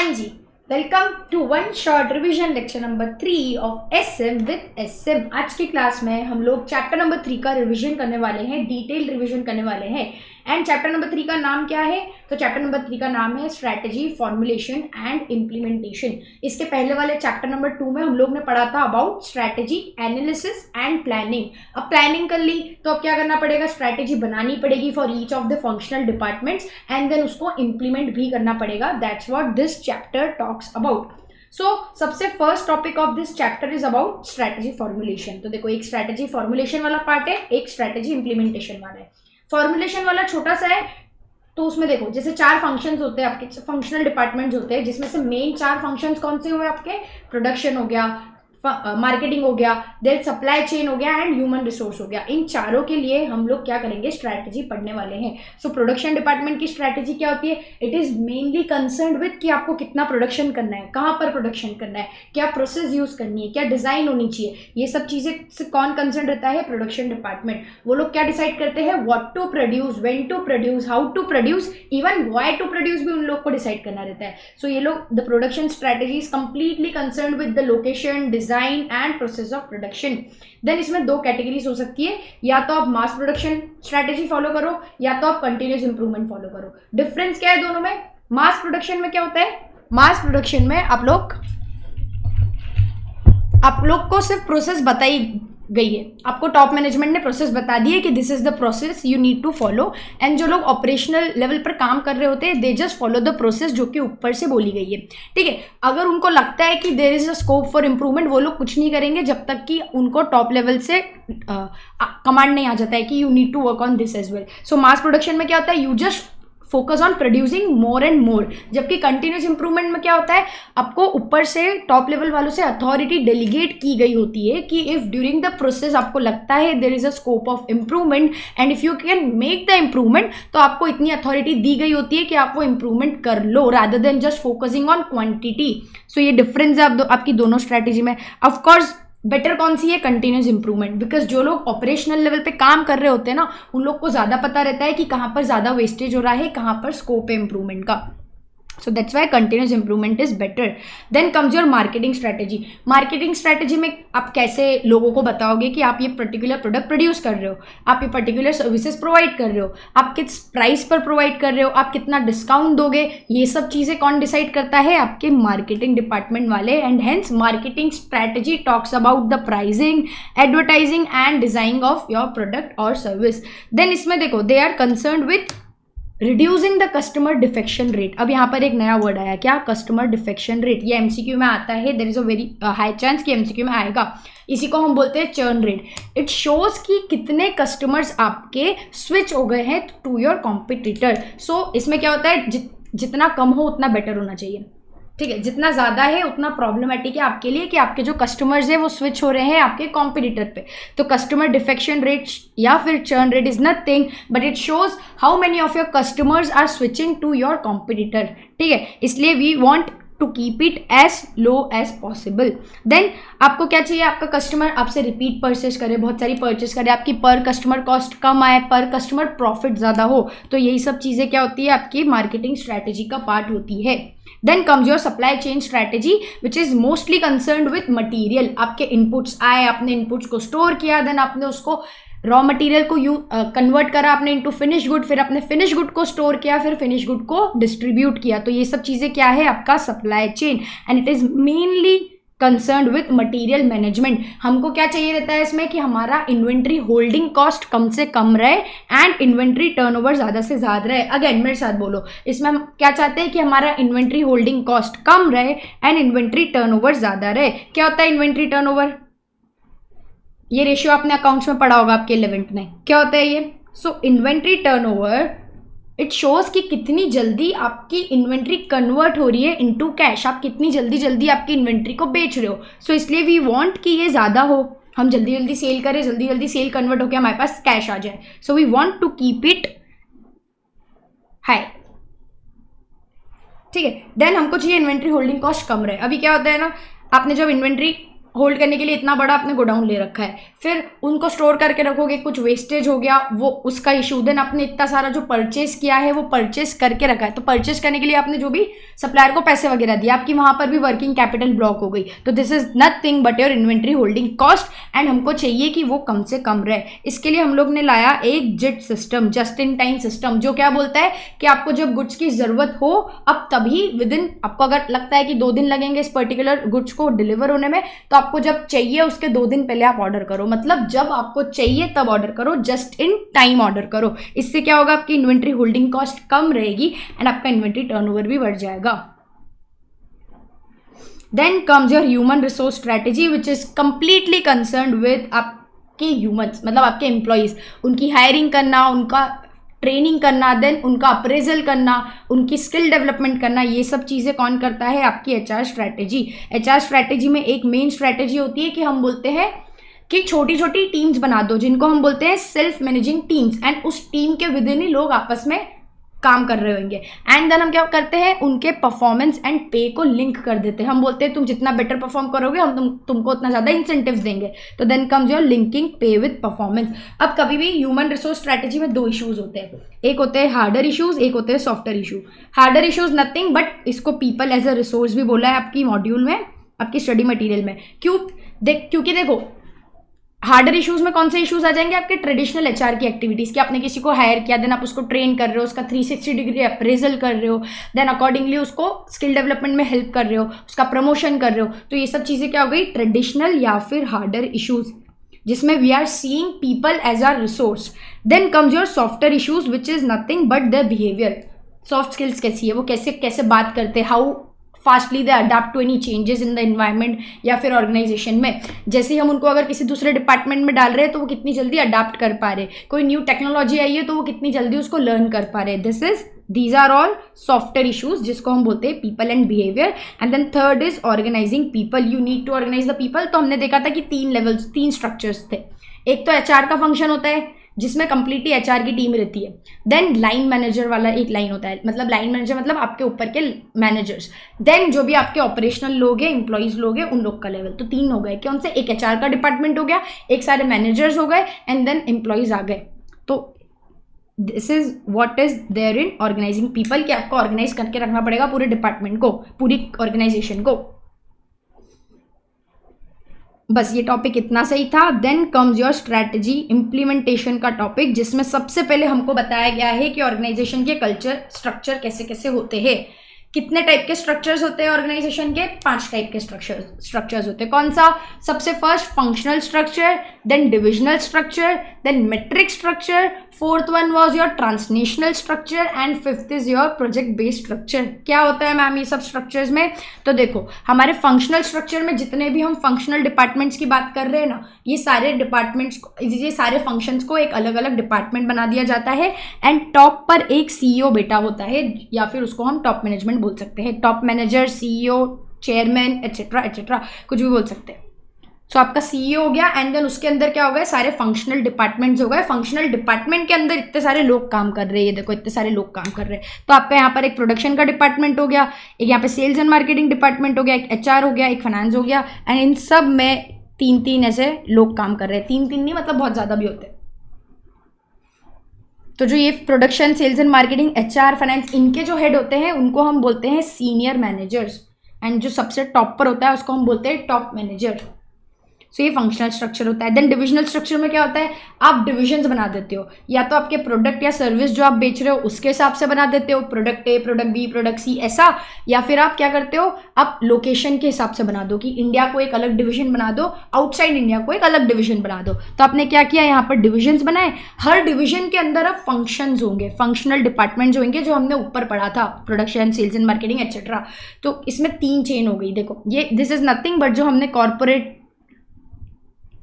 हाँ जी, welcome to one short revision lecture number 3 of SM with SM. आज की क्लास में हम लोग चैप्टर नंबर 3 का रिवीजन करने वाले हैं, डिटेल रिवीजन करने वाले हैं। एंड चैप्टर नंबर 3 का नाम क्या है? तो चैप्टर नंबर 3 का नाम है स्ट्रैटेजी, फॉर्मुलेशन एंड इम्प्लीमेंटेशन। इसके पहले वाले चैप्टर नंबर 2 में हम लोग ने पढ़ा था about strategy, analysis and planning. अब प्लानिंग कर ली तो अब क्या करना पड़ेगा? स्ट्रैटेजी बनानी पड़ेगी for each of the functional departments and then उसको इम्प्लीमेंट भी करना पड़ेगा। That's what this chapter talks about. So सबसे first topic of this chapter is about strategy formulation. तो देखो, एक स्ट्रैटेजी फॉर्मुलेशन वाला पार्ट है, एक स्ट्रैटेजी इंप्लीमेंटेशन वाला है। फॉर्मुलेशन वाला छोटा सा है, तो उसमें देखो जैसे 4 फंक्शंस होते हैं आपके, फंक्शनल डिपार्टमेंट्स होते हैं, जिसमें से मेन 4 फंक्शंस कौन से हुए आपके? प्रोडक्शन हो गया, मार्केटिंग हो गया, देन सप्लाई चेन हो गया एंड ह्यूमन रिसोर्स हो गया। इन चारों के लिए हम लोग क्या करेंगे? स्ट्रैटेजी पढ़ने वाले हैं। सो प्रोडक्शन डिपार्टमेंट की स्ट्रैटेजी क्या होती है? It is mainly concerned with कि आपको कितना प्रोडक्शन करना है, कहाँ पर प्रोडक्शन करना है, क्या प्रोसेस यूज करनी है, क्या डिजाइन होनी चाहिए, ये सब चीजें से कौन कंसर्न रहता है? Production department. वो लोग क्या डिसाइड करते हैं? What to produce, when to produce, how to produce, even why to produce भी उन लोग को डिसाइड करना रहता है। सो ये लोग, the production strategy is completely concern with the location, design and process of production. Then इसमें 2 कैटेगरीज हो सकती है, या तो आप मास प्रोडक्शन स्ट्रैटेजी फॉलो करो या तो आप कंटिन्यूस इंप्रूवमेंट फॉलो करो। डिफरेंस क्या है दोनों में? मास प्रोडक्शन में क्या होता है? मास प्रोडक्शन में आप लोग को सिर्फ प्रोसेस बताई गई है, आपको टॉप मैनेजमेंट ने प्रोसेस बता दी है कि this is the process you need to follow. And जो लोग ऑपरेशनल लेवल पर काम कर रहे होते हैं, they just follow the process जो कि ऊपर से बोली गई है। ठीक है, अगर उनको लगता है कि there is a scope for improvement, वो लोग कुछ नहीं करेंगे जब तक कि उनको टॉप लेवल से कमांड नहीं आ जाता है कि you need to work on this as well. So mass production में क्या होता है? You just focus on producing more and more. जबकि कंटिन्यूस इंप्रूवमेंट में क्या होता है? आपको ऊपर से टॉप लेवल वालों से अथॉरिटी डेलीगेट की गई होती है कि इफ ड्यूरिंग द प्रोसेस आपको लगता है there is a scope of improvement and if you can make the improvement, तो आपको इतनी अथॉरिटी दी गई होती है कि आप वो इंप्रूवमेंट कर लो rather than just focusing on quantity. So ये डिफरेंस है आपकी दोनों स्ट्रैटेजी में। ऑफकोर्स बेटर कौन सी है? कंटिन्यूस इंप्रूवमेंट, बिकॉज जो लोग ऑपरेशनल लेवल पे काम कर रहे होते हैं ना, उन लोग को ज़्यादा पता रहता है कि कहाँ पर ज़्यादा वेस्टेज हो रहा है, कहाँ पर स्कोप है इंप्रूवमेंट का। So that's why continuous improvement is better. Then comes your marketing strategy. Marketing strategy में आप कैसे लोगों को बताओगे कि आप ये पर्टिकुलर प्रोडक्ट प्रोड्यूस कर रहे हो, आप ये पर्टिकुलर सर्विसेज प्रोवाइड कर रहे हो, आप किस प्राइस पर प्रोवाइड कर रहे हो, आप कितना डिस्काउंट दोगे, ये सब चीज़ें कौन डिसाइड करता है? आपके मार्केटिंग डिपार्टमेंट वाले। And hence marketing strategy talks about the pricing, advertising and designing of your product और सर्विस। देन इसमें देखो, they are concern with reducing the customer defection rate. अब यहाँ पर एक नया वर्ड आया, क्या? Customer defection rate. ये एमसीक्यू में आता है, there is a very high chance कि एमसीक्यू में आएगा। इसी को हम बोलते हैं चर्न रेट। इट शोज कि कितने कस्टमर्स आपके स्विच हो गए हैं टू योर कॉम्पिटिटर। सो इसमें क्या होता है? जितना कम हो उतना बेटर होना चाहिए। ठीक है, जितना ज़्यादा है उतना प्रॉब्लमेटिक है आपके लिए कि आपके जो कस्टमर्स है वो स्विच हो रहे हैं आपके कॉम्पिटिटर पे। तो कस्टमर डिफेक्शन रेट या फिर churn rate is nothing but it shows how many of your customers are switching to your competitor. ठीक है, इसलिए we want to keep it as low as possible. Then आपको क्या चाहिए? आपका कस्टमर आपसे रिपीट परचेज करे, बहुत सारी परचेज करे, आपकी पर कस्टमर कॉस्ट कम आए, पर कस्टमर प्रॉफिट ज़्यादा हो। तो यही सब चीज़ें क्या होती है? आपकी मार्केटिंग स्ट्रैटेजी का पार्ट होती है। Then comes your supply chain strategy which is mostly concerned with material. आपके इनपुट्स आए, आपने इनपुट्स को स्टोर किया, देन आपने उसको रॉ मटेरियल को कन्वर्ट करा आपने इनटू फिनिश गुड, फिर आपने फिनिश गुड को स्टोर किया, फिर फिनिश गुड को डिस्ट्रीब्यूट किया। तो ये सब चीज़ें क्या है? आपका supply chain. And it is mainly concerned with material management. हमको क्या चाहिए रहता है इसमें? कि हमारा इन्वेंट्री होल्डिंग कॉस्ट कम से कम रहे एंड इन्वेंट्री टर्नओवर ज़्यादा से ज़्यादा रहे। अगेन मेरे साथ बोलो, इसमें हम क्या चाहते हैं? कि हमारा इन्वेंट्री होल्डिंग कॉस्ट कम रहे एंड इन्वेंट्री टर्नओवर ज़्यादा रहे। क्या होता है इन्वेंट्री टर्नओवर? ये रेशियो आपने अकाउंट्स में पढ़ा होगा आपके 11th में। क्या होता है ये? सो इन्वेंट्री टर्नओवर इट शोज कि कितनी जल्दी आपकी इन्वेंट्री कन्वर्ट हो रही है इनटू कैश, आप कितनी जल्दी आपकी इन्वेंट्री को बेच रहे हो। सो इसलिए वी वांट कि ये ज़्यादा हो, हम जल्दी सेल करें, जल्दी सेल कन्वर्ट होकर हमारे पास कैश आ जाए। So we want to keep it high. ठीक है, देन हमको चाहिए इन्वेंट्री होल्डिंग कॉस्ट कम रहे। अभी क्या होता है ना, आपने जब इन्वेंट्री होल्ड करने के लिए इतना बड़ा आपने गोडाउन ले रखा है, फिर उनको स्टोर करके रखोगे, कुछ वेस्टेज हो गया वो उसका इशू, देन आपने इतना सारा जो परचेस किया है वो परचेस करके रखा है, तो परचेस करने के लिए आपने जो भी सप्लायर को पैसे वगैरह दिए, आपकी वहां पर भी वर्किंग कैपिटल ब्लॉक हो गई, तो this is nothing but your inventory holding cost, and हमको चाहिए कि वो कम से कम रहे। इसके लिए हम लोग ने लाया एक JIT system, just in time system, जो क्या बोलता है कि आपको जब गुड्स की जरूरत हो अब तभी विद इन, आपको अगर लगता है कि 2 दिन लगेंगे इस पर्टिकुलर गुड्स को डिलीवर होने में, तो आपको जब चाहिए उसके 2 दिन पहले आप ऑर्डर करो, मतलब जब आपको चाहिए तब ऑर्डर करो, जस्ट इन टाइम ऑर्डर करो। इससे क्या होगा, आपकी इन्वेंट्री होल्डिंग कॉस्ट कम रहेगी एंड आपका इन्वेंट्री टर्नओवर भी बढ़ जाएगा। Then comes your human resource strategy which is completely concerned with आपके humans, मतलब आपके एम्प्लॉयज़, उनकी हायरिंग करना, उनका ट्रेनिंग करना, देन उनका अप्रेजल करना, उनकी स्किल डेवलपमेंट करना, ये सब चीज़ें कौन करता है, आपकी एचआर स्ट्रैटेजी। एचआर स्ट्रैटेजी में एक मेन स्ट्रैटेजी होती है कि हम बोलते हैं कि छोटी छोटी टीम्स बना दो, जिनको हम बोलते हैं सेल्फ मैनेजिंग टीम्स, एंड उस टीम के विद इन ही लोग आपस में काम कर रहे होंगे, एंड देन हम क्या करते हैं, उनके परफॉर्मेंस एंड पे को लिंक कर देते हैं। हम बोलते हैं तुम जितना बेटर परफॉर्म करोगे हम तुमको उतना ज़्यादा इंसेंटिव्स देंगे, तो देन कम्स योर लिंकिंग पे विद परफॉर्मेंस। अब कभी भी ह्यूमन रिसोर्स स्ट्रैटेजी में 2 इश्यूज होते हैं, एक होते हैं हार्डर इश्यूज, एक होते हैं software issue. Harder issues nothing but इसको पीपल एज अ रिसोर्स भी बोला है आपकी मॉड्यूल में, आपकी स्टडी मटीरियल में। क्योंकि देखो हार्डर इश्यूज में कौन से इश्यूज आ जाएंगे, आपके ट्रेडिशनल एचआर की एक्टिविटीज़, कि आपने किसी को हायर किया, देन आप उसको ट्रेन कर रहे हो, उसका 360 डिग्री अप्रेजल कर रहे हो, देन अकॉर्डिंगली उसको स्किल डेवलपमेंट में हेल्प कर रहे हो, उसका प्रमोशन कर रहे हो, तो ये सब चीज़ें क्या हो गई, ट्रेडिशनल या फिर हार्डर इश्यूज, जिसमें we are seeing people as are resource. Then comes your software issues which is nothing but the behaviour. Soft skills कैसी है, वो कैसे कैसे बात करते हैं, how fastly they adapt to any changes in the environment या फिर ऑर्गेनाइजेशन में। जैसे ही हम उनको अगर किसी दूसरे डिपार्टमेंट में डाल रहे हैं तो वो कितनी जल्दी अडाप्ट कर पा रहे, कोई न्यू टेक्नोलॉजी आई है तो वो कितनी जल्दी उसको लर्न कर पा रहे। These are all software issues जिसको हम बोलते हैं people and behaviour. And then third is organising people, you need to organise the people. तो हमने देखा था कि 3 लेवल्स, 3 स्ट्रक्चर्स थे। एक तो एचआर का फंक्शन होता है जिसमें कंप्लीटली एचआर की टीम रहती है। देन लाइन मैनेजर वाला एक लाइन होता है, मतलब लाइन मैनेजर मतलब आपके ऊपर के मैनेजर्स। देन जो भी आपके ऑपरेशनल लोग हैं, एम्प्लॉइज लोग हैं, उन लोग का लेवल। तो 3 हो गए, कौन से, एक एचआर का डिपार्टमेंट हो गया, एक सारे मैनेजर्स हो गए, एंड देन एम्प्लॉइज आ गए। तो this is what is there in organising people, कि आपको ऑर्गेनाइज करके रखना पड़ेगा पूरे डिपार्टमेंट को, पूरी ऑर्गेनाइजेशन को। बस ये टॉपिक इतना सही था। Then comes your strategy implementation का टॉपिक, जिसमें सबसे पहले हमको बताया गया है कि ऑर्गेनाइजेशन के कल्चर स्ट्रक्चर कैसे कैसे होते हैं। कितने टाइप के स्ट्रक्चर्स होते हैं ऑर्गेनाइजेशन के, 5 टाइप के स्ट्रक्चर्स होते हैं। कौन सा, सबसे first functional structure, then divisional structure, then metric structure, 4th one was your transnational structure, and 5th is your project based structure. क्या होता है मैम ये सब स्ट्रक्चर्स में, तो देखो हमारे फंक्शनल स्ट्रक्चर में जितने भी हम फंक्शनल डिपार्टमेंट्स की बात कर रहे हैं ना, ये सारे डिपार्टमेंट्स को, ये सारे फंक्शंस को एक अलग अलग डिपार्टमेंट बना दिया जाता है, एंड टॉप पर एक सीईओ बैठा होता है, या फिर उसको हम टॉप मैनेजमेंट बोल सकते हैं। Top manager, CEO, chairman etcetera etcetera, कुछ भी बोल सकते हैं। सो आपका सीईओ हो गया, एंड देन उसके अंदर क्या हो गए, सारे फंक्शनल डिपार्टमेंट्स हो गए। फंक्शनल डिपार्टमेंट के अंदर इतने सारे लोग काम कर रहे हैं, ये देखो इतने सारे लोग काम कर रहे हैं। तो आपका यहाँ पर एक प्रोडक्शन का डिपार्टमेंट हो गया, एक यहाँ पे सेल्स एंड मार्केटिंग डिपार्टमेंट हो गया, एक एचआर हो गया, एक फाइनेंस हो गया, एंड इन सब में 3-3 ऐसे लोग काम कर रहे हैं। 3-3 नहीं, मतलब बहुत ज़्यादा भी होते हैं। तो जो ये production, sales and marketing, HR, finance, इनके जो हेड होते हैं उनको हम बोलते हैं सीनियर मैनेजर्स, एंड जो सबसे टॉप पर होता है उसको हम बोलते हैं टॉप मैनेजर। सो ये फंक्शनल स्ट्रक्चर होता है। देन डिविजनल स्ट्रक्चर में क्या होता है, आप डिविजन्स बना देते हो, या तो आपके प्रोडक्ट या सर्विस जो आप बेच रहे हो उसके हिसाब से बना देते हो, product A, product B, product C, ऐसा। या फिर आप क्या करते हो, आप लोकेशन के हिसाब से बना दो, कि इंडिया को एक अलग डिवीजन बना दो, आउटसाइड इंडिया को एक अलग डिवीजन बना दो। तो आपने क्या किया, यहाँ पर डिविजन्स बनाए। हर डिवीजन के अंदर अब फंक्शंस होंगे, फंक्शनल डिपार्टमेंट्स होंगे, जो हमने ऊपर पढ़ा था, production, sales and marketing etcetera. तो इसमें 3 चेन हो गई। देखो ये दिस इज नथिंग बट जो हमने corporate,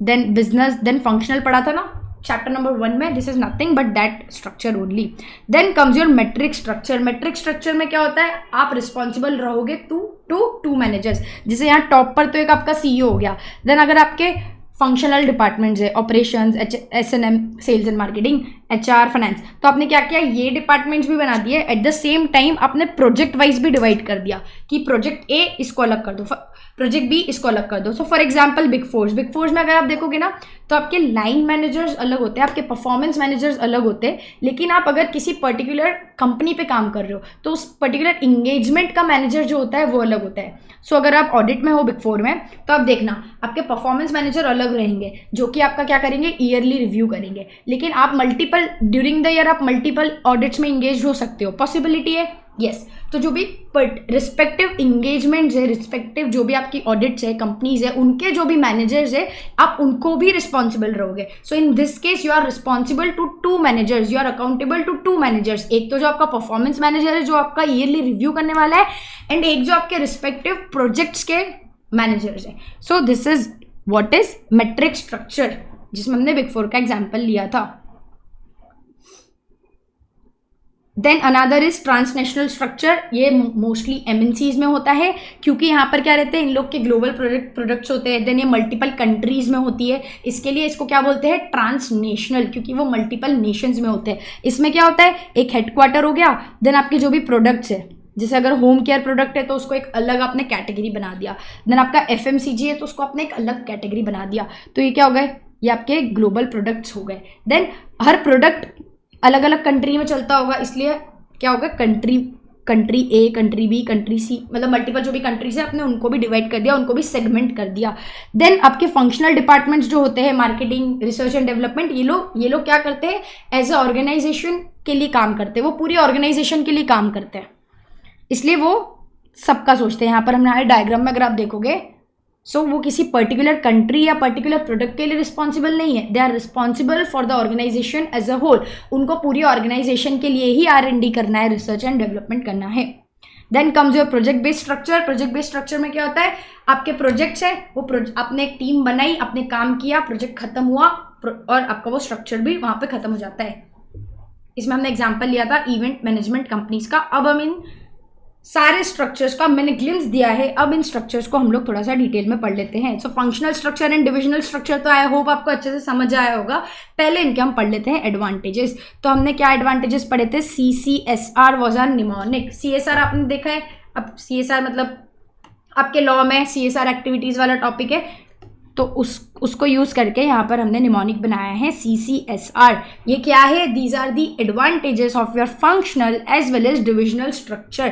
then business, then functional पढ़ा था ना चैप्टर नंबर 1 में, this is nothing but that structure only. Then comes your metric structure. Metric structure में क्या होता है, आप रिस्पॉन्सिबल रहोगे टू मैनेजर्स, जैसे यहाँ टॉप पर तो एक आपका सीईओ हो गया। देन अगर आपके फंक्शनल डिपार्टमेंट्स है, operations, SNM, sales and marketing, HR, finance, तो आपने क्या किया, ये डिपार्टमेंट्स भी बना दिए। एट द सेम टाइम आपने प्रोजेक्ट वाइज भी डिवाइड कर दिया कि प्रोजेक्ट ए इसको अलग कर दो, प्रोजेक्ट बी इसको अलग कर दो। So for example big force में अगर आप देखोगे ना तो आपके लाइन मैनेजर्स अलग होते हैं, आपके परफॉर्मेंस मैनेजर्स अलग होते हैं, लेकिन आप अगर किसी पर्टिकुलर कंपनी पे काम कर रहे हो तो उस पर्टिकुलर इंगेजमेंट का मैनेजर जो होता है वो अलग होता है। सो अगर आप ऑडिट में हो बिग फोर में तो आप देखना आपके परफॉर्मेंस मैनेजर अलग रहेंगे जो कि आपका क्या करेंगे, ईयरली रिव्यू करेंगे। लेकिन आप मल्टीपल ड्यूरिंग द ईयर आप मल्टीपल ऑडिट्स में इंगेज हो सकते हो, पॉसिबिलिटी है, यस। तो जो भी रिस्पेक्टिव इंगेजमेंट्स है, रिस्पेक्टिव जो भी आपकी ऑडिट्स है, कंपनीज है, उनके जो भी मैनेजर्स है आप उनको भी रिस्पॉन्सिबल रहोगे। So in this case you are responsible to 2 managers, you are accountable to 2 managers. एक तो जो आपका परफॉर्मेंस मैनेजर है जो आपका ईयरली रिव्यू करने वाला है, एंड एक जो आपके रिस्पेक्टिव प्रोजेक्ट्स के मैनेजर्स है। So this is what is matrix structure, जिसमें हमने बिग फोर का एग्जाम्पल लिया था। Then another is transnational structure, ये मोस्टली एमएनसीज में होता है क्योंकि यहाँ पर क्या रहते हैं, इन लोग के ग्लोबल प्रोडक्ट्स होते हैं। देन ये मल्टीपल कंट्रीज में होती है, इसके लिए इसको क्या बोलते हैं, ट्रांसनेशनल, क्योंकि वो मल्टीपल नेशंस में होते हैं। इसमें क्या होता है, एक हेडक्वार्टर हो गया, देन आपके जो भी प्रोडक्ट्स है, जैसे अगर होम केयर प्रोडक्ट है तो उसको एक अलग आपने कैटेगरी बना दिया, देन आपका एफएमसीजी है तो उसको आपने एक अलग कैटेगरी बना दिया। तो ये क्या हो गए, ये आपके ग्लोबल प्रोडक्ट्स हो गए। देन हर प्रोडक्ट अलग अलग कंट्री में चलता होगा, इसलिए क्या होगा, कंट्री ए, कंट्री बी, कंट्री सी, मतलब मल्टीपल जो भी कंट्रीज है आपने उनको भी डिवाइड कर दिया, उनको भी सेगमेंट कर दिया। देन आपके फंक्शनल डिपार्टमेंट्स जो होते हैं, मार्केटिंग, रिसर्च एंड डेवलपमेंट, ये लोग क्या करते हैं, एज अ ऑर्गेनाइजेशन के लिए काम करते हैं, वो पूरी ऑर्गेनाइजेशन के लिए काम करते हैं, इसलिए वो सबका सोचते हैं। यहाँ पर हमारे डायग्राम में अगर आप देखोगे, सो वो किसी पर्टिकुलर कंट्री या पर्टिकुलर प्रोडक्ट के लिए रिस्पॉन्सिबल नहीं है, they are responsible for the organisation as a whole. उनको पूरी ऑर्गेनाइजेशन के लिए ही R&D करना है, रिसर्च एंड डेवलपमेंट करना है। Then comes your project based structure. Project based structure में क्या होता है, आपके प्रोजेक्ट्स है, वो आपने एक टीम बनाई, आपने काम किया, प्रोजेक्ट खत्म हुआ और आपका वो स्ट्रक्चर भी वहाँ पे खत्म हो जाता है। इसमें हमने एग्जाम्पल लिया था इवेंट मैनेजमेंट कंपनीज का। अब हम इन सारे स्ट्रक्चर्स का मैंने ग्लिम्स दिया है, अब इन स्ट्रक्चर्स को हम लोग थोड़ा सा डिटेल में पढ़ लेते हैं। So functional structure and divisional structure तो आई होप आपको अच्छे से समझ आया होगा। पहले इनके हम पढ़ लेते हैं एडवांटेजेस। तो हमने क्या एडवांटेजेस पढ़े थे, CCSR was our mnemonic. CSR आपने देखा है, अब CSR मतलब आपके लॉ में CSR एक्टिविटीज वाला टॉपिक है, तो उसको यूज करके यहाँ पर हमने निमोनिक बनाया है CCSR। ये क्या है, these are the advantages of your functional as well as divisional structure.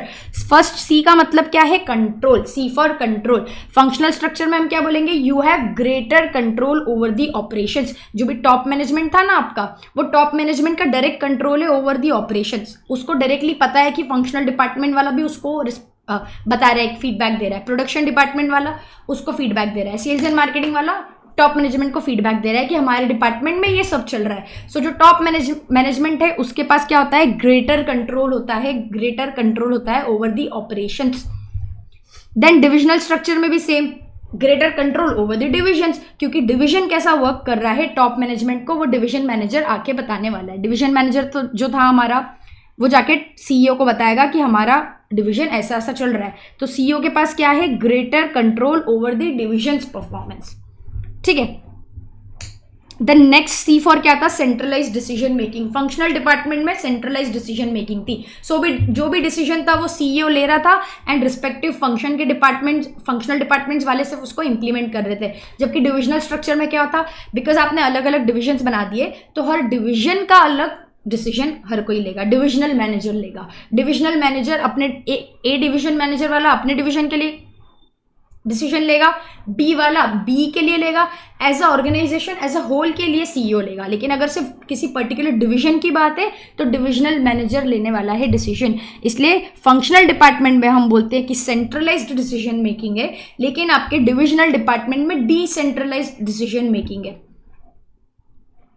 First C का मतलब क्या है, control, C for control. Functional structure में हम क्या बोलेंगे, you have greater control over the operations. जो भी टॉप मैनेजमेंट था ना आपका, वो टॉप मैनेजमेंट का डायरेक्ट कंट्रोल है ओवर दी ऑपरेशंस। उसको डायरेक्टली पता है कि फंक्शनल डिपार्टमेंट वाला भी उसको बता रहा है, फीडबैक दे रहा है, प्रोडक्शन डिपार्टमेंट वाला उसको फीडबैक दे रहा है, सेल्स एंड मार्केटिंग वाला टॉप मैनेजमेंट को फीडबैक दे रहा है कि हमारे डिपार्टमेंट में ये सब चल रहा है। सो जो टॉप मैनेजमेंट है उसके पास क्या होता है, ग्रेटर कंट्रोल होता है over the operations. Then divisional structure में भी same, greater control over the divisions, क्योंकि डिवीजन कैसा वर्क कर रहा है टॉप मैनेजमेंट को वो डिवीजन मैनेजर आके बताने वाला है। डिवीजन मैनेजर तो जो था हमारा, वो जाके CEO को बताएगा कि हमारा डिवीजन ऐसा ऐसा चल रहा है। तो CEO के पास क्या है, greater control over the divisions performance. ठीक है। द नेक्स्ट C फॉर क्या था, centralise decision making. Functional department में सेंट्रलाइज डिसीजन मेकिंग थी। जो भी डिसीजन था वो CEO ले रहा था एंड रिस्पेक्टिव फंक्शनल डिपार्टमेंट्स वाले सिर्फ उसको इंप्लीमेंट कर रहे थे। जबकि डिविजनल स्ट्रक्चर में क्या होता, बिकॉज आपने अलग अलग डिविजन्स बना दिए तो हर डिविजन का अलग डिसीजन हर कोई लेगा, डिविजनल मैनेजर लेगा। डिविजनल मैनेजर अपने ए डिवीजन मैनेजर वाला अपने डिवीजन के लिए डिसीजन लेगा, B वाला B के लिए लेगा, as a organisation as a whole के लिए CEO लेगा। लेकिन अगर सिर्फ किसी पर्टिकुलर डिवीजन की बात है तो डिविजनल मैनेजर लेने वाला है डिसीजन। इसलिए फंक्शनल डिपार्टमेंट में हम बोलते हैं कि सेंट्रलाइज्ड डिसीजन मेकिंग है, लेकिन आपके डिविजनल डिपार्टमेंट में डिसेंट्रलाइज्ड डिसीजन मेकिंग है।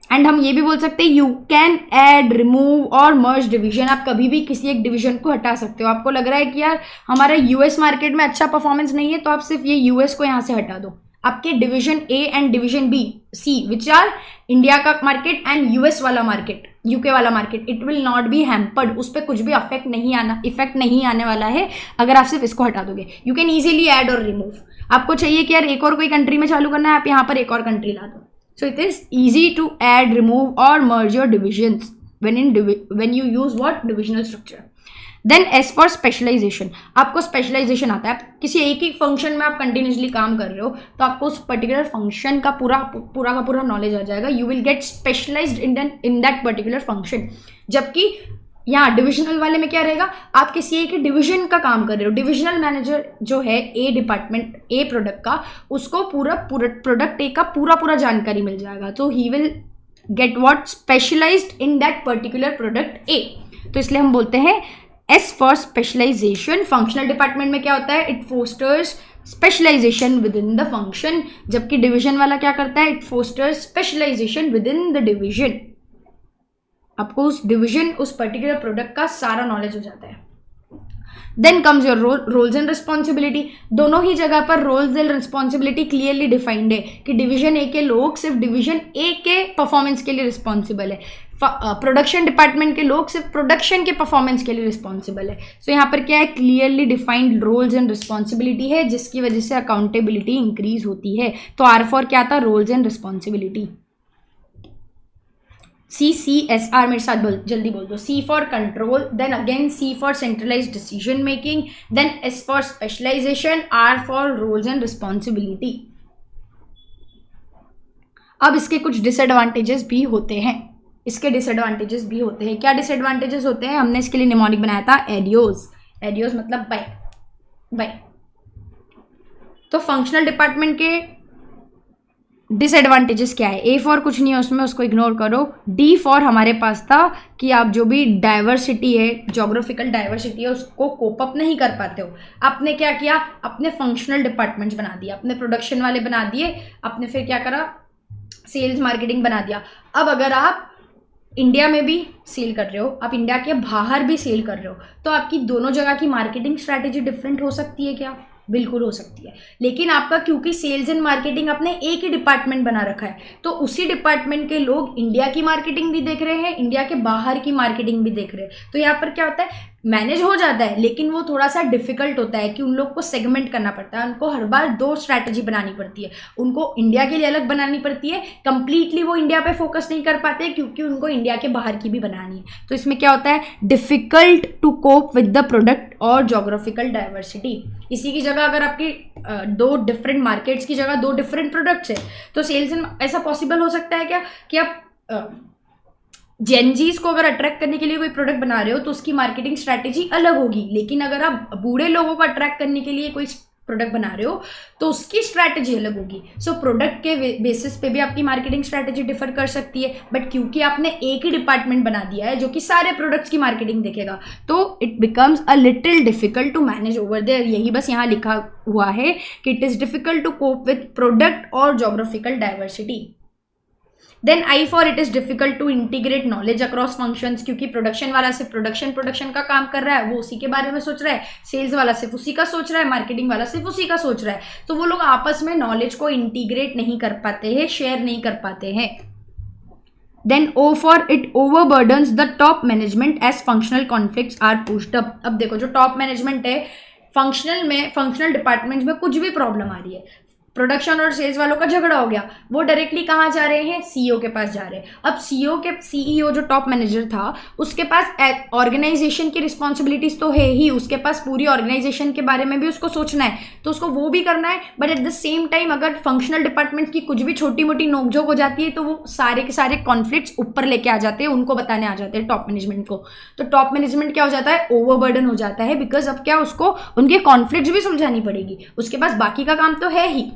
एंड हम ये भी बोल सकते हैं यू कैन ऐड, रिमूव और मर्ज डिवीजन। आप कभी भी किसी एक डिवीजन को हटा सकते हो। आपको लग रहा है कि यार हमारा US मार्केट में अच्छा परफॉर्मेंस नहीं है, तो आप सिर्फ ये US को यहाँ से हटा दो। आपके division A and division C which R India का मार्केट एंड US वाला मार्केट, UK वाला market, it will not be hampered. उस पर कुछ भी इफेक्ट नहीं आने वाला है अगर आप सिर्फ इसको हटा दोगे। यू कैन ईजिली ऐड और रिमूव। आपको चाहिए कि यार एक और कोई कंट्री में चालू करना है, आप यहाँ पर एक और कंट्री ला दो। So it is easy to add, remove or merge your divisions when you use what, divisional structure. Then S for specialisation, आपको स्पेशलाइजेशन आता है, किसी एक ही फंक्शन में आप कंटिन्यूसली काम कर रहे हो तो आपको उस पर्टिकुलर फंक्शन का पूरा नॉलेज आ जाएगा, you will get specialised in that particular function. जबकि यहाँ डिविजनल वाले में क्या रहेगा, आप किसी एक डिवीजन का काम कर रहे हो, डिविजनल मैनेजर जो है ए डिपार्टमेंट ए प्रोडक्ट का, उसको पूरा प्रोडक्ट ए का पूरा जानकारी मिल जाएगा, तो he will get what specialised in that particular product A. तो इसलिए हम बोलते हैं S for specialisation. Functional department में क्या होता है, it fosters specialisation within the function, जबकि डिवीजन वाला क्या करता है, it fosters specialisation within the division. आपको उस डिवीजन उस पर्टिकुलर प्रोडक्ट का सारा नॉलेज हो जाता है। Then comes your roles and responsibility. दोनों ही जगह पर roles and responsibility clearly defined है कि डिवीजन ए के लोग सिर्फ डिवीजन ए के परफॉर्मेंस के लिए रिस्पॉन्सिबल है, प्रोडक्शन डिपार्टमेंट के लोग सिर्फ प्रोडक्शन के परफॉर्मेंस के लिए रिस्पॉन्सिबल है। सो यहाँ पर क्या है, clearly defined roles and responsibility है, जिसकी वजह से अकाउंटेबिलिटी इंक्रीज होती है। तो आर फॉर क्या था, रोल्स एंड रिस्पॉन्सिबिलिटी। CCSR मेरे साथ जल्दी बोल दो, C for control, then again C for centralised decision making, then S for specialisation, R for roles and responsibility. अब इसके कुछ डिसएडवांटेजेस भी होते हैं, क्या डिसएडवांटेजेस होते हैं, हमने इसके लिए निमोनिक बनाया था एडियोज मतलब बाय। तो फंक्शनल डिपार्टमेंट के डिसएडवांटेजेस क्या है, ए फॉर कुछ नहीं है उसमें, उसको इग्नोर करो। डी फॉर हमारे पास था कि आप जो भी डाइवर्सिटी है, जोग्राफिकल डाइवर्सिटी है, उसको कोप अप नहीं कर पाते हो। आपने क्या किया, अपने फंक्शनल डिपार्टमेंट्स बना दिया, अपने प्रोडक्शन वाले बना दिए, आपने फिर क्या करा, सेल्स मार्केटिंग बना दिया। अब अगर आप इंडिया में भी सेल कर रहे हो, आप इंडिया के बाहर भी सेल कर रहे हो, तो आपकी दोनों जगह की मार्केटिंग स्ट्रैटेजी डिफरेंट हो सकती है क्या, बिल्कुल हो सकती है। लेकिन आपका क्योंकि सेल्स एंड मार्केटिंग आपने एक ही डिपार्टमेंट बना रखा है, तो उसी डिपार्टमेंट के लोग इंडिया की मार्केटिंग भी देख रहे हैं, इंडिया के बाहर की मार्केटिंग भी देख रहे हैं। तो यहाँ पर क्या होता है, मैनेज हो जाता है, लेकिन वो थोड़ा सा डिफिकल्ट होता है कि उन लोग को सेगमेंट करना पड़ता है, उनको हर बार 2 स्ट्रैटेजी बनानी पड़ती है, उनको इंडिया के लिए अलग बनानी पड़ती है, कंप्लीटली वो इंडिया पे फोकस नहीं कर पाते क्योंकि उनको इंडिया के बाहर की भी बनानी है। तो इसमें क्या होता है, difficult to cope with the product और जोग्राफिकल डाइवर्सिटी। इसी की जगह अगर आपकी 2 डिफरेंट मार्केट्स की जगह 2 डिफरेंट प्रोडक्ट्स है, तो सेल्स एंड ऐसा पॉसिबल हो सकता है क्या कि आप जेनजीज को अगर अट्रैक्ट करने के लिए कोई प्रोडक्ट बना रहे हो तो उसकी मार्केटिंग स्ट्रैटेजी अलग होगी, लेकिन अगर आप बूढ़े लोगों को अट्रैक्ट करने के लिए कोई प्रोडक्ट बना रहे हो तो उसकी स्ट्रैटेजी अलग होगी। सो प्रोडक्ट के बेसिस पे भी आपकी मार्केटिंग स्ट्रैटेजी डिफर कर सकती है, बट क्योंकि आपने एक ही डिपार्टमेंट बना दिया है जो कि सारे प्रोडक्ट्स की मार्केटिंग देखेगा, तो it becomes a little difficult to manage over there. यही बस यहाँ लिखा हुआ है कि it is difficult to cope with product और geographical diversity. Then I for it is difficult to integrate knowledge across functions, क्योंकि प्रोडक्शन वाला सिर्फ प्रोडक्शन का काम कर रहा है, वो उसी के बारे में सोच रहा है, सेल्स वाला सिर्फ उसी का सोच रहा है, मार्केटिंग वाला सिर्फ उसी का सोच रहा है, तो वो लोग आपस में नॉलेज को इंटीग्रेट नहीं कर पाते हैं, शेयर नहीं कर पाते हैं। Then O for it overburdens the top management as functional conflicts are pushed up. अब देखो जो टॉप मैनेजमेंट है, फंक्शनल डिपार्टमेंट्स में कुछ भी प्रॉब्लम आ रही है, प्रोडक्शन और सेल्स वालों का झगड़ा हो गया, वो डायरेक्टली कहाँ जा रहे हैं, सीईओ के पास जा रहे हैं। अब सीईओ जो टॉप मैनेजर था, उसके पास ऑर्गेनाइजेशन की रिस्पॉन्सिबिलिटीज तो है ही, उसके पास पूरी ऑर्गेनाइजेशन के बारे में भी उसको सोचना है, तो उसको वो भी करना है, but at the same time अगर फंक्शनल डिपार्टमेंट्स की कुछ भी छोटी मोटी नोकझोंक हो जाती है तो वो सारे के सारे कॉन्फ्लिक्ट्स ऊपर लेके आ जाते हैं, उनको बताने आ जाते हैं टॉप मैनेजमेंट को। तो टॉप मैनेजमेंट क्या हो जाता है, ओवरबर्डन हो जाता है, बिकॉज अब क्या उसको उनके कॉन्फ्लिक्ट्स भी सुलझानी पड़ेगी, उसके पास बाकी का काम तो है ही।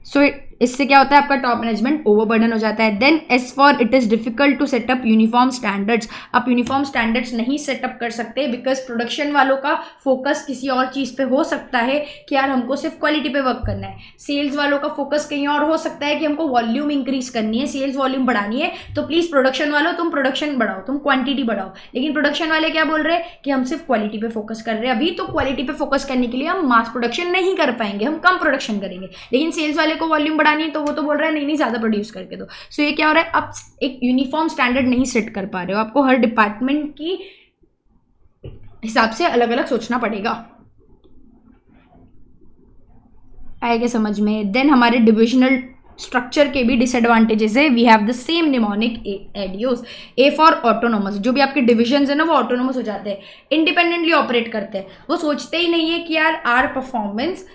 सो इससे क्या होता है, आपका टॉप मैनेजमेंट ओवरबर्डन हो जाता है। Then S for it is difficult to set up uniform standards. आप यूनिफॉर्म स्टैंडर्ड्स नहीं सेटअप कर सकते बिकॉज प्रोडक्शन वालों का फोकस किसी और चीज़ पे हो सकता है कि यार हमको सिर्फ क्वालिटी पे वर्क करना है, सेल्स वालों का फोकस कहीं और हो सकता है कि हमको वॉल्यूम इंक्रीज करनी है, सेल्स वॉल्यूम बढ़ानी है, तो प्लीज़ प्रोडक्शन वालों तुम प्रोडक्शन बढ़ाओ, तुम क्वांटिटी बढ़ाओ। लेकिन प्रोडक्शन वाले क्या बोल रहे हैं कि हम सिर्फ क्वालिटी पे फोकस कर रहे हैं, अभी तो क्वालिटी पे फोकस करने के लिए हम मास प्रोडक्शन नहीं कर पाएंगे, हम कम प्रोडक्शन करेंगे। लेकिन सेल्स वाले को वॉल्यूम बढ़ानी है तो वो तो बोल रहा है नहीं ज़्यादा प्रोड्यूस करके दो। सो ये क्या हो रहा है, आप एक यूनिफॉर्म स्टैंडर्ड नहीं सेट कर पा रहे हो, आपको हर डिपार्टमेंट की हिसाब से अलग अलग सोचना पड़ेगा। आएगा समझ में। देन हमारे डिविजनल स्ट्रक्चर के भी डिसएडवांटेजेस है. We have the same mnemonic ADIOS. A for autonomous. जो भी आपके डिविजन्स है ना वो ऑटोनोमस हो जाते हैं, इंडिपेंडेंटली ऑपरेट करते हैं. वो सोचते ही नहीं है कि यार our performance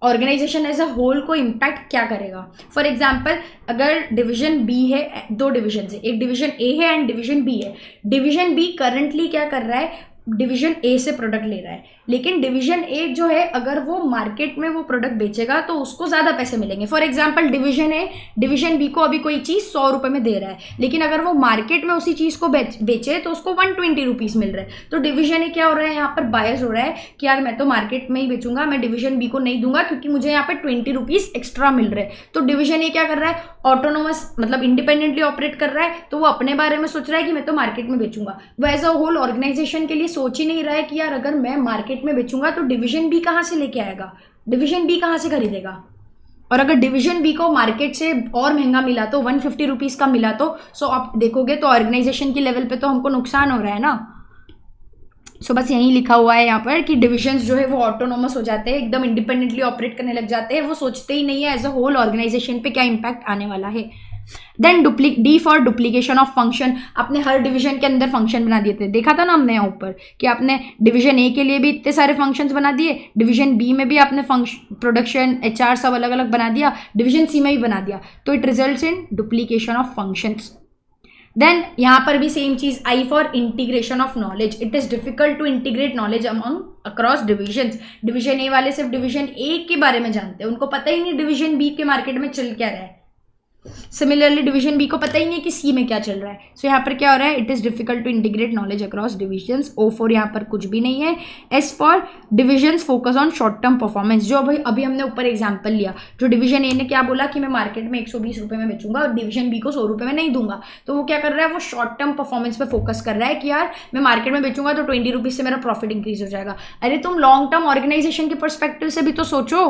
organisation as a whole को इम्पैक्ट क्या करेगा. फॉर एग्जाम्पल अगर डिवीजन बी है, 2 डिविजन है, एक डिवीजन ए है एंड डिवीजन बी है. डिवीजन बी करंटली क्या कर रहा है, डिवीजन ए से प्रोडक्ट ले रहा है, लेकिन डिवीजन ए जो है अगर वो मार्केट में वो प्रोडक्ट बेचेगा तो उसको ज़्यादा पैसे मिलेंगे. For example division A division B को अभी कोई चीज़ 100 रुपये में दे रहा है, लेकिन अगर वो मार्केट में उसी चीज़ को बेचे तो उसको 120 रुपीज़ मिल रहा है. तो डिवीजन ए क्या हो रहा है, यहाँ पर बायस हो रहा है कि यार मैं तो मार्केट में ही बेचूंगा, मैं डिवीजन बी को नहीं दूंगा क्योंकि मुझे यहाँ पर 20 रुपीज़ एक्स्ट्रा मिल रहे हैं. तो डिवीजन ए क्या कर रहा है, ऑटोनोमस मतलब इंडिपेंडेंटली ऑपरेट कर रहा है, तो वो अपने बारे में सोच रहा है कि मैं तो मार्केट में बेचूंगा. वो एज अ होल ऑर्गेनाइजेशन के लिए सोच ही नहीं रहा है कि यार अगर मैं मार्केट में बेचूंगा तो डिवीजन बी कहाँ से लेके आएगा, डिवीजन बी कहाँ से खरीदेगा. और अगर डिवीजन बी को मार्केट से और महंगा मिला तो 150 रुपीज़ का मिला तो सो आप देखोगे तो ऑर्गेनाइजेशन की लेवल पे तो हमको नुकसान हो रहा है ना. सो बस यही लिखा हुआ है यहाँ पर कि डिविजन्स जो है वो ऑटोनोमस हो जाते हैं, एकदम इंडिपेंडेंटली ऑपरेट करने लग जाते हैं. वो सोचते ही नहीं है एज अ होल ऑर्गेनाइजेशन पे क्या इंपैक्ट आने वाला है. Then D for duplication of function. आपने हर डिवीजन के अंदर फंक्शन बना दिए थे, देखा था ना हमने यहाँ ऊपर कि आपने डिवीजन ए के लिए भी इतने सारे फंक्शंस बना दिए, डिवीजन बी में भी आपने प्रोडक्शन HR सब अलग अलग बना दिया, डिवीजन सी में भी बना दिया. तो it results in duplication of functions. Then यहाँ पर भी सेम चीज, I for integration of knowledge. It is difficult to integrate knowledge among across divisions. Division A वाले सिर्फ डिवीजन ए के बारे में जानते हैं, उनको पता ही नहीं डिवीजन बी के मार्केट में चल क्या रहा है. सिमिलरली डिवीजन बी को पता ही नहीं कि सी में क्या चल रहा है. सो यहाँ पर क्या हो रहा है, it is difficult to integrate knowledge across divisions. O for यहाँ पर कुछ भी नहीं है. S for divisions focus on short term performance. जो अभी हमने ऊपर एग्जांपल लिया, जो डिवीजन ए ने क्या बोला कि मैं मार्केट में 120 रुपये में बेचूंगा और डिवीजन बी को 100 रुपये में नहीं दूंगा. तो वो क्या कर रहा है, वो शॉर्ट टर्म परफॉर्मेंस पे फोकस कर रहा है कि यार मैं मार्केट में बेचूंगा तो 20 रुपीज़ से मेरा प्रॉफिट इंक्रीज हो जाएगा. अरे तुम लॉन्ग टर्म ऑर्गेनाइजेशन के परस्पेक्टिव से भी तो सोचो.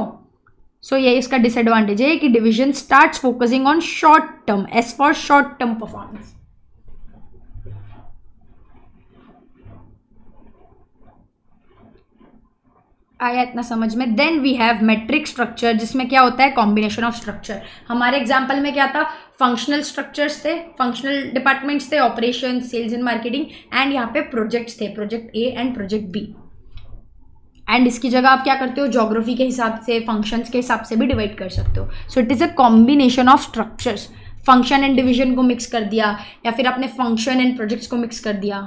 सो ये इसका डिसएडवांटेज है कि division starts focusing on short term. S for short term performance. आया इतना समझ में. Then we have metric structure, जिसमें क्या होता है, कॉम्बिनेशन ऑफ स्ट्रक्चर. हमारे एग्जाम्पल में क्या था, फंक्शनल स्ट्रक्चर्स थे, फंक्शनल डिपार्टमेंट्स थे, operation, sales and marketing, and यहाँ पे प्रोजेक्ट्स थे, project A and project B. And इसकी जगह आप क्या करते हो, ज्योग्राफी के हिसाब से, फंक्शंस के हिसाब से भी डिवाइड कर सकते हो. So it is a combination of structures. Function and division को मिक्स कर दिया, या फिर आपने फंक्शन एंड प्रोजेक्ट्स को मिक्स कर दिया,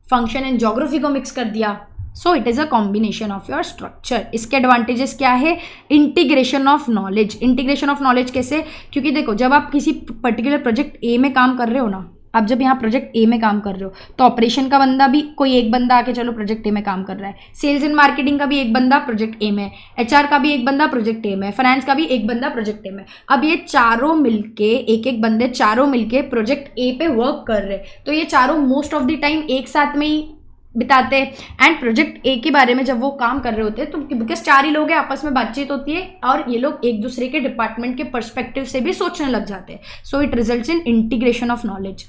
फंक्शन एंड ज्योग्राफी को मिक्स कर दिया. So it is a combination of your structure. इसके एडवांटेजेस क्या है, integration of knowledge. Integration of knowledge कैसे, क्योंकि देखो जब आप किसी पर्टिकुलर प्रोजेक्ट ए में काम कर रहे हो ना, आप जब यहाँ प्रोजेक्ट ए में काम कर रहे हो तो ऑपरेशन का बंदा भी कोई एक बंदा आके चलो प्रोजेक्ट ए में काम कर रहा है, सेल्स एंड मार्केटिंग का भी एक बंदा प्रोजेक्ट ए में, HR का भी एक बंदा प्रोजेक्ट ए में, फाइनेंस का भी एक बंदा प्रोजेक्ट ए में. अब ये चारों मिलके, एक बंदे चारों मिलके प्रोजेक्ट ए पे वर्क कर रहे हैं, तो ये चारों मोस्ट ऑफ द टाइम एक साथ में ही बिताते हैं. एंड प्रोजेक्ट ए के बारे में जब वो काम कर रहे होते हैं तो बिकॉज 4 ही लोग हैं, आपस में बातचीत होती है और ये लोग एक दूसरे के डिपार्टमेंट के पर्सपेक्टिव से भी सोचने लग जाते हैं. So it results in integration of knowledge.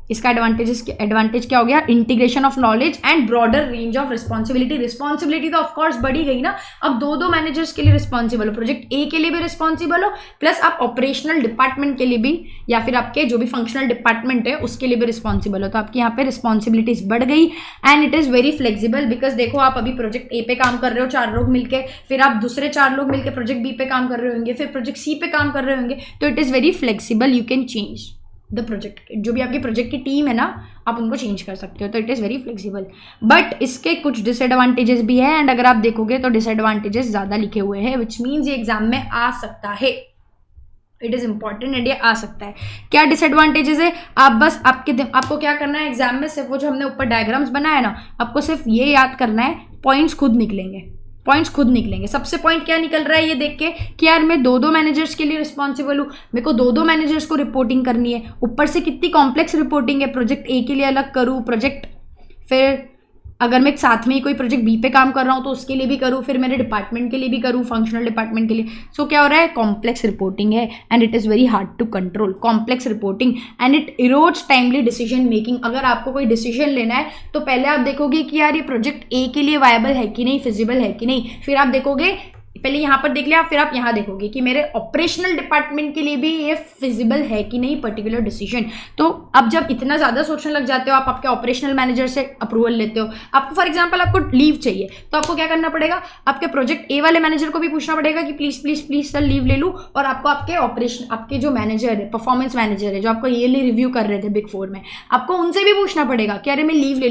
इसका एडवांटेज क्या हो गया, integration of knowledge and broader range of responsibility. Responsibility तो ऑफकोर्स बढ़ी गई ना, अब 2 मैनेजर्स के लिए रिस्पॉन्सिबल हो, प्रोजेक्ट ए के लिए भी रिस्पॉन्सिबल हो, प्लस आप ऑपरेशनल डिपार्टमेंट के लिए भी, या फिर आपके जो भी फंक्शनल डिपार्टमेंट है उसके लिए भी रिस्पॉन्सिबल हो. तो आपकी यहाँ पे रिस्पॉन्सिबिलिटीज बढ़ गई. And it is very flexible, because देखो आप अभी प्रोजेक्ट ए पे काम कर रहे हो 4 लोग मिलकर, फिर आप दूसरे 4 लोग मिलकर प्रोजेक्ट बी पे काम कर रहे होंगे, फिर प्रोजेक्ट सी पे काम कर रहे होंगे. तो it is very flexible, you can change the project. जो भी आपकी प्रोजेक्ट की टीम है ना, आप उनको चेंज कर सकते हो. तो it is very flexible. But इसके कुछ डिसएडवांटेजेस भी है, एंड अगर आप देखोगे तो डिसएडवांटेजेस ज़्यादा लिखे हुए हैं, विच मीन्स ये एग्जाम में आ सकता है. इट इज़ इंपॉर्टेंट एंड ये आ सकता है. क्या डिसएडवांटेजेस है, आप बस आपको क्या करना है एग्जाम में, सिर्फ वो जो हमने ऊपर डायग्राम्स बनाया ना, आपको सिर्फ ये याद करना है, पॉइंट्स खुद निकलेंगे. सबसे पॉइंट क्या निकल रहा है ये देख के कि यार मैं 2 मैनेजर्स के लिए रिस्पॉन्सिबल हूँ, मेरे को 2 मैनेजर्स को रिपोर्टिंग करनी है, ऊपर से कितनी कॉम्प्लेक्स रिपोर्टिंग है, प्रोजेक्ट ए के लिए अलग करूँ, प्रोजेक्ट फिर अगर मैं साथ में ही कोई प्रोजेक्ट बी पे काम कर रहा हूँ तो उसके लिए भी करूँ, फिर मेरे डिपार्टमेंट के लिए भी करूँ, फंक्शनल डिपार्टमेंट के लिए. सो क्या हो रहा है, कॉम्प्लेक्स रिपोर्टिंग है and it is very hard to control. Complex reporting and it erodes timely decision making. अगर आपको कोई डिसीजन लेना है तो पहले आप देखोगे कि यार ये प्रोजेक्ट ए के लिए वायबल है कि नहीं, फिजिबल है कि नहीं, फिर आप देखोगे पहले यहाँ पर देख लिया, फिर आप यहाँ देखोगे कि मेरे ऑपरेशनल डिपार्टमेंट के लिए भी ये फिजिबल है कि नहीं पर्टिकुलर डिसीजन। तो अब जब इतना ज़्यादा सोचने लग जाते हो, आप आपके ऑपरेशनल मैनेजर से अप्रूवल लेते हो। आपको फॉर एग्जाम्पल आपको लीव चाहिए, तो आपको क्या करना पड़ेगा, आपके प्रोजेक्ट ए वाले मैनेजर को भी पूछना पड़ेगा कि please please please sir leave ले लूँ, और आपको आपके ऑपरेशन आपके जो मैनेजर है, परफॉर्मेंस मैनेजर है, जो आपको ईयरली रिव्यू कर रहे थे बिग 4 में, आपको उनसे भी पूछना पड़ेगा कि अरे मैं लीव ले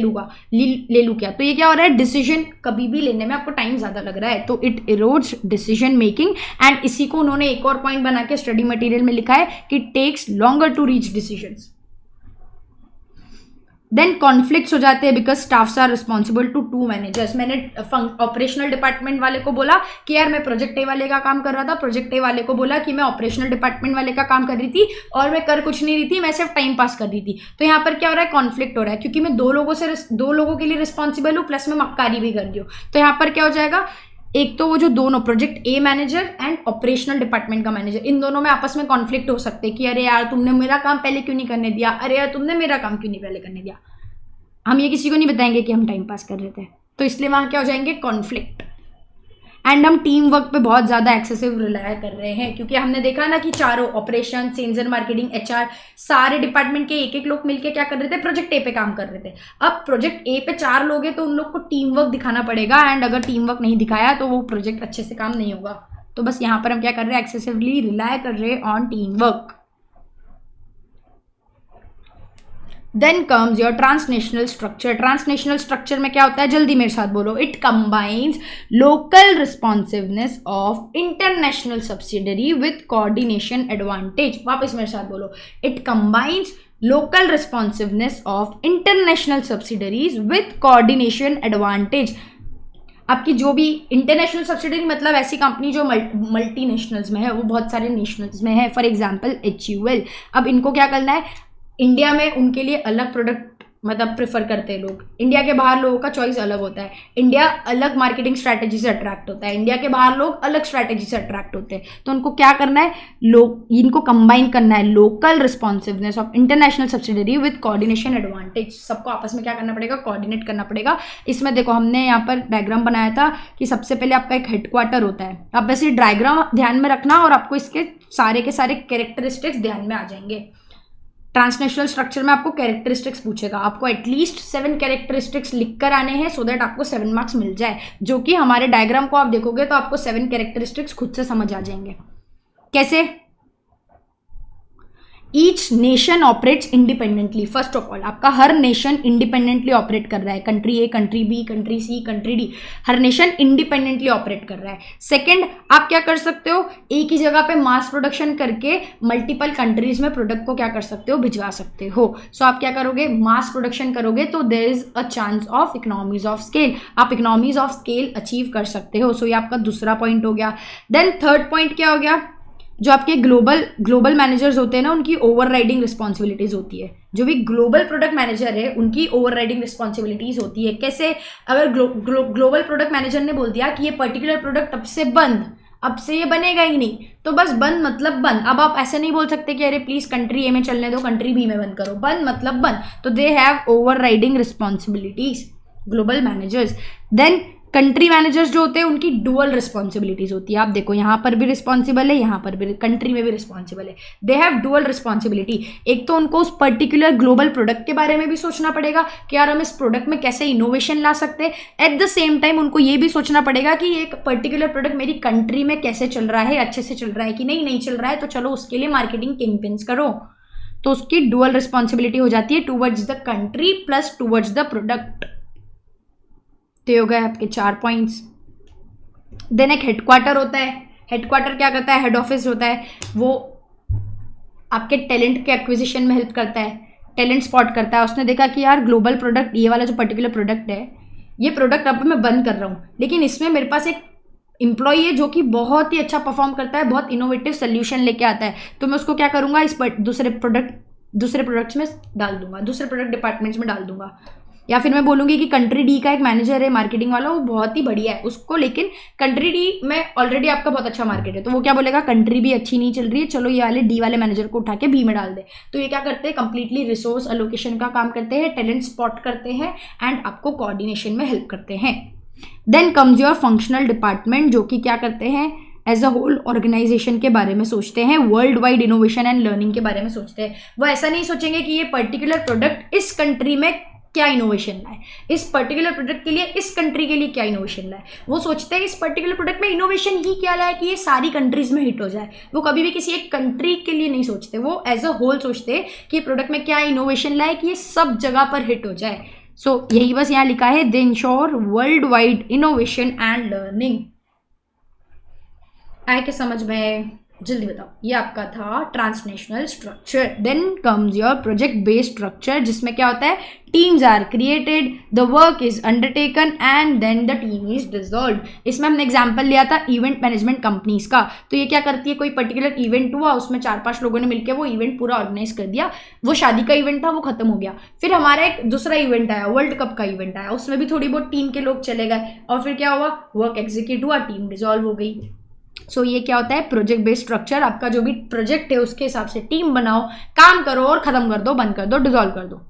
लूँ क्या। तो ये क्या हो रहा है, डिसीजन कभी भी लेने में आपको टाइम ज़्यादा लग रहा है, तो it erodes decision making. And इसी को उन्होंने एक और पॉइंट बना के स्टडी मटेरियल में लिखा है कि takes longer to reach decisions. Then conflicts हो जाते हैं because staffs are responsible to 2 managers. मैंने ऑपरेशनल डिपार्टमेंट वाले को बोला कि यार मैं प्रोजेक्ट ए वाले का काम कर रहा था, प्रोजेक्ट ए वाले को बोला कि मैं ऑपरेशनल डिपार्टमेंट वाले का काम कर रही थी और मैं कर कुछ नहीं रही थी, मैं सिर्फ टाइम पास कर रही थी। तो यहाँ पर क्या हो रहा है, कॉन्फ्लिक्ट हो रहा है, क्योंकि मैं 2 लोगों के लिए रिस्पॉन्सिबल हूँ, प्लस मैं मक्कारी भी कर रही हूँ। तो यहाँ पर क्या हो जाएगा, एक तो वो जो दोनों project a manager and operational department का मैनेजर, इन दोनों में आपस में कॉन्फ्लिक्ट हो सकते हैं कि अरे यार तुमने मेरा काम पहले क्यों नहीं करने दिया, अरे यार तुमने मेरा काम क्यों नहीं पहले करने दिया। हम ये किसी को नहीं बताएंगे कि हम टाइम पास कर रहे थे, तो इसलिए वहाँ क्या हो जाएंगे, कॉन्फ्लिक्ट। एंड हम टीम वर्क पे बहुत ज़्यादा एक्सेसिव रिलाय कर रहे हैं, क्योंकि हमने देखा ना कि चारों operation, sales and marketing, HR, सारे डिपार्टमेंट के एक लोग मिलकर क्या कर रहे थे, प्रोजेक्ट ए पे काम कर रहे थे। अब प्रोजेक्ट ए पे 4 लोग हैं, तो उन लोग को टीम वर्क दिखाना पड़ेगा, एंड अगर टीम वर्क नहीं दिखाया तो वो प्रोजेक्ट अच्छे से काम नहीं होगा। तो बस यहाँ पर हम क्या कर रहे हैं, एक्सेसिवली रिलाय कर रहे हैं on team work. Then comes your transnational structure. Transnational structure में क्या होता है, जल्दी मेरे साथ बोलो, it combines local responsiveness of international subsidiary with coordination advantage. वापस मेरे साथ बोलो, it combines local responsiveness of international subsidiaries with coordination advantage. आपकी जो भी इंटरनेशनल सब्सिडरी मतलब ऐसी कंपनी जो मल्टी नेशनल्स में है, वो बहुत सारे नेशनल्स में है, फॉर एग्जांपल HUL। अब इनको क्या करना है, इंडिया में उनके लिए अलग प्रोडक्ट मतलब प्रेफर करते हैं लोग, इंडिया के बाहर लोगों का चॉइस अलग होता है, इंडिया अलग मार्केटिंग स्ट्रैटेजी से अट्रैक्ट होता है, इंडिया के बाहर लोग अलग स्ट्रैटेजी से अट्रैक्ट होते हैं। तो उनको क्या करना है, इनको कंबाइन करना है, local responsiveness of international subsidiary with coordination advantage. सबको आपस में क्या करना पड़ेगा, कोऑर्डिनेट करना पड़ेगा। इसमें देखो हमने यहाँ पर डायग्राम बनाया था कि सबसे पहले आपका एक हेडक्वार्टर होता है। आप वैसे डायग्राम ध्यान में रखना और आपको इसके सारे के सारे कैरेक्टरिस्टिक्स ध्यान में आ जाएंगे। ट्रांसनेशनल स्ट्रक्चर में आपको कैरेक्टरिस्टिक्स पूछेगा, आपको एटलीस्ट 7 कैरेक्टरिस्टिक्स लिख कर आने हैं, सो दैट आपको 7 मार्क्स मिल जाए। जो कि हमारे डायग्राम को आप देखोगे तो आपको 7 कैरेक्टरिस्टिक्स खुद से समझ आ जाएंगे। कैसे, each nation operates independently. First of all आपका हर नेशन इंडिपेंडेंटली ऑपरेट कर रहा है, कंट्री ए, country B, country C, country D, हर नेशन इंडिपेंडेंटली ऑपरेट कर रहा है। सेकंड, आप क्या कर सकते हो, एक ही जगह पे मास प्रोडक्शन करके मल्टीपल कंट्रीज में प्रोडक्ट को क्या कर सकते हो, भिजवा सकते हो। सो आप क्या करोगे, मास प्रोडक्शन करोगे तो there is a chance of economies of scale, आप इकोनॉमीज ऑफ स्केल अचीव कर सकते हो। सो ये आपका दूसरा पॉइंट हो गया। देन थर्ड पॉइंट क्या हो गया, जो आपके ग्लोबल मैनेजर्स होते हैं ना, उनकी ओवरराइडिंग रिस्पॉन्सिबिलिटीज होती है। जो भी ग्लोबल प्रोडक्ट मैनेजर है उनकी ओवरराइडिंग रिस्पॉन्सिबिलिटीज होती है। कैसे, अगर ग्लोबल प्रोडक्ट मैनेजर ने बोल दिया कि ये पर्टिकुलर प्रोडक्ट अब से बंद, अब से ये बनेगा ही नहीं, तो बस बंद मतलब बंद। अब आप ऐसे नहीं बोल सकते कि अरे प्लीज कंट्री ए में चलने दो, कंट्री बी में बंद करो, बंद मतलब बंद। तो they have overriding responsibilities global managers. Then country managers जो होते हैं उनकी डुअल रिस्पॉन्सिबिलिटीज होती है। आप देखो यहाँ पर भी रिस्पॉन्सिबल है, यहाँ पर भी, कंट्री में भी रिस्पॉन्सिबल है। They have dual responsibility. एक तो उनको उस पर्टिकुलर ग्लोबल प्रोडक्ट के बारे में भी सोचना पड़ेगा कि यार हम इस प्रोडक्ट में कैसे इनोवेशन ला सकते हैं। एट द सेम टाइम उनको ये भी सोचना पड़ेगा कि एक पर्टिकुलर प्रोडक्ट मेरी कंट्री में कैसे चल रहा है, अच्छे से चल रहा है कि नहीं चल रहा है, तो चलो उसके लिए मार्केटिंग कैंपेन्स करो। तो उसकी डुअल रिस्पॉन्सिबिलिटी हो जाती है towards the country plus towards the product. तो हो गए आपके 4 पॉइंट्स। देन एक हेडक्वार्टर होता है। हेडक्वार्टर क्या करता है, हेड ऑफिस होता है, वो आपके टैलेंट के एक्विजिशन में हेल्प करता है, टैलेंट स्पॉट करता है। उसने देखा कि यार ग्लोबल प्रोडक्ट, ये वाला जो पर्टिकुलर प्रोडक्ट है, ये प्रोडक्ट अब मैं बंद कर रहा हूँ, लेकिन इसमें मेरे पास एक एम्प्लॉई है जो कि बहुत ही अच्छा परफॉर्म करता है, बहुत इनोवेटिव सोल्यूशन लेके आता है, तो मैं उसको क्या करूँगा, इस दूसरे प्रोडक्ट्स में डाल दूंगा, दूसरे प्रोडक्ट डिपार्टमेंट्स में डाल दूंगा। या फिर मैं बोलूँगी कि कंट्री डी का एक मैनेजर है मार्केटिंग वाला, वो बहुत ही बढ़िया है उसको, लेकिन कंट्री डी में ऑलरेडी आपका बहुत अच्छा मार्केट है, तो वो क्या बोलेगा, कंट्री बी अच्छी नहीं चल रही है, चलो ये वाले डी वाले मैनेजर को उठा के बी में डाल दे। तो ये क्या करते हैं, कंप्लीटली रिसोर्स अलोकेशन का काम करते हैं, टैलेंट स्पॉट करते हैं एंड आपको कोऑर्डिनेशन में हेल्प करते हैं। Then comes your functional department, जो कि क्या करते हैं, एज अ होल ऑर्गेनाइजेशन के बारे में सोचते हैं, world wide innovation and learning के बारे में सोचते हैं। वो ऐसा नहीं सोचेंगे कि ये पर्टिकुलर प्रोडक्ट इस कंट्री में क्या इनोवेशन लाए, इस पर्टिकुलर प्रोडक्ट के लिए इस कंट्री के लिए क्या इनोवेशन लाए। वो सोचते हैं इस पर्टिकुलर प्रोडक्ट में इनोवेशन ही क्या लाए कि ये सारी कंट्रीज में हिट हो जाए। वो कभी भी किसी एक कंट्री के लिए नहीं सोचते, वो एज अ होल सोचते हैं कि प्रोडक्ट में क्या इनोवेशन लाए कि ये सब जगह पर हिट हो जाए। सो यही बस यहाँ लिखा है, they ensure world wide innovation and learning. आए के समझ में, जल्दी बताओ। ये आपका था transnational structure. Then comes your project based structure, जिसमें क्या होता है, teams are created, the work is undertaken and then the team is dissolved. इसमें हमने एग्जांपल लिया था इवेंट मैनेजमेंट कंपनीज का। तो ये क्या करती है, कोई पर्टिकुलर इवेंट हुआ, उसमें 4-5 लोगों ने मिलकर वो इवेंट पूरा ऑर्गेनाइज कर दिया। वो शादी का इवेंट था, वो खत्म हो गया। फिर हमारा एक दूसरा इवेंट आया, वर्ल्ड कप का इवेंट आया, उसमें भी थोड़ी बहुत टीम के लोग चले गए और फिर क्या हुआ, वर्क एग्जीक्यूट हुआ, टीम डिसॉल्व हो गई। सो ये क्या होता है, प्रोजेक्ट बेस्ड स्ट्रक्चर। आपका जो भी प्रोजेक्ट है उसके हिसाब से टीम बनाओ, काम करो और खत्म कर दो, बंद कर दो, डिसॉल्व कर दो।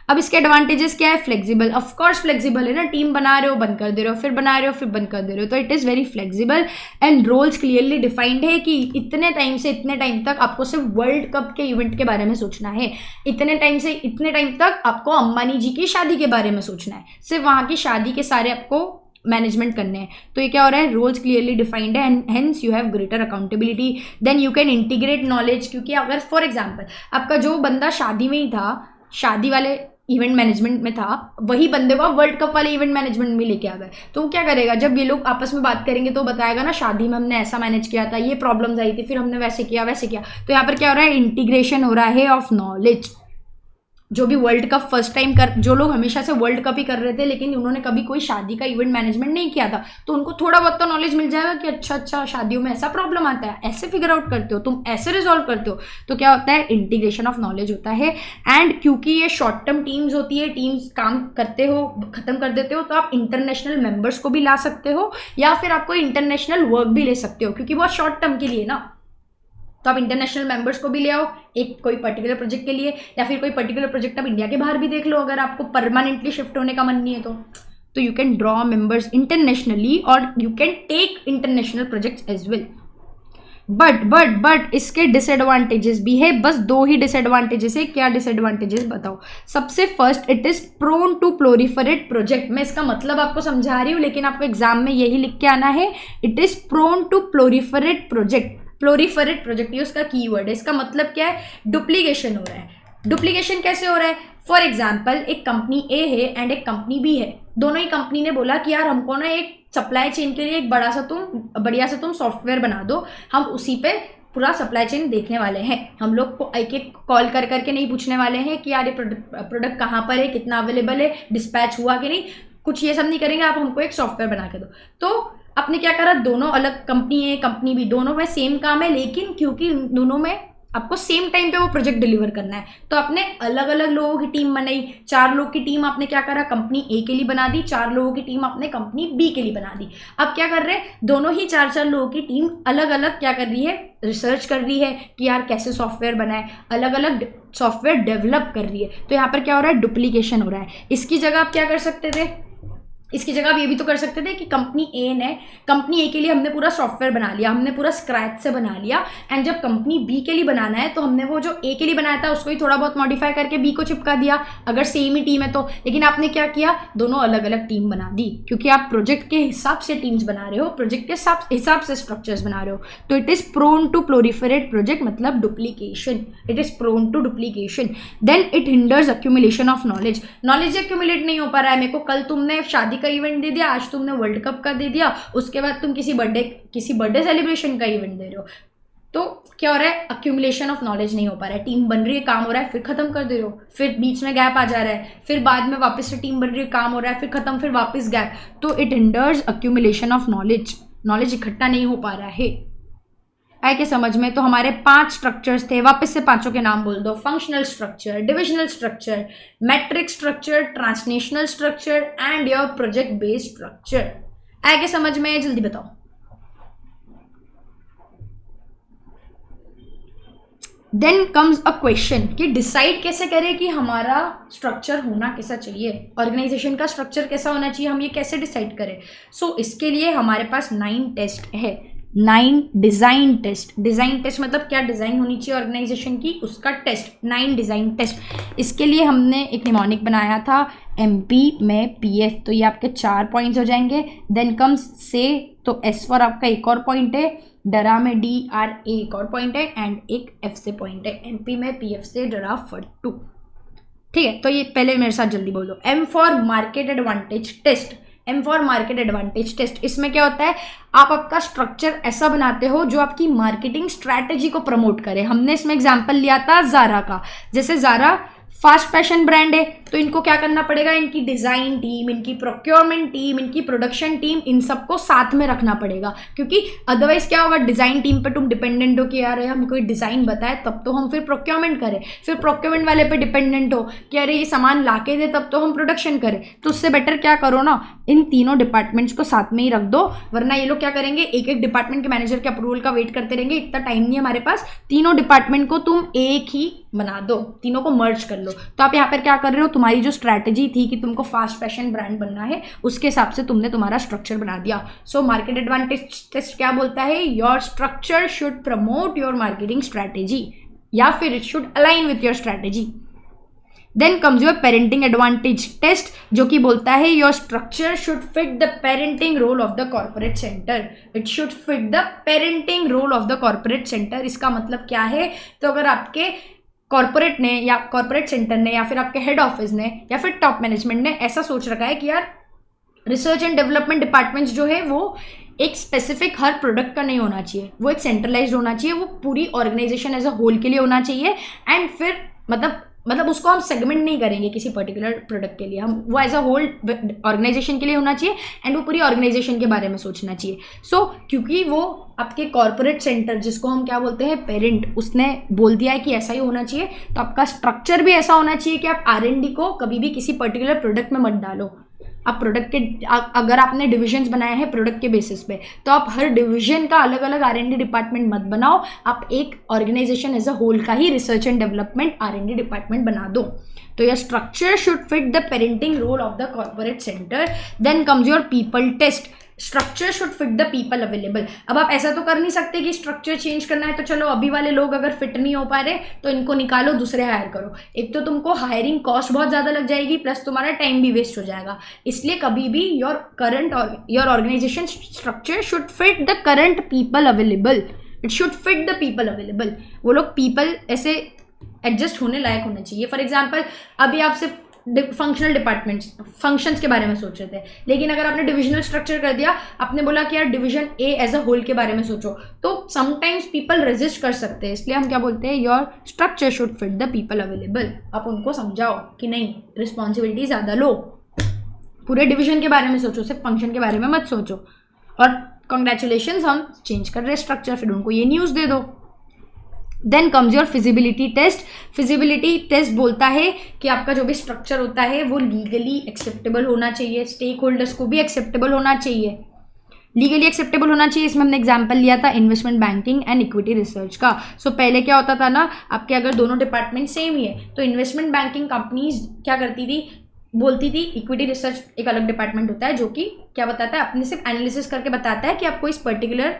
अब इसके एडवांटेजेस क्या है, फ्लेक्सिबल, ऑफ कोर्स फ्लेक्सिबल है ना, टीम बना रहे हो बंद कर दे रहे हो, फिर बना रहे हो फिर बंद कर दे रहे हो, तो it is very flexible. And roles clearly defined है कि इतने टाइम से इतने टाइम तक आपको सिर्फ वर्ल्ड कप के इवेंट के बारे में सोचना है, इतने टाइम से इतने टाइम तक आपको अंबानी जी की शादी के बारे में सोचना है, सिर्फ वहाँ की शादी के सारे आपको मैनेजमेंट करने हैं। तो ये क्या हो रहा है, रोल्स क्लियरली डिफाइंड है and hence you have greater accountability. Then you can integrate knowledge, क्योंकि अगर फॉर एग्जांपल आपका जो बंदा शादी में ही था, शादी वाले इवेंट मैनेजमेंट में था, वही बंदे को वर्ल्ड कप वाले इवेंट मैनेजमेंट में लेके आ गए, तो वो क्या करेगा, जब ये लोग आपस में बात करेंगे तो बताएगा ना, शादी में हमने ऐसा मैनेज किया था, ये प्रॉब्लम्स आई थी, फिर हमने वैसे किया वैसे किया। तो यहाँ पर क्या हो रहा है, इंटीग्रेशन हो रहा है ऑफ नॉलेज। जो भी वर्ल्ड कप फर्स्ट टाइम जो लोग हमेशा से वर्ल्ड कप ही कर रहे थे लेकिन उन्होंने कभी कोई शादी का इवेंट मैनेजमेंट नहीं किया था, तो उनको थोड़ा बहुत तो नॉलेज मिल जाएगा कि अच्छा शादियों में ऐसा प्रॉब्लम आता है, ऐसे फिगर आउट करते हो तुम, ऐसे रिजॉल्व करते हो। तो क्या होता है, इंटीग्रेशन ऑफ नॉलेज होता है। एंड क्योंकि ये शॉर्ट टर्म टीम्स होती है, टीम्स काम करते हो खत्म कर देते हो, तो आप इंटरनेशनल मेंबर्स को भी ला सकते हो या फिर आप कोई इंटरनेशनल वर्क भी ले सकते हो, क्योंकि बहुत शॉर्ट टर्म के लिए ना, तो आप इंटरनेशनल मेंबर्स को भी ले आओ एक कोई पर्टिकुलर प्रोजेक्ट के लिए, या फिर कोई पर्टिकुलर प्रोजेक्ट आप इंडिया के बाहर भी देख लो अगर आपको परमानेंटली शिफ्ट होने का मन नहीं है तो you can draw members internationally और you can take international projects as well. But इसके डिसएडवांटेजेस भी है, बस 2 ही डिसएडवांटेजेस है। क्या डिसएडवांटेजेस बताओ। सबसे first, it is prone to proliferate project. मैं इसका मतलब आपको समझा रही हूँ लेकिन आपको एग्जाम में यही लिख के आना है, it is prone to proliferate project. Proliferate project ये उसका कीवर्ड है। इसका मतलब क्या है, डुप्लीकेशन हो रहा है। डुप्लीकेशन कैसे हो रहा है, फॉर एग्जाम्पल एक कंपनी ए है एंड एक कंपनी बी है, दोनों ही कंपनी ने बोला कि यार हमको ना एक सप्लाई चेन के लिए एक बढ़िया सा तुम सॉफ्टवेयर बना दो, हम उसी पे पूरा सप्लाई चेन देखने वाले हैं, हम लोग को एक एक कॉल कर करके नहीं पूछने वाले हैं कि यार ये प्रोडक्ट कहाँ पर है, कितना अवेलेबल है, डिस्पैच हुआ कि नहीं, कुछ ये सब नहीं करेंगे, आप हमको एक सॉफ्टवेयर बना के दो। तो आपने क्या करा, दोनों अलग कंपनी है, कंपनी भी, दोनों में सेम काम है, लेकिन क्योंकि दोनों में आपको सेम टाइम पे वो प्रोजेक्ट डिलीवर करना है, तो आपने अलग अलग लोगों की टीम बनाई। 4 लोग की टीम आपने क्या करा, कंपनी ए के लिए बना दी, 4 लोगों की टीम आपने कंपनी बी के लिए बना दी। अब क्या कर रहे हैं, दोनों ही 4 लोगों की टीम अलग अलग क्या कर रही है, रिसर्च कर रही है कि यार कैसे सॉफ्टवेयर बनाए, अलग अलग सॉफ्टवेयर डेवलप कर रही है। तो यहाँ पर क्या हो रहा है, डुप्लीकेशन हो रहा है। इसकी जगह आप क्या कर सकते थे, इसकी जगह आप ये भी तो कर सकते थे कि कंपनी ए ने, कंपनी ए के लिए हमने पूरा सॉफ्टवेयर बना लिया, हमने पूरा स्क्रैच से बना लिया, एंड जब कंपनी बी के लिए बनाना है तो हमने वो जो ए के लिए बनाया था उसको ही थोड़ा बहुत मॉडिफाई करके बी को चिपका दिया, अगर सेम ही टीम है तो। लेकिन आपने क्या किया, दोनों अलग अलग टीम बना दी, क्योंकि आप प्रोजेक्ट के हिसाब से टीम्स बना रहे हो, प्रोजेक्ट के हिसाब से स्ट्रक्चर्स बना रहे हो। तो it is prone to proliferate project, मतलब duplication, it is prone to duplication. Then it hinders accumulation of knowledge. Knowledge accumulate नहीं हो पा रहा है, मेरे को कल तुमने शादी का इवेंट दे दिया, आज तुमने वर्ल्ड कप का दे दिया, उसके बाद तुम किसी बर्थडे सेलिब्रेशन का इवेंट दे रहे हो, तो क्या हो रहा है, अक्यूमुलेशन ऑफ नॉलेज नहीं हो पा रहा है। टीम बन रही है, काम हो रहा है, फिर खत्म कर दे रहे हो, फिर बीच में गैप आ जा रहा है, फिर बाद में वापस से टीम बन रही है, काम हो रहा है, फिर खत्म, फिर वापस गैप। तो it hinders accumulation of knowledge, knowledge इकट्ठा नहीं हो पा रहा है। आए के समझ में। तो हमारे 5 स्ट्रक्चर्स थे, वापस से 5 के नाम बोल दो। Functional structure, divisional structure, matrix structure, translational structure and your project based structure. आए के समझ में, जल्दी बताओ। देन कम्स अ क्वेश्चन कि डिसाइड कैसे करें कि हमारा स्ट्रक्चर होना कैसा चाहिए, ऑर्गेनाइजेशन का स्ट्रक्चर कैसा होना चाहिए, हम ये कैसे डिसाइड करें। सो इसके लिए हमारे पास 9 टेस्ट है, 9 डिज़ाइन टेस्ट। डिज़ाइन टेस्ट मतलब क्या डिज़ाइन होनी चाहिए ऑर्गेनाइजेशन की, उसका टेस्ट, 9 डिज़ाइन टेस्ट। इसके लिए हमने एक निमोनिक बनाया था MP में PF, तो ये आपके 4 पॉइंट्स हो जाएंगे। देन कम्स से, तो S फॉर आपका एक और पॉइंट है, डरा में DRA एक और पॉइंट है, एंड एक F से पॉइंट है, MP में PF से डरा फॉर 2। ठीक है, तो ये पहले मेरे साथ जल्दी बोलो। M for market advantage test, M for market advantage test. इसमें क्या होता है, आप आपका स्ट्रक्चर ऐसा बनाते हो जो आपकी मार्केटिंग स्ट्रैटेजी को प्रमोट करे। हमने इसमें एग्जांपल लिया था ज़ारा का, जैसे ज़ारा फास्ट फैशन ब्रांड है, तो इनको क्या करना पड़ेगा, इनकी डिज़ाइन टीम, इनकी प्रोक्योरमेंट टीम, इनकी प्रोडक्शन टीम, इन सबको साथ में रखना पड़ेगा, क्योंकि अदरवाइज क्या होगा, डिज़ाइन टीम पे तुम डिपेंडेंट हो कि यार हम कोई डिज़ाइन बताए तब तो हम फिर प्रोक्योरमेंट करें, फिर प्रोक्योरमेंट वाले पे डिपेंडेंट हो कि अरे ये सामान ला के दे तब तो हम प्रोडक्शन करें। तो उससे बेटर क्या करो ना, इन तीनों डिपार्टमेंट्स को साथ में ही रख दो, वरना ये लोग क्या करेंगे, एक एक डिपार्टमेंट के मैनेजर के अप्रूवल का वेट करते रहेंगे, इतना टाइम नहीं है हमारे पास। तीनों डिपार्टमेंट को तुम एक ही बना दो, तीनों को मर्ज कर लो। तो आप यहाँ पर क्या कर रहे हो, तुम्हारी जो स्ट्रैटेजी थी कि तुमको फास्ट फैशन ब्रांड बनना है, उसके हिसाब से तुमने तुम्हारा स्ट्रक्चर बना दिया। सो मार्केट एडवांटेज टेस्ट क्या बोलता है, your structure should promote your marketing strategy, या फिर it should align with your strategy. Then comes your parenting advantage test, जो कि बोलता है your structure should fit the parenting role of the corporate centre, it should fit the parenting role of the corporate centre. इसका मतलब क्या है, तो अगर आपके कॉर्पोरेट ने या कॉर्पोरेट सेंटर ने या फिर आपके हेड ऑफिस ने या फिर टॉप मैनेजमेंट ने ऐसा सोच रखा है कि यार रिसर्च एंड डेवलपमेंट डिपार्टमेंट्स जो है वो एक स्पेसिफिक हर प्रोडक्ट का नहीं होना चाहिए, वो एक सेंट्रलाइज्ड होना चाहिए, वो पूरी ऑर्गेनाइजेशन एज अ होल के लिए होना चाहिए। एंड फिर मतलब उसको हम सेगमेंट नहीं करेंगे किसी पर्टिकुलर प्रोडक्ट के लिए, हम वो एज अ होल ऑर्गेनाइजेशन के लिए होना चाहिए, एंड वो पूरी ऑर्गेनाइजेशन के बारे में सोचना चाहिए। सो क्योंकि वो आपके कॉर्पोरेट सेंटर, जिसको हम क्या बोलते हैं पेरेंट, उसने बोल दिया है कि ऐसा ही होना चाहिए, तो आपका स्ट्रक्चर भी ऐसा होना चाहिए कि आप R&D को कभी भी किसी पर्टिकुलर प्रोडक्ट में मत डालो। आप प्रोडक्ट के अगर आपने डिविजन्स बनाए हैं प्रोडक्ट के बेसिस पे, तो आप हर डिवीजन का अलग अलग R&D डिपार्टमेंट मत बनाओ, आप एक ऑर्गेनाइजेशन एज अ होल का ही research and development R&D department बना दो। तो your structure should fit the parenting role of the corporate centre. Then comes your people test, structure should fit the people available. अब आप ऐसा तो कर नहीं सकते कि स्ट्रक्चर चेंज करना है तो चलो अभी वाले लोग अगर फिट नहीं हो पा रहे तो इनको निकालो, दूसरे हायर करो। एक तो तुमको हायरिंग कॉस्ट बहुत ज़्यादा लग जाएगी, प्लस तुम्हारा टाइम भी वेस्ट हो जाएगा। इसलिए कभी भी your organisation structure should fit the current people available, it should fit the people available. वो लोग पीपल ऐसे एडजस्ट होने लायक होने चाहिए। फॉर एग्जाम्पल अभी आप सिर्फ फंक्शनल डिपार्टमेंट्स फंक्शंस के बारे में सोच रहे थे, लेकिन अगर आपने डिविजनल स्ट्रक्चर कर दिया, आपने बोला कि यार division A as a whole के बारे में सोचो, तो समटाइम्स पीपल रेजिस्ट कर सकते हैं। इसलिए हम क्या बोलते हैं, your structure should fit the people available. आप उनको समझाओ कि नहीं रिस्पॉन्सिबिलिटी ज़्यादा लो, पूरे डिवीजन के बारे में सोचो, सिर्फ फंक्शन के बारे में मत सोचो। और कॉन्ग्रेचुलेशन हम चेंज कर रहे स्ट्रक्चर, फिर उनको ये न्यूज़ दे दो। Then comes your feasibility test. Feasibility test बोलता है कि आपका जो भी स्ट्रक्चर होता है वो लीगली एक्सेप्टेबल होना चाहिए, स्टेक होल्डर्स को भी एक्सेप्टेबल होना चाहिए, लीगली एक्सेप्टेबल होना चाहिए। इसमें हमने एग्जांपल लिया था investment banking and equity research का। सो पहले क्या होता था ना, आपके अगर दोनों डिपार्टमेंट सेम ही है तो इन्वेस्टमेंट बैंकिंग कंपनीज क्या करती थी, बोलती थी इक्विटी रिसर्च एक अलग डिपार्टमेंट होता है जो कि क्या बताता है, अपने सिर्फ एनालिसिस करके बताता है कि आपको इस पर्टिकुलर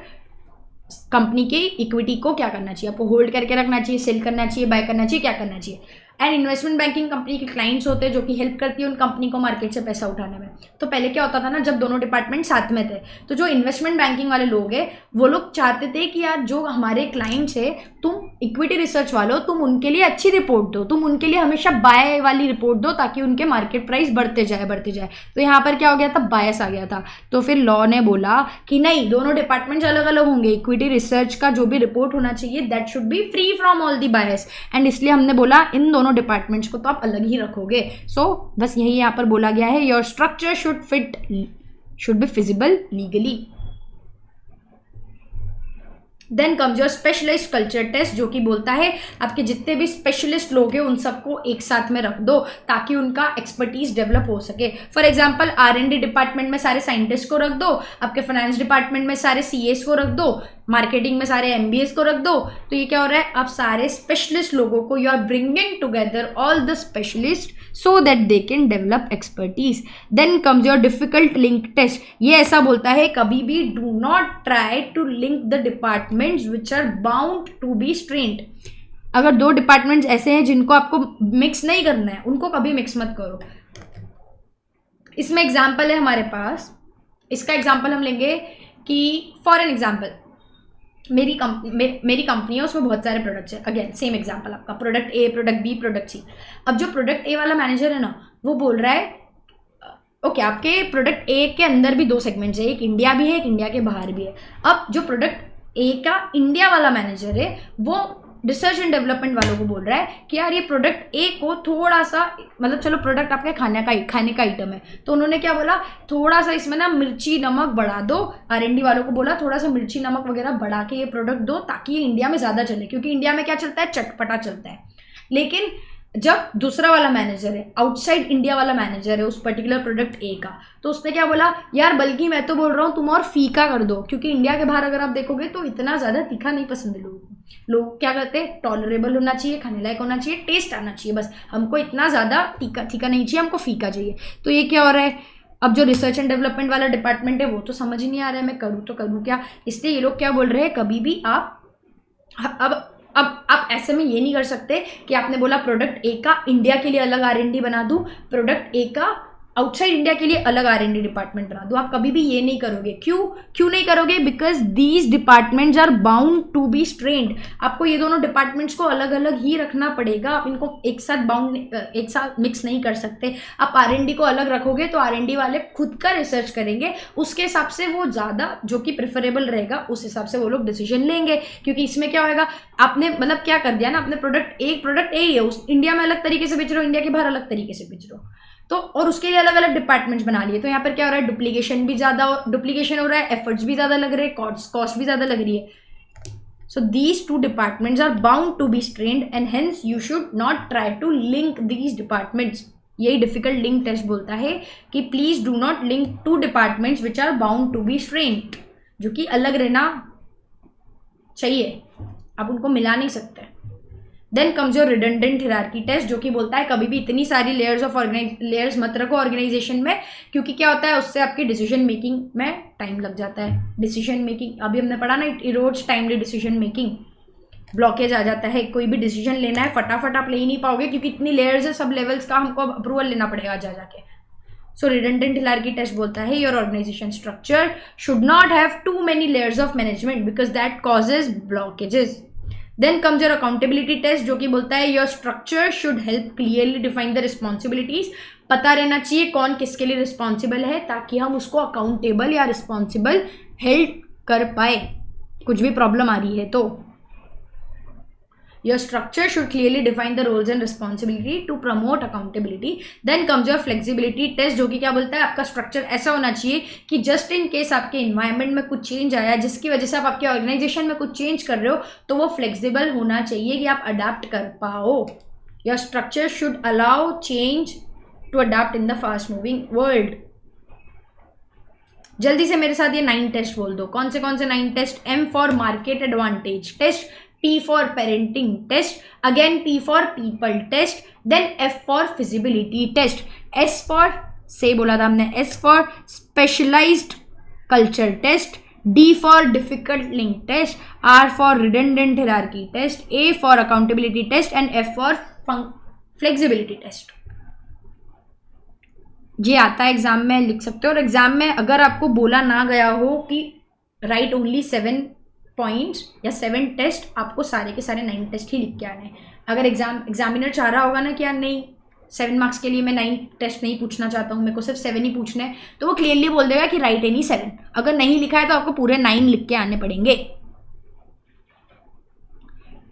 कंपनी के इक्विटी को क्या करना चाहिए, आपको होल्ड करके रखना चाहिए, सेल करना चाहिए, बाय करना चाहिए, क्या करना चाहिए। एंड इन्वेस्टमेंट बैंकिंग कंपनी के क्लाइंट्स होते हैं जो कि हेल्प करती है उन कंपनी को मार्केट से पैसा उठाने में। तो पहले क्या होता था ना, जब दोनों डिपार्टमेंट साथ में थे तो जो इन्वेस्टमेंट बैंकिंग वाले लोग हैं वो लोग चाहते थे कि यार जो हमारे क्लाइंट्स है, तुम इक्विटी रिसर्च वालों, तुम उनके लिए अच्छी रिपोर्ट दो, तुम उनके लिए हमेशा बाय वाली रिपोर्ट दो ताकि उनके मार्केट प्राइस बढ़ते जाए। तो यहाँ पर क्या हो गया था, बायस आ गया था। तो फिर लॉ ने बोला कि नहीं, दोनों डिपार्टमेंट्स अलग अलग होंगे, इक्विटी रिसर्च का जो भी रिपोर्ट होना चाहिए that should be free from all the bias. And इसलिए हमने बोला इन दोनों डिपार्टमेंट्स को तो आप अलग ही रखोगे। सो बस यही यहाँ पर बोला गया है, your structure should be feasible legally. Then comes your specialist culture test, जो कि बोलता है आपके जितने भी स्पेशलिस्ट लोग हैं उन सबको एक साथ में रख दो ताकि उनका एक्सपर्टीज डेवलप हो सके। फॉर एग्जांपल R&D डिपार्टमेंट में सारे साइंटिस्ट को रख दो, आपके फाइनेंस डिपार्टमेंट में सारे CAs को रख दो, मार्केटिंग में सारे MBAs को रख दो, तो ये क्या हो रहा है, आप सारे स्पेशलिस्ट लोगों को you are bringing together all the specialist so that they can develop expertise. Then comes your difficult link test. ये ऐसा बोलता है कभी भी do not try to link the departments which are bound to be strained. अगर दो departments ऐसे हैं जिनको आपको मिक्स नहीं करना है, उनको कभी मिक्स मत करो. इसमें एग्जाम्पल है हमारे पास, इसका एग्जाम्पल हम लेंगे कि फॉर एन एग्जाम्पल मेरी कंपनी है, उसमें बहुत सारे प्रोडक्ट्स हैं. अगेन सेम एग्जांपल आपका, product A, product B, product C. अब जो प्रोडक्ट ए वाला मैनेजर है ना, वो बोल रहा है ओके आपके प्रोडक्ट ए के अंदर भी दो सेगमेंट्स है, एक इंडिया भी है, एक इंडिया के बाहर भी है. अब जो प्रोडक्ट ए का इंडिया वाला मैनेजर है वो रिसर्च एंड डेवलपमेंट वालों को बोल रहा है कि यार ये प्रोडक्ट ए को थोड़ा सा, मतलब चलो प्रोडक्ट आपके खाने का आइटम है, तो उन्होंने क्या बोला, थोड़ा सा इसमें ना मिर्ची नमक बढ़ा दो. R&D वालों को बोला थोड़ा सा मिर्ची नमक वगैरह बढ़ा के ये प्रोडक्ट दो ताकि ये इंडिया में ज़्यादा चले, क्योंकि इंडिया में क्या चलता है, चटपटा चलता है. लेकिन जब दूसरा वाला मैनेजर है, आउटसाइड इंडिया वाला मैनेजर है उस पर्टिकुलर प्रोडक्ट ए का, तो उसने क्या बोला, यार बल्कि मैं तो बोल रहा हूँ तुम और फीका कर दो, क्योंकि इंडिया के बाहर अगर आप देखोगे तो इतना ज़्यादा तीखा नहीं पसंद है लोगों को. लोग क्या करते हैं, टॉलरेबल होना चाहिए, खाने लायक होना चाहिए, टेस्ट आना चाहिए, बस हमको इतना ज़्यादा तीखा नहीं चाहिए, हमको फीका चाहिए. तो ये क्या हो रहा है, अब जो रिसर्च एंड डेवलपमेंट वाला डिपार्टमेंट है वो तो समझ ही नहीं आ रहा है मैं करूँ तो करूँ क्या. इसलिए ये लोग क्या बोल रहे हैं, कभी भी आप अब आप ऐसे में ये नहीं कर सकते कि आपने बोला प्रोडक्ट ए का इंडिया के लिए अलग R&D बना दूं, प्रोडक्ट ए का आउटसाइड इंडिया के लिए अलग R&D डिपार्टमेंट बना दूं. आप कभी भी ये नहीं करोगे. क्यों नहीं करोगे, because these departments are bound to be strained. आपको ये दोनों डिपार्टमेंट्स को अलग अलग ही रखना पड़ेगा. आप इनको एक साथ मिक्स नहीं कर सकते. आप R&D को अलग रखोगे तो R&D वाले खुद का रिसर्च करेंगे, उसके हिसाब से वो ज़्यादा जो कि प्रेफरेबल रहेगा उस हिसाब से वो लोग डिसीजन लेंगे. क्योंकि इसमें क्या होगा, आपने मतलब क्या कर दिया ना, अपने प्रोडक्ट ए ही है, उस इंडिया में अलग तरीके से बेच रहे हो, इंडिया के बाहर अलग तरीके से बेच रहे हो, तो और उसके लिए अलग अलग डिपार्टमेंट्स बना लिए. तो यहाँ पर क्या हो रहा है, डुप्लीकेशन हो रहा है, एफर्ट्स भी ज़्यादा लग रहे हैं, कॉस्ट भी ज़्यादा लग रही है. So these two departments are bound to be strained and hence you should not try to link these departments. यही डिफिकल्ट लिंक टेस्ट बोलता है कि please do not link two departments which are bound to be strained, जो कि अलग रहना चाहिए, आप उनको मिला नहीं सकते. Then comes your redundant hierarchy test, जो कि बोलता है कभी भी इतनी सारी लेयर्स मत रखो ऑर्गेनाइजेशन में, क्योंकि क्या होता है उससे आपकी डिसीजन मेकिंग में टाइम लग जाता है. डिसीजन मेकिंग अभी हमने पढ़ा ना, it erodes timely decision making, blockage आ जाता है. कोई भी डिसीजन लेना है फटाफट आप ले ही नहीं पाओगे, क्योंकि इतनी लेयर्स है, सब लेवल्स का हमको अप्रूवल लेना पड़ेगा जा जाके. सो रिडंडेंट हिरार्की टेस्ट बोलता है your organisation structure should not have too many layers of management because that causes blockages. Then comes your accountability test, जो कि बोलता है your structure should help clearly define the responsibilities. पता रहना चाहिए कौन किसके लिए रिस्पॉन्सिबल है, ताकि हम उसको अकाउंटेबल या रिस्पॉन्सिबल हेल्प कर पाए कुछ भी प्रॉब्लम आ रही है तो. Your structure should clearly define the roles and responsibility to promote accountability. Then comes your flexibility test, जो कि क्या बोलता है, आपका स्ट्रक्चर ऐसा होना चाहिए कि जस्ट इन केस आपके इन्वायरमेंट में कुछ चेंज आया जिसकी वजह से आप आपके ऑर्गेनाइजेशन में कुछ चेंज कर रहे हो, तो वो फ्लेक्सिबल होना चाहिए कि आप अडाप्ट कर पाओ. Your structure should allow change to adapt in the fast moving world. जल्दी से मेरे साथ ये 9 टेस्ट बोल दो. कौन से 9 test? M for market advantage test, P for parenting test, again P for people test, then F for feasibility test, S for से बोला था हमने, S for specialized culture test, D for difficult link test, R for redundant hierarchy test, A for accountability test and F for flexibility test. ये आता है exam में, लिख सकते हो. और एग्जाम में अगर आपको बोला ना गया हो कि राइट ओनली 7 पॉइंट्स या 7 टेस्ट, आपको सारे के सारे 9 टेस्ट ही लिख के आने हैं. अगर एग्जामिनर चाह रहा होगा ना कि यार नहीं 7 मार्क्स के लिए मैं 9 टेस्ट नहीं पूछना चाहता हूँ, मेरे को सिर्फ 7 ही पूछने हैं, तो वो क्लियरली बोल देगा कि राइट एनी 7. अगर नहीं लिखा है तो आपको पूरे 9 लिख के आने पड़ेंगे.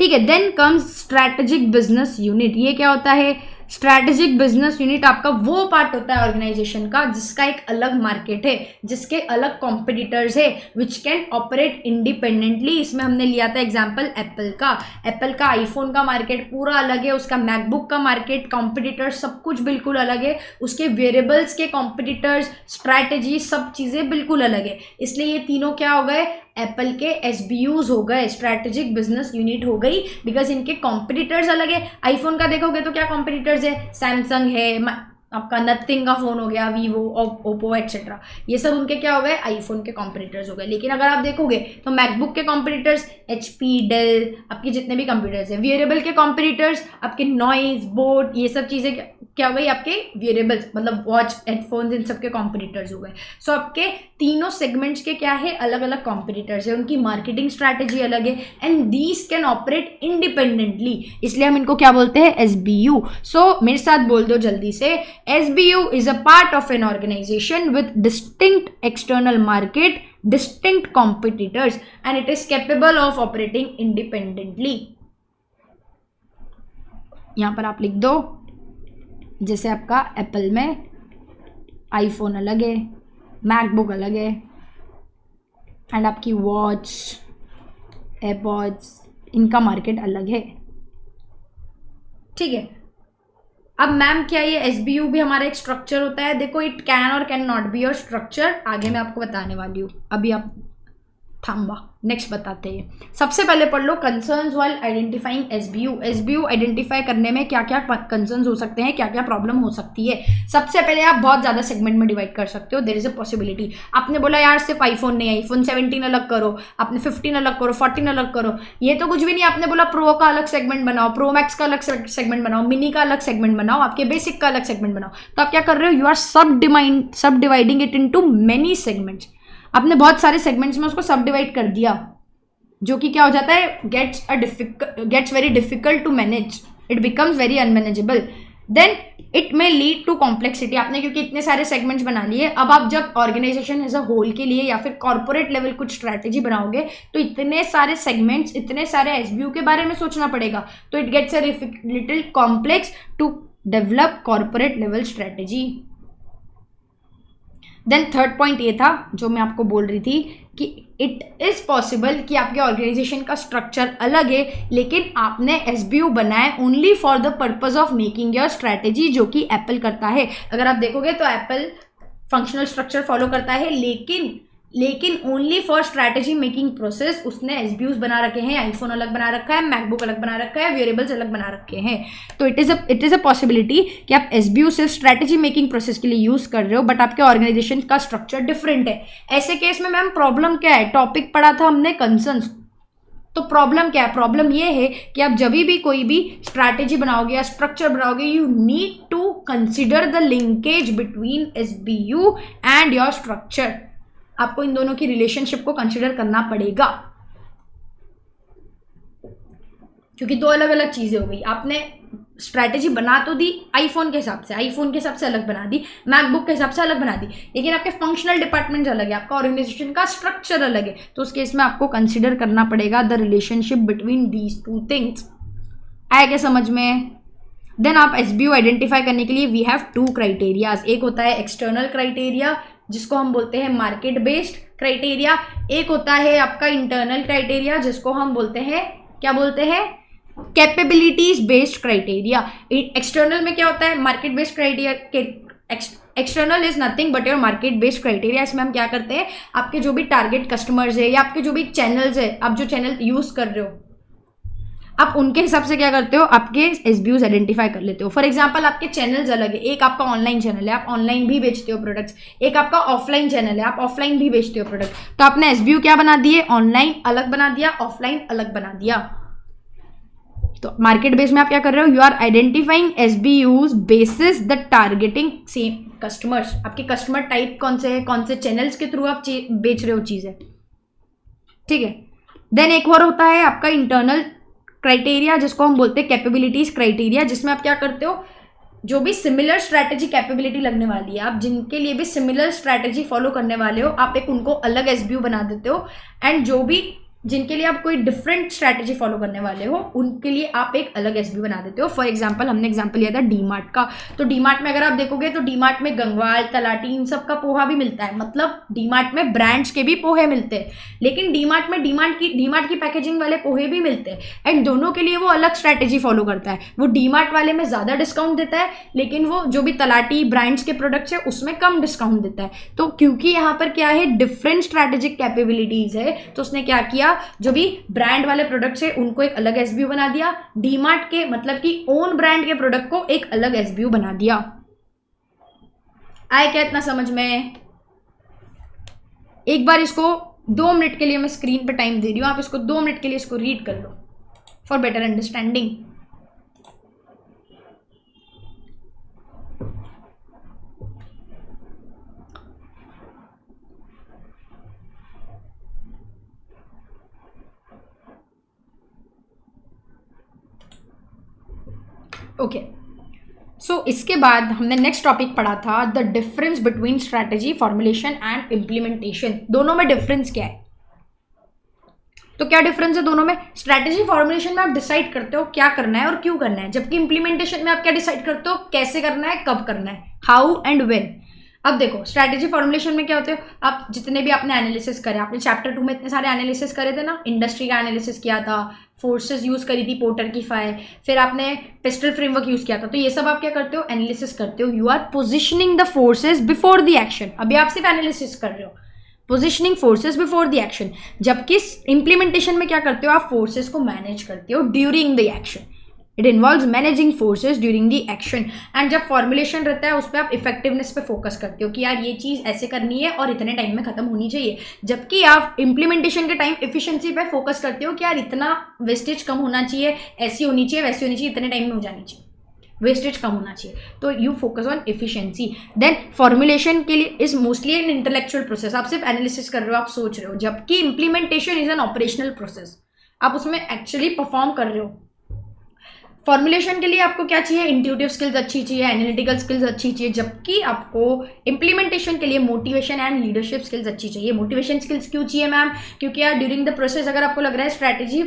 ठीक है. Then comes strategic business unit. ये क्या होता है? स्ट्रैटेजिक बिजनेस यूनिट आपका वो पार्ट होता है ऑर्गेनाइजेशन का जिसका एक अलग मार्केट है, जिसके अलग कॉम्पिटिटर्स है, विच कैन ऑपरेट इंडिपेंडेंटली. इसमें हमने लिया था एग्जांपल एप्पल का आईफोन का मार्केट पूरा अलग है, उसका मैकबुक का मार्केट, कॉम्पिटिटर्स सब कुछ बिल्कुल अलग है, उसके वेरिएबल्स के कॉम्पिटिटर्स, स्ट्रैटेजी, सब चीज़ें बिल्कुल अलग है. इसलिए ये तीनों क्या हो गए? एप्पल के SBUs हो गए, स्ट्रैटेजिक बिजनेस यूनिट हो गई, बिकॉज इनके कॉम्पिटिटर्स अलग है। आईफोन का देखोगे तो क्या कॉम्पिटिटर्स है, सैमसंग है, आपका नथिंग का फोन हो गया, वीवो, ओप्पो एक्सेट्रा, ये सब उनके क्या हो गए, आईफोन के कॉम्पिटिटर्स हो गए। लेकिन अगर आप देखोगे तो मैकबुक के कॉम्पिटिटर्स HP, डेल, आपके जितने भी कंप्यूटर्स है। वियरेबल के कॉम्पिटिटर्स आपके नॉइज, बोट, ये सब चीज़ें क्या हो गई, आपके वियरेबल्स मतलब वॉच, हेडफोन्स, इन सब के कॉम्पिटिटर्स हो गए। सो आपके तीनों सेगमेंट्स के क्या है, अलग अलग कॉम्पिटिटर्स है, उनकी मार्केटिंग स्ट्रैटेजी अलग है, and these can operate independently, इसलिए हम इनको क्या बोलते हैं, SBU। सो मेरे साथ बोल दो जल्दी से, SBU is a part of an organization with distinct external market, distinct competitors, and it is capable of operating independently। यहां पर आप लिख दो, जैसे आपका एप्पल में आईफोन अलग है, मैकबुक अलग है, एंड आपकी वॉच, एयरपॉड्स, इनका मार्केट अलग है, ठीक है। अब मैम क्या ये SBU भी हमारा एक स्ट्रक्चर होता है? देखो, इट कैन और can not be your structure, आगे मैं आपको बताने वाली हूँ, अभी आप थाम्बा, नेक्स्ट बताते हैं। सबसे पहले पढ़ लो concerns while identifying SBU identify करने में क्या क्या कंसर्न्स हो सकते हैं, क्या क्या प्रॉब्लम हो सकती है। सबसे पहले आप बहुत ज़्यादा सेगमेंट में डिवाइड कर सकते हो, देयर इज अ पॉसिबिलिटी। आपने बोला यार सिर्फ आईफोन नहीं, आईफोन 17 अलग करो, आपने 15 अलग करो, 14 अलग करो, ये तो कुछ भी नहीं। आपने बोला प्रो का अलग सेगमेंट बनाओ, प्रो मैक्स का अलग सेगमेंट बनाओ, मिनी का अलग सेगमेंट बनाओ, आपके बेसिक का अलग सेगमेंट बनाओ। तो आप क्या कर रहे हो, यू आर सब dividing it into many segments. आपने बहुत सारे सेगमेंट्स में उसको सब डिवाइड कर दिया, जो कि क्या हो जाता है, gets very difficult to manage, it becomes very unmanageable, then it may lead to complexity. आपने क्योंकि इतने सारे सेगमेंट्स बना लिए, अब आप जब ऑर्गेनाइजेशन एज अ होल के लिए या फिर कॉर्पोरेट लेवल कुछ स्ट्रैटेजी बनाओगे तो इतने सारे सेगमेंट्स, इतने सारे SBU के बारे में सोचना पड़ेगा, तो it gets a little complex to develop corporate level strategy. Then third point ये था जो मैं आपको बोल रही थी कि इट इज़ पॉसिबल कि आपके ऑर्गेनाइजेशन का स्ट्रक्चर अलग है, लेकिन आपने SBU बनाए only for the purpose of making your strategy, जो कि एप्पल करता है। अगर आप देखोगे तो एप्पल फंक्शनल स्ट्रक्चर फॉलो करता है, लेकिन only for strategy making process उसने SBUs बना रखे हैं। आईफोन अलग बना रखा है, मैकबुक अलग बना रखा है, वेरिएबल्स अलग बना रखे हैं। तो इट इज़ अ पॉसिबिलिटी कि आप SBU सिर्फ स्ट्रैटेजी मेकिंग प्रोसेस के लिए यूज़ कर रहे हो, बट आपके ऑर्गेनाइजेशन का स्ट्रक्चर डिफरेंट है। ऐसे केस में मैम प्रॉब्लम क्या है, टॉपिक पढ़ा था हमने कंसर्न्स, तो प्रॉब्लम क्या है, प्रॉब्लम ये है कि आप जब भी कोई भी स्ट्रैटेजी बनाओगे या स्ट्रक्चर बनाओगे, you need to consider the linkage between SBU and your structure. आपको इन दोनों की रिलेशनशिप को कंसिडर करना पड़ेगा, क्योंकि दो अलग अलग चीजें हो गई। आपने स्ट्रैटेजी बना तो दी आईफोन के हिसाब से अलग बना दी, मैकबुक के हिसाब से अलग बना दी, लेकिन आपके फंक्शनल डिपार्टमेंट अलग है, आपका ऑर्गेनाइजेशन का स्ट्रक्चर अलग है, तो उस केस में आपको कंसिडर करना पड़ेगा the relationship between these two things. आया क्या समझ में? देन आप SBU आइडेंटिफाई करने के लिए वी हैव 2 क्राइटेरियाज। एक होता है एक्सटर्नल क्राइटेरिया, जिसको हम बोलते हैं मार्केट बेस्ड क्राइटेरिया। एक होता है आपका इंटरनल क्राइटेरिया, जिसको हम बोलते हैं, क्या बोलते हैं, कैपेबिलिटीज बेस्ड क्राइटेरिया। एक्सटर्नल में क्या होता है, market based criteria. External is nothing but your market based criteria. इसमें हम क्या करते हैं, आपके जो भी टारगेट कस्टमर्स है या आपके जो भी चैनल्स है, आप जो चैनल यूज कर रहे हो, आप उनके हिसाब से क्या करते हो, आपके SBUs आइडेंटिफाई कर लेते हो। फॉर एग्जांपल आपके चैनल्स अलग है, एक आपका ऑनलाइन चैनल है, आप ऑनलाइन भी बेचते हो प्रोडक्ट्स, एक आपका ऑफलाइन चैनल है, आप ऑफलाइन भी बेचते हो प्रोडक्ट, तो आपने SBU क्या बना दिए, ऑनलाइन अलग बना दिया, ऑफलाइन अलग बना दिया। तो मार्केट बेस में आप क्या कर रहे हो, you are identifying SBUs basis the targeting same customers. आपके कस्टमर टाइप कौन से है, कौन से चैनल्स के थ्रू आप बेच रहे हो चीजें, ठीक है। देन एक और होता है आपका इंटरनल क्राइटेरिया, जिसको हम बोलते हैं कैपेबिलिटीज क्राइटेरिया, जिसमें आप क्या करते हो, जो भी सिमिलर स्ट्रैटेजी कैपेबिलिटी लगने वाली है, आप जिनके लिए भी सिमिलर स्ट्रैटेजी फॉलो करने वाले हो, आप एक उनको अलग SBU बना देते हो, एंड जो भी जिनके लिए आप कोई डिफरेंट स्ट्रैटेजी फॉलो करने वाले हो उनके लिए आप एक अलग एसबी बना देते हो। फॉर एग्जांपल हमने एग्जांपल लिया था डीमार्ट का, तो डीमार्ट में अगर आप देखोगे तो डीमार्ट में गंगवाल, तलाटी, इन सब का पोहा भी मिलता है, मतलब डीमार्ट में ब्रांड्स के भी पोहे मिलते हैं, लेकिन डीमार्ट में डीमार्ट की पैकेजिंग वाले पोहे भी मिलते हैं, एंड दोनों के लिए वो अलग स्ट्रैटेजी फॉलो करता है। वो डीमार्ट वाले में ज़्यादा डिस्काउंट देता है, लेकिन वो जो भी तलाटी ब्रांड्स के प्रोडक्ट्स है उसमें कम डिस्काउंट देता है। तो क्योंकि यहाँ पर क्या है, डिफरेंट स्ट्रैटेजिक कैपेबिलिटीज है, तो उसने क्या किया, जो भी ब्रांड वाले प्रोडक्ट्स है उनको एक अलग एसबीयू बना दिया, डीमार्ट के मतलब कि ओन ब्रांड के प्रोडक्ट को एक अलग एसबीयू बना दिया। आए क्या इतना समझ में? एक बार इसको 2 मिनट के लिए मैं स्क्रीन पे टाइम दे रही हूं, आप इसको 2 मिनट के लिए इसको रीड कर लो फॉर बेटर अंडरस्टैंडिंग। ओके, सो इसके बाद हमने नेक्स्ट टॉपिक पढ़ा था the difference between strategy formulation and implementation. दोनों में डिफरेंस क्या है? तो क्या डिफरेंस है दोनों में? स्ट्रैटेजी फॉर्मुलेशन में आप डिसाइड करते हो क्या करना है और क्यों करना है, जबकि इम्प्लीमेंटेशन में आप क्या डिसाइड करते हो, कैसे करना है, कब करना है, हाउ एंड व्हेन। अब देखो स्ट्रैटेजी फॉर्मुलेशन में क्या होते हो, आप जितने भी आपने एनालिसिस करे, आपने चैप्टर 2 में इतने सारे एनालिसिस करे थे ना, इंडस्ट्री का एनालिसिस किया था, फोर्सेस यूज करी थी पोर्टर की फाइल, फिर आपने पिस्टल फ्रेमवर्क यूज किया था, तो ये सब आप क्या करते हो, एनालिसिस करते हो। You are positioning the forces before the action. अभी आप सिर्फ एनालिसिस कर रहे हो, positioning forces before the action, जबकि इम्प्लीमेंटेशन में क्या करते हो, आप फोर्सेस को मैनेज करते हो during the action. It involves managing forces during the action. And जब फॉर्मुलेशन रहता है उस पर आप इफेक्टिवनेस पे फोकस करते हो कि यार ये चीज़ ऐसे करनी है और इतने टाइम में खत्म होनी चाहिए, जबकि आप इम्प्लीमेंटेशन के टाइम एफिशिएंसी पे फोकस करते हो कि यार इतना वेस्टेज कम होना चाहिए, ऐसी होनी चाहिए, वैसी होनी चाहिए, इतने टाइम में हो जानी चाहिए, वेस्टेज कम होना चाहिए। तो you focus on efficiency. Then formulation के लिए is mostly an intellectual process, आप सिर्फ एनालिसिस कर रहे हो, आप सोच रहे हो, जबकि implementation is an operational process, आप उसमें एक्चुअली परफॉर्म कर रहे हो। फॉर्मुलेशन के लिए आपको क्या चाहिए, इंट्यूटिव स्किल्स अच्छी चाहिए, एनालिटिकल स्किल्स अच्छी चाहिए, जबकि आपको इम्प्लीमेंटेशन के लिए मोटिवेशन एंड लीडरशिप स्किल्स अच्छी चाहिए। मोटिवेशन स्किल्स क्यों चाहिए मैम? क्योंकि यार ड्यूरिंग द प्रोसेस अगर आपको लग रहा है स्ट्रैटेजी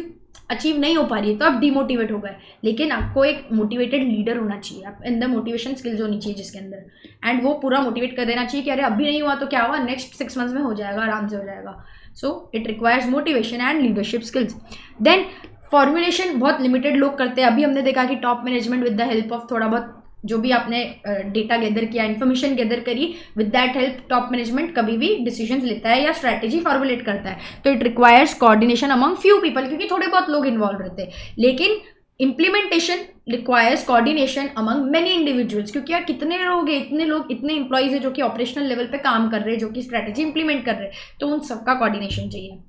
अचीव नहीं हो पा रही है तो आप डिमोटिवेट हो गए, लेकिन आपको एक मोटिवेटेड लीडर होना चाहिए, आप अंदर मोटिवेशन स्किल्स होनी चाहिए जिसके अंदर, एंड वो पूरा मोटिवेट कर देना चाहिए कि अरे अभी नहीं हुआ तो क्या हुआ, नेक्स्ट 6 मंथ्स में हो जाएगा, आराम से हो जाएगा। So it requires motivation and leadership skills. Then formulation बहुत लिमिटेड लोग करते हैं। अभी हमने देखा कि top management with the help of थोड़ा बहुत जो भी आपने डेटा गैदर किया, इन्फॉर्मेशन गैदर करी, with that help top management कभी भी डिसीजंस लेता है या स्ट्रैटेजी फॉर्मुलेट करता है। तो it requires coordination among few people, क्योंकि थोड़े बहुत लोग इन्वॉल्व रहते हैं, लेकिन implementation requires coordination among many individuals, क्योंकि यार कितने लोग हैं, इतने इंप्लॉइज है जो कि ऑपरेशनल लेवल पे काम कर रहे हैं, जो कि स्ट्रैटेजी इंप्लीमेंट कर रहे हैं, तो उन सबका कोऑर्डिनेशन चाहिए।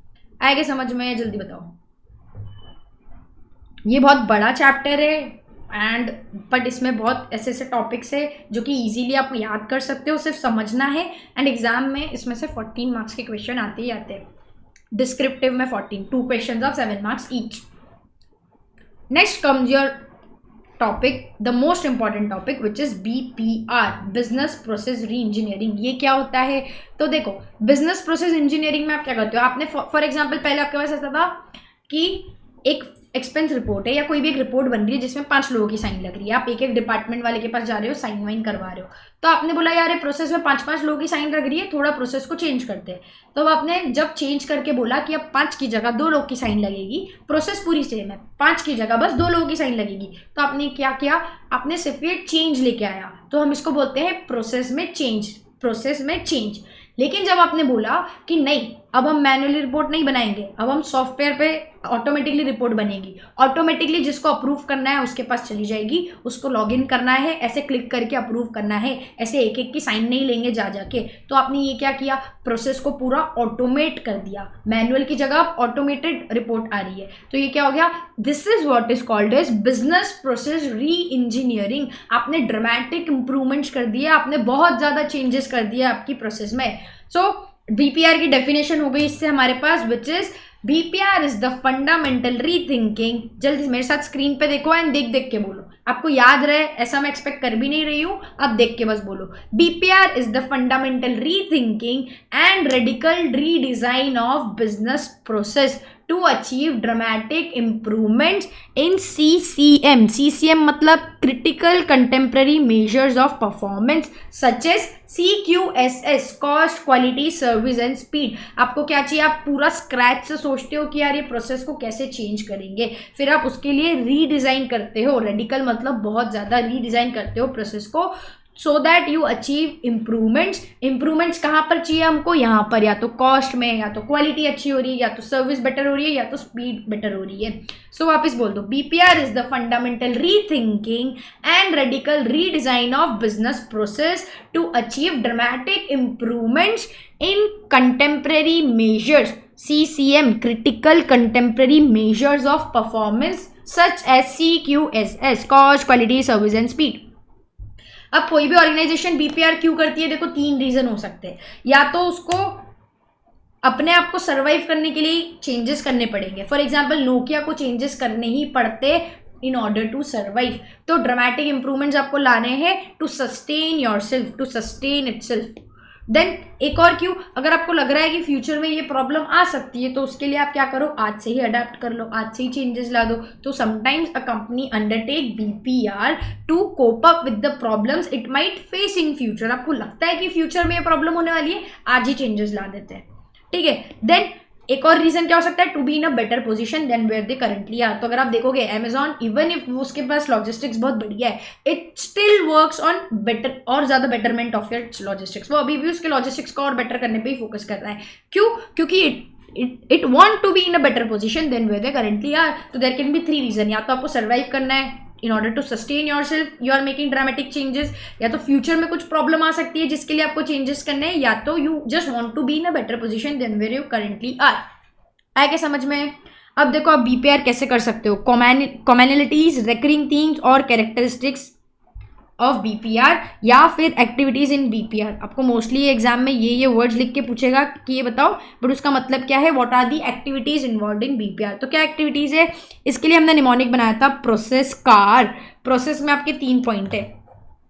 आएगा समझ में? जल्दी बताओ। ये बहुत बड़ा चैप्टर है एंड बट इसमें बहुत ऐसे ऐसे टॉपिक्स है जो कि इजीली आप याद कर सकते हो, सिर्फ समझना है। एंड एग्जाम में इसमें से 14 मार्क्स के क्वेश्चन आते ही आते हैं, डिस्क्रिप्टिव में 14, 2 question of 7 marks each. Next comes your topic, the most important topic which is BPR, business process re engineering. ये क्या होता है? तो देखो बिजनेस प्रोसेस इंजीनियरिंग में आप क्या करते हो, आपने फॉर एग्जाम्पल पहले आपके पास ऐसा था कि एक एक्सपेंस रिपोर्ट है या कोई भी एक रिपोर्ट बन रही है जिसमें 5 लोगों की साइन लग रही है, आप एक एक डिपार्टमेंट वाले के पास जा रहे हो, साइन वाइन करवा रहे हो, तो आपने बोला यार ये प्रोसेस में 5-5 लोगों की साइन लग रही है, थोड़ा प्रोसेस को चेंज करते हैं। तो आपने जब चेंज करके बोला कि अब 5 की जगह 2 लोग की साइन लगेगी, प्रोसेस पूरी सेम है, 5 की जगह बस 2 लोगों की साइन लगेगी, तो आपने क्या किया, आपने सिर्फ ये चेंज लेके आया, तो हम इसको बोलते हैं प्रोसेस में चेंज, प्रोसेस में चेंज। लेकिन जब आपने बोला कि नहीं अब हम मैनुअली रिपोर्ट नहीं बनाएंगे, अब हम सॉफ्टवेयर पे ऑटोमेटिकली रिपोर्ट बनेगी, ऑटोमेटिकली जिसको अप्रूव करना है उसके पास चली जाएगी, उसको लॉगिन करना है, ऐसे क्लिक करके अप्रूव करना है, ऐसे एक एक की साइन नहीं लेंगे जा जाके, तो आपने ये क्या किया, प्रोसेस को पूरा ऑटोमेट कर दिया, मैनुअल की जगह ऑटोमेटेड रिपोर्ट आ रही है। तो ये क्या हो गया, this is what is called as business process re engineering. आपने ड्रामेटिक इंप्रूवमेंट्स कर दिए, आपने बहुत ज़्यादा चेंजेस कर दिए आपकी प्रोसेस में। सो BPR की डेफिनेशन हो गई इससे हमारे पास, which is BPR is the fundamental rethinking, जल्दी मेरे साथ स्क्रीन पे देखो एंड देख देख के बोलो, आपको याद रहे ऐसा मैं एक्सपेक्ट कर भी नहीं रही हूं, आप देख के बस बोलो। BPR is the fundamental rethinking and radical redesign of business process to achieve dramatic improvements in CCM. CCM मतलब critical contemporary measures of performance such as CQSS, cost, quality, service and speed. आपको क्या चाहिए, आप पूरा scratch से सोचते हो कि यार ये प्रोसेस को कैसे चेंज करेंगे, फिर आप उसके लिए रीडिज़ाइन करते हो, रेडिकल मतलब बहुत ज़्यादा रीडिज़ाइन करते हो प्रोसेस को, so that you achieve improvements. Improvements कहाँ पर चाहिए हमको, यहाँ पर, या तो कॉस्ट में, या तो क्वालिटी अच्छी हो रही है, या तो सर्विस बेटर हो रही है, या तो स्पीड बेटर हो रही है। सो वापस बोल दो, BPR is the fundamental rethinking and radical redesign of business process to achieve dramatic improvements in contemporary measures, CCM, critical contemporary measures of performance such as CQSS, cost, quality, service and speed. अब कोई भी organisation BPR क्यों करती है, देखो 3 reason हो सकते हैं, या तो उसको अपने आप को सर्वाइव करने के लिए चेंजेस करने पड़ेंगे, फॉर एग्जांपल नोकिया को चेंजेस करने ही पड़ते इन ऑर्डर टू सर्वाइव, तो ड्रामेटिक इंप्रूवमेंट्स आपको लाने हैं to sustain yourself, to sustain itself. Then एक और क्यों, अगर आपको लग रहा है कि फ्यूचर में ये प्रॉब्लम आ सकती है तो उसके लिए आप क्या करो, आज से ही अडेप्ट कर लो, आज से ही चेंजेस ला दो। तो sometimes a company undertake BPR to cope up with the problems it might face in future. आपको लगता है कि फ्यूचर में ये प्रॉब्लम होने वाली है, आज ही चेंजेस ला देते हैं, ठीक है। देन एक और रीजन क्या हो सकता है, to be in a better position than where they currently are. तो अगर आप देखोगे Amazon, इवन इफ उसके पास लॉजिस्टिक्स बहुत बढ़िया है, it still works on better और ज़्यादा बेटरमेंट ऑफ योर लॉजिस्टिक्स। वो अभी भी उसके लॉजिस्टिक्स को और बेटर करने पे ही फोकस कर रहा है। क्यों, क्योंकि it want to be in a better position than where they currently are. तो देयर कैन बी 3 रीजन, या तो आपको सर्वाइव करना है, in order to sustain yourself you are making dramatic changes, या तो फ्यूचर में कुछ प्रॉब्लम आ सकती है जिसके लिए आपको चेंजेस करने हैं, या तो you just want to be in a better position than where you currently are. आया क्या समझ में? अब देखो आप BPR कैसे कर सकते हो, कॉमनैलिटीज, रिकरिंग थीम्स और कैरेक्टरिस्टिक्स ऑफ BPR या फिर एक्टिविटीज़ इन BPR। आपको मोस्टली एग्जाम में ये वर्ड्स लिख के पूछेगा कि ये बताओ, बट उसका मतलब क्या है, what are the activities involved in BPR। तो क्या एक्टिविटीज़ है, इसके लिए हमने निमोनिक बनाया था प्रोसेस कार। प्रोसेस में आपके 3 पॉइंट है,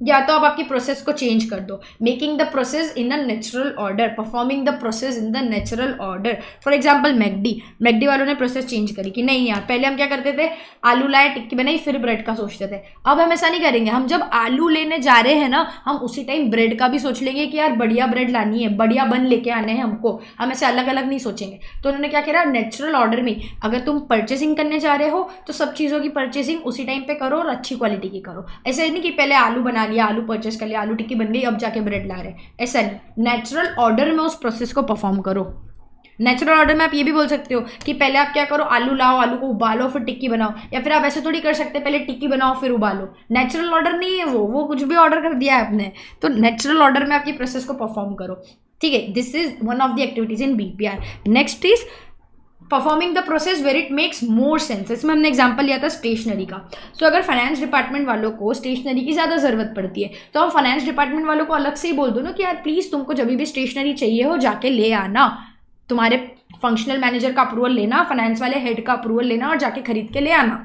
या तो आप आपकी प्रोसेस को चेंज कर दो, making the process in a natural order, performing the process in the natural order. For example McD वालों ने प्रोसेस चेंज करी कि नहीं यार, पहले हम क्या करते थे, आलू लाए, टिक्की बनाई, फिर ब्रेड का सोचते थे। अब हम ऐसा नहीं करेंगे, हम जब आलू लेने जा रहे हैं ना, हम उसी टाइम ब्रेड का भी सोच लेंगे कि यार बढ़िया ब्रेड लानी है, बढ़िया बन लेके आने हैं हमको, हम ऐसे अलग अलग नहीं सोचेंगे। तो उन्होंने क्या करा, नेचुरल ऑर्डर में, अगर तुम परचेसिंग करने जा रहे हो तो सब चीज़ों की परचेसिंग उसी टाइम पे करो और अच्छी क्वालिटी की करो। ऐसे नहीं कि पहले आलू बना लिया, आलू परचेस कर लिया, आलू टिक्की बन गई, अब जाके ब्रेड ला रहे, ऐसा नहीं। नेचुरल ऑर्डर में उस प्रोसेस को परफॉर्म करो। नेचुरल ऑर्डर में आप ये भी बोल सकते हो कि पहले आप क्या करो, आलू लाओ, आलू को उबालो, फिर टिक्की बनाओ, या फिर आप ऐसे थोड़ी कर सकते, पहले टिक्की बनाओ फिर उबालो। नेचुरल ऑर्डर नहीं है वो कुछ भी ऑर्डर कर दिया है आपने। तो नेचुरल ऑर्डर में आपकी प्रोसेस को परफॉर्म करो, ठीक है। This is one of the activities in BPR। Next is performing the process where it makes more sense. इसमें हमने एग्जांपल लिया था स्टेशनरी का। सो अगर फाइनेंस डिपार्टमेंट वालों को स्टेशनरी की ज़्यादा ज़रूरत पड़ती है तो हम फाइनेंस डिपार्टमेंट वालों को अलग से ही बोल दो ना कि यार प्लीज़ तुमको जब भी स्टेशनरी चाहिए हो जाके ले आना, तुम्हारे फंक्शनल मैनेजर का अप्रूवल लेना, फाइनेंस वाले हेड का अप्रूवल लेना और जाके खरीद के ले आना।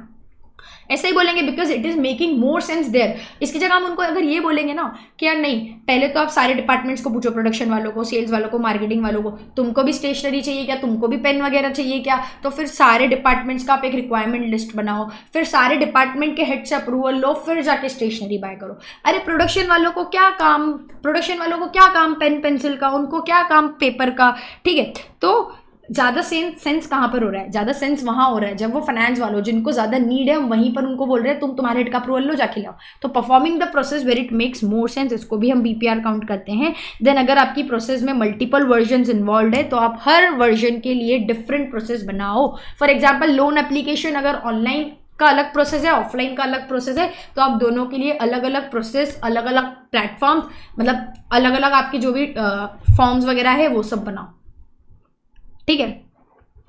ऐसे ही बोलेंगे because it is making more sense there. इसकी जगह हम उनको अगर ये बोलेंगे ना कि यार नहीं, पहले तो आप सारे डिपार्टमेंट्स को पूछो, प्रोडक्शन वालों को, सेल्स वालों को, मार्केटिंग वालों को, तुमको भी स्टेशनरी चाहिए क्या, तुमको भी पेन वगैरह चाहिए क्या, तो फिर सारे डिपार्टमेंट्स का आप एक रिक्वायरमेंट लिस्ट बनाओ, फिर सारे डिपार्टमेंट के हेड से अप्रूवल लो, फिर जाके स्टेशनरी बाय करो। अरे प्रोडक्शन वालों को क्या काम पेन पेंसिल का, उनको क्या काम पेपर का, ठीक है। तो ज़्यादा सेंस कहाँ पर हो रहा है, ज़्यादा सेंस वहाँ हो रहा है जब वो फाइनेंस वालों जिनको ज़्यादा नीड है, हम वहीं पर उनको बोल रहे हैं तुम तुम्हारे हेड का अप्रूवल लो, जाके लाओ। तो performing the process where it makes more sense, इसको भी हम BPR काउंट करते हैं। देन अगर आपकी प्रोसेस में मल्टीपल वर्जन इन्वॉल्व है तो आप हर वर्जन के लिए डिफरेंट प्रोसेस बनाओ। फॉर एग्जाम्पल लोन एप्लीकेशन अगर ऑनलाइन का अलग प्रोसेस है, ऑफलाइन का अलग प्रोसेस है, तो आप दोनों के लिए अलग अलग प्रोसेस, अलग अलग प्लेटफॉर्म्स, मतलब अलग अलग आपकी जो भी फॉर्म्स वगैरह है वो सब बनाओ, ठीक है।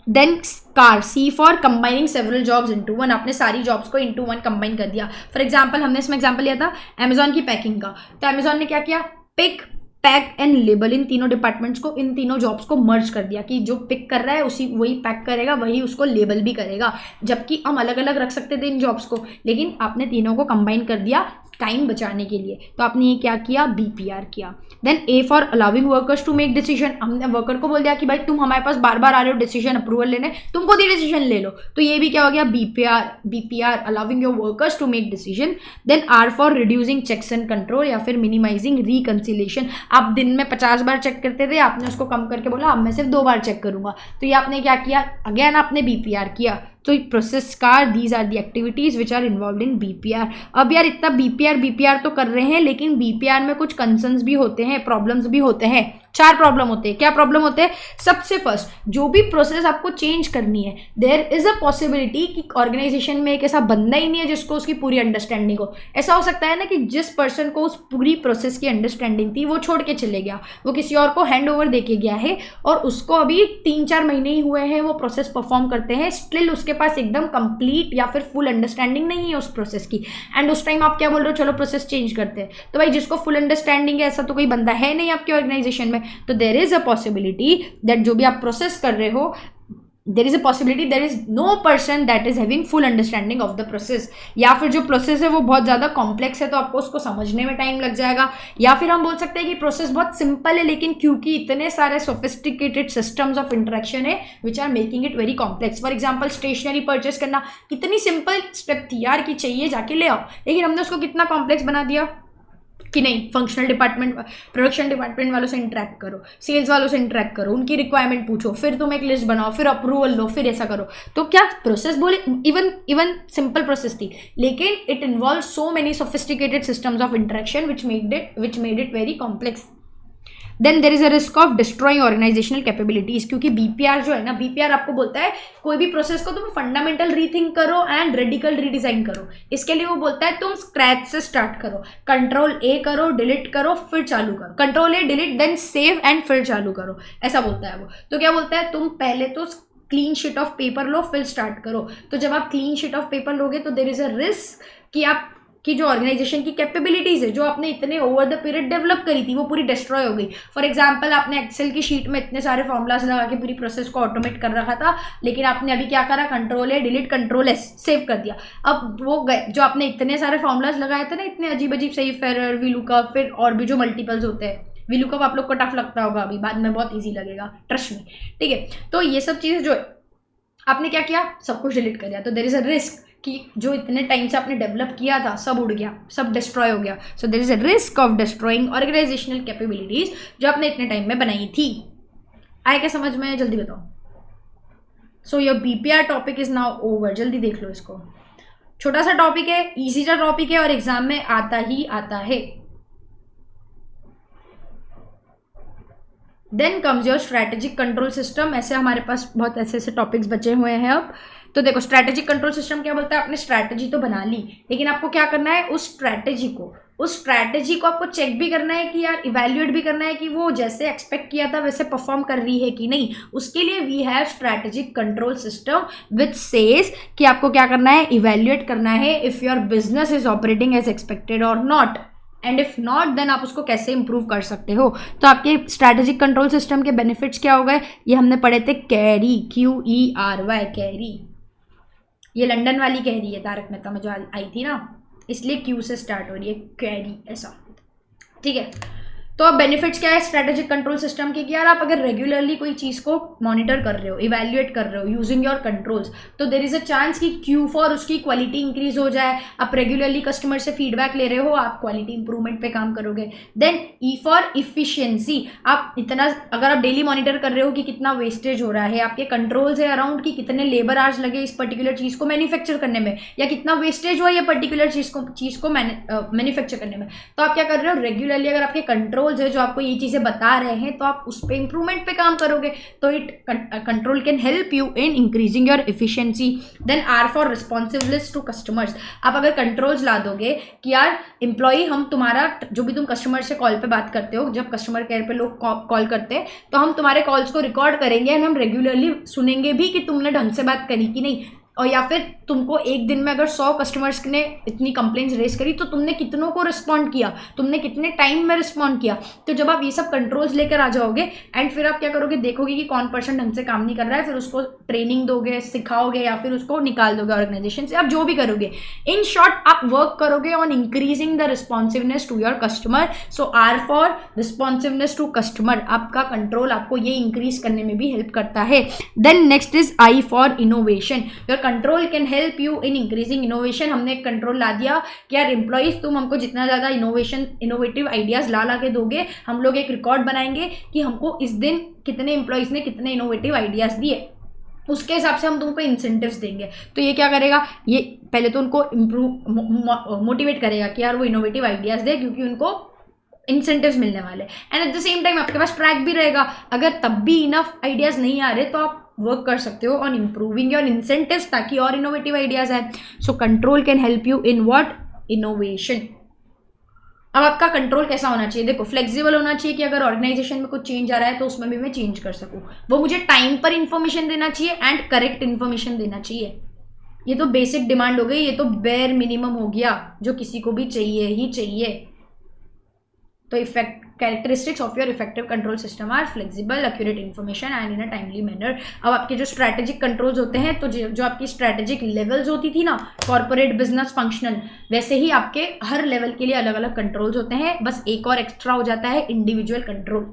Then CAR, C for combining several jobs into one. आपने सारी जॉब्स को इनटू वन कंबाइन कर दिया। फॉर एग्जांपल हमने इसमें एग्जांपल लिया था Amazon की पैकिंग का। तो Amazon ने क्या किया, पिक, पैक एंड लेबल, इन तीनों डिपार्टमेंट्स को, इन तीनों जॉब्स को मर्ज कर दिया कि जो पिक कर रहा है उसी वही पैक करेगा, वही उसको लेबल भी करेगा। जबकि हम अलग अलग रख सकते थे इन जॉब्स को, लेकिन आपने तीनों को कंबाइन कर दिया टाइम बचाने के लिए। तो आपने ये क्या किया, बीपीआर किया। Then A for allowing workers to make decision, हमने वर्कर को बोल दिया कि भाई तुम हमारे पास बार बार आ रहे हो डिसीजन अप्रूवल लेने, तुम खुद ही डिसीजन ले लो। तो ये भी क्या हो गया, BPR allowing your workers to make decision. Then R for reducing checks and control या फिर मिनिमाइजिंग रिकंसिलिएशन। आप दिन में 50 बार चेक करते थे, आपने उसको कम करके बोला अब मैं सिर्फ 2 बार चेक करूंगा। तो ये आपने क्या किया, अगेन आपने बीपीआर किया। तो process CAR, these are the activities which are involve in BPR. अब यार इतना बीपीआर तो कर रहे हैं, लेकिन बीपीआर में कुछ कंसर्न्स भी होते हैं, प्रॉब्लम्स भी होते हैं। 4 प्रॉब्लम होते हैं। क्या प्रॉब्लम होते हैं? सबसे फर्स्ट, जो भी प्रोसेस आपको चेंज करनी है, देयर इज अ पॉसिबिलिटी कि ऑर्गेनाइजेशन में एक ऐसा बंदा ही नहीं है जिसको उसकी पूरी अंडरस्टैंडिंग हो। ऐसा हो सकता है ना कि जिस पर्सन को उस पूरी प्रोसेस की अंडरस्टैंडिंग थी वो छोड़ के चले गया, वो किसी और को हैंड ओवर देके गया है और उसको अभी 3-4 महीने ही हुए हैं वो प्रोसेस परफॉर्म करते हैं, स्टिल उसके पास एकदम कंप्लीट या फिर फुल अंडरस्टैंडिंग नहीं है उस प्रोसेस की। एंड उस टाइम आप क्या बोल रहे हो, चलो प्रोसेस चेंज करते हैं। तो भाई जिसको फुल अंडरस्टैंडिंग है, ऐसा तो कोई बंदा है नहीं आपके ऑर्गेनाइजेशन में, तो there is a possibility that जो भी आप प्रोसेस कर रहे हो, there is a possibility there is no person that is having full understanding of the process. या फिर जो प्रोसेस है वो बहुत ज़्यादा कॉम्प्लेक्स है तो आपको उसको समझने में टाइम लग जाएगा। या फिर हम बोल सकते हैं कि प्रोसेस बहुत सिंपल है, लेकिन क्योंकि इतने सारे सोफिस्टिकेटेड सिस्टम्स ऑफ इंटरेक्शन है which are making it very complex. For example stationery purchase करना कितनी सिंपल स्टेप थी यार कि चाहिए जाके ले आओ, लेकिन हमने उसको कितना कॉम्प्लेक्स बना दिया कि नहीं, फंक्शनल डिपार्टमेंट, प्रोडक्शन डिपार्टमेंट वालों से इंटरेक्ट करो, सेल्स वालों से इंटरेक्ट करो, उनकी रिक्वायरमेंट पूछो, फिर तुम एक लिस्ट बनाओ, फिर अप्रूवल लो, फिर ऐसा करो। तो क्या प्रोसेस बोले इवन सिंपल प्रोसेस थी, लेकिन it involve so many sophisticated systems of interaction which made it very complex. Then there is a risk of destroying organisational capabilities, क्योंकि बीपीआर जो है ना, बीपीआर आपको बोलता है कोई भी प्रोसेस को तुम फंडामेंटल रीथिंक करो एंड रेडिकल रीडिजाइन करो। इसके लिए वो बोलता है तुम स्क्रैच से स्टार्ट करो, कंट्रोल ए करो, डिलीट करो, फिर चालू करो, control A delete then save and फिर चालू करो, ऐसा बोलता है वो। तो क्या बोलता है, तुम पहले तो क्लीन शीट ऑफ पेपर लो फिर स्टार्ट करो। तो जब आप क्लीन शीट ऑफ पेपर लोगे तो देर इज अ रिस्क कि आप कि जो ऑर्गेनाइजेशन की कैपेबिलिटीज है, जो आपने इतने ओवर द पीरियड डेवलप करी थी, वो पूरी डिस्ट्रॉय हो गई। फॉर एग्जांपल आपने एक्सेल की शीट में इतने सारे फॉर्मूलाज लगा के पूरी प्रोसेस को ऑटोमेट कर रखा था, लेकिन आपने अभी क्या करा, control A delete control S save कर दिया। अब वो जो आपने इतने सारे फॉर्मूलाज लगाए थे ना, इतने अजीब अजीब सही फेरर, वीलुकअप, फिर और भी जो मल्टीपल्स होते हैं, वीलुकअप आप लोग को टफ लगता होगा, अभी बाद में बहुत ईजी लगेगा, ट्रस्ट में, ठीक है। तो ये सब चीज़ें जो आपने क्या किया, सब कुछ डिलीट कर दिया। तो देयर इज अ रिस्क कि जो इतने टाइम से आपने डेवलप किया था सब उड़ गया, सब डिस्ट्रॉय हो गया। So there is a risk of destroying organisational capabilities जो आपने इतने टाइम में बनाई थी। आए क्या समझ में, जल्दी बताओ। So your BPR topic is now over, जल्दी देख लो इसको। छोटा सा टॉपिक है, इजी सा टॉपिक है और एग्जाम में आता ही आता है। Then comes your strategic control system. ऐसे हमारे पास बहुत ऐसे टॉपिक्स बचे हुए हैं अब। तो देखो स्ट्रैटेजिक कंट्रोल सिस्टम क्या बोलता है, आपने स्ट्रैटेजी तो बना ली, लेकिन आपको क्या करना है, उस स्ट्रैटेजी को आपको चेक भी करना है कि यार इवैल्यूएट भी करना है कि वो जैसे एक्सपेक्ट किया था वैसे परफॉर्म कर रही है कि नहीं। उसके लिए we have strategic control system which says कि आपको क्या करना है, इवैल्यूएट करना है if your business is operating as expected और not, and if not then आप उसको कैसे इंप्रूव कर सकते हो। तो आपके स्ट्रैटेजिक कंट्रोल सिस्टम के बेनिफिट्स क्या हो गए, ये हमने पढ़े थे, कैरी, QERY, कैरी। ये लंदन वाली कैरी है, तारक मेहता में जो आई थी ना, इसलिए क्यू से स्टार्ट हो रही है, कैरी, ऐसा, ठीक है। तो अब बेनिफिट्स क्या है स्ट्रैटेजिक कंट्रोल सिस्टम के, कि यार आप अगर रेगुलरली कोई चीज़ को मॉनिटर कर रहे हो, इवैल्यूएट कर रहे हो यूजिंग योर कंट्रोल्स, तो देर इज अ चांस कि Q4 उसकी क्वालिटी इंक्रीज हो जाए। आप रेगुलरली कस्टमर से फीडबैक ले रहे हो, आप क्वालिटी इंप्रूवमेंट पे काम करोगे। देन E फॉर इफिशियंसी, आप इतना अगर आप डेली मॉनिटर कर रहे हो कि कितना वेस्टेज हो रहा है, आपके कंट्रोल्स है अराउंड कि कितने लेबर आवर्स लगे इस पर्टिकुलर चीज़ को मैन्युफैक्चर करने में, या कितना वेस्टेज हुआ ये पर्टिकुलर चीज़ को मैन्युफैक्चर करने में। तो आप क्या कर रहे हो, रेगुलरली अगर आपके कंट्रोल्स है जो आपको ये चीज़ें बता रहे हैं, तो आप उस पर इंप्रूवमेंट पे काम करोगे। तो it control can help you in increasing your efficiency. Then R for responsiveness to customers, आप अगर कंट्रोल्स ला दोगे कि यार एम्प्लॉई, हम तुम्हारा जो भी तुम कस्टमर से कॉल पे बात करते हो, जब कस्टमर केयर पे लोग कॉल करते हैं तो हम तुम्हारे कॉल्स को रिकॉर्ड करेंगे एंड हम रेगुलरली सुनेंगे भी कि तुमने ढंग से बात करी कि नहीं। और या फिर तुमको एक दिन में अगर 100 कस्टमर्स ने इतनी कंप्लेंट्स रेज करी तो तुमने कितनों को रिस्पॉन्ड किया, तुमने कितने टाइम में रिस्पॉन्ड किया। तो जब आप ये सब कंट्रोल्स लेकर आ जाओगे एंड फिर आप क्या करोगे, देखोगे कि कौन पर्सन ढंग से काम नहीं कर रहा है, फिर उसको ट्रेनिंग दोगे, सिखाओगे या फिर उसको निकाल दोगे ऑर्गेनाइजेशन से, आप जो भी करोगे। इन शॉर्ट आप वर्क करोगे on increasing the responsiveness to your customer. So R for responsiveness to customer, आपका कंट्रोल आपको ये इंक्रीज करने में भी हेल्प करता है। Then next is I for innovation. Your control can help you in increasing innovation. हमने एक कंट्रोल ला दिया कि यार एम्प्लॉइज तुम हमको जितना ज़्यादा इनोवेटिव आइडियाज़ ला के दोगे, हम लोग एक रिकॉर्ड बनाएंगे कि हमको इस दिन कितने एम्प्लॉइज ने कितने इनोवेटिव आइडियाज़ दिए, उसके हिसाब से हम तुमको इंसेंटिव्स देंगे। तो ये क्या करेगा, ये पहले तो उनको मोटिवेट करेगा कि यार वो इनोवेटिव आइडियाज़ दे, क्योंकि उनको इंसेंटिव्स मिलने वाले। And eight the same time आपके पास ट्रैक भी रहेगा, अगर तब भी इनफ आइडियाज़ नहीं आ रहे तो आप वर्क कर सकते हो ऑन इम्प्रूविंग योर इंसेंटिव्स ताकि और इनोवेटिव आइडियाज़ आए। So control can help you in what, innovation. अब आपका कंट्रोल कैसा होना चाहिए, देखो फ्लेक्सिबल होना चाहिए कि अगर ऑर्गेनाइजेशन में कुछ चेंज आ रहा है तो उसमें भी मैं चेंज कर सकूँ। वो मुझे टाइम पर इन्फॉर्मेशन देना चाहिए एंड करेक्ट इन्फॉर्मेशन देना चाहिए। ये तो बेसिक डिमांड हो गई, ये तो बेयर मिनिमम हो गया जो किसी को भी चाहिए ही चाहिए। तो characteristics of your effective control system are flexible, accurate information and in a timely manner. अब आपके जो स्ट्रैटेजिक कंट्रोल्स होते हैं, तो जो आपकी स्ट्रैटेजिक लेवल्स होती थी ना, कॉर्पोरेट, बिजनेस, फंक्शनल, वैसे ही आपके हर लेवल के लिए अलग अलग कंट्रोल्स होते हैं। बस एक और एक्स्ट्रा हो जाता है, इंडिविजुअल कंट्रोल।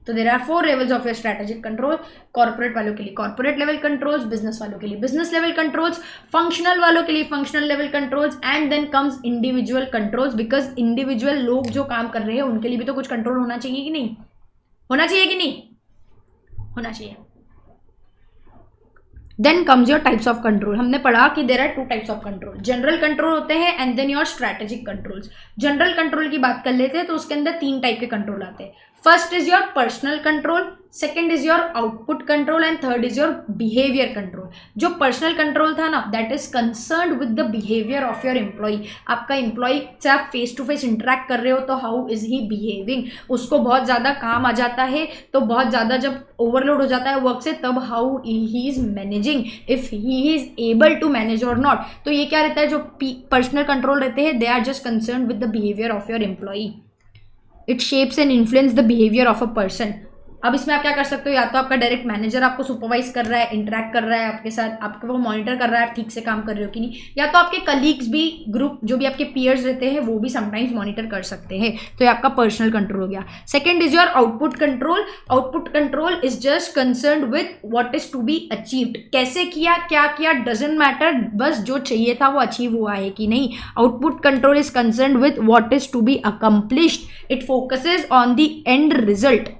तो there are 4 levels of your strategic control. Corporate वालों के लिए कॉर्पोरेट लेवल कंट्रोल्स, बिजनेस वालों के लिए बिजनेस लेवल कंट्रोल्स, फंक्शनल वालों के लिए functional level controls, and then comes individual controls. Because individual लोग जो काम कर रहे हैं उनके लिए भी तो कुछ कंट्रोल होना चाहिए कि नहीं, होना चाहिए कि नहीं, होना चाहिए। Then comes your types of control. हमने पढ़ा कि there are 2 types of control. General control होते हैं and then your strategic controls. General control की बात कर लेते हैं तो उसके अंदर 3 टाइप के कंट्रोल आते हैं। First is your personal control, second is your output control and third is your behaviour control. जो पर्सनल कंट्रोल था ना, that is concerned with the behaviour of your employee. आपका एम्प्लॉय से आप फेस टू फेस इंटरेक्ट कर रहे हो तो हाउ इज ही बिहेविंग, उसको बहुत ज़्यादा काम आ जाता है तो बहुत ज़्यादा जब ओवरलोड हो जाता है वर्क से तब how he is managing, if he is able to manage or not. तो ये क्या रहता है, जो पर्सनल कंट्रोल रहते हैं, they are just concerned with the behaviour of your employee. It shapes and influence the behaviour of a person. अब इसमें आप क्या कर सकते हो, या तो आपका डायरेक्ट मैनेजर आपको सुपरवाइज कर रहा है, इंटरेक्ट कर रहा है आपके साथ, आपको वो मॉनिटर कर रहा है आप ठीक से काम कर रहे हो कि नहीं, या तो आपके कलीग्स भी, ग्रुप जो भी आपके पीयर्स रहते हैं वो भी समटाइम्स मॉनिटर कर सकते हैं। तो ये आपका पर्सनल कंट्रोल हो गया। Second is your output control. Output control is just concerned with what is to be achieved. कैसे किया, क्या किया, डजेंट मैटर, बस जो चाहिए था वो अचीव हुआ है कि नहीं। Output control is concerned with what is to be accomplished. It focuses on the end result.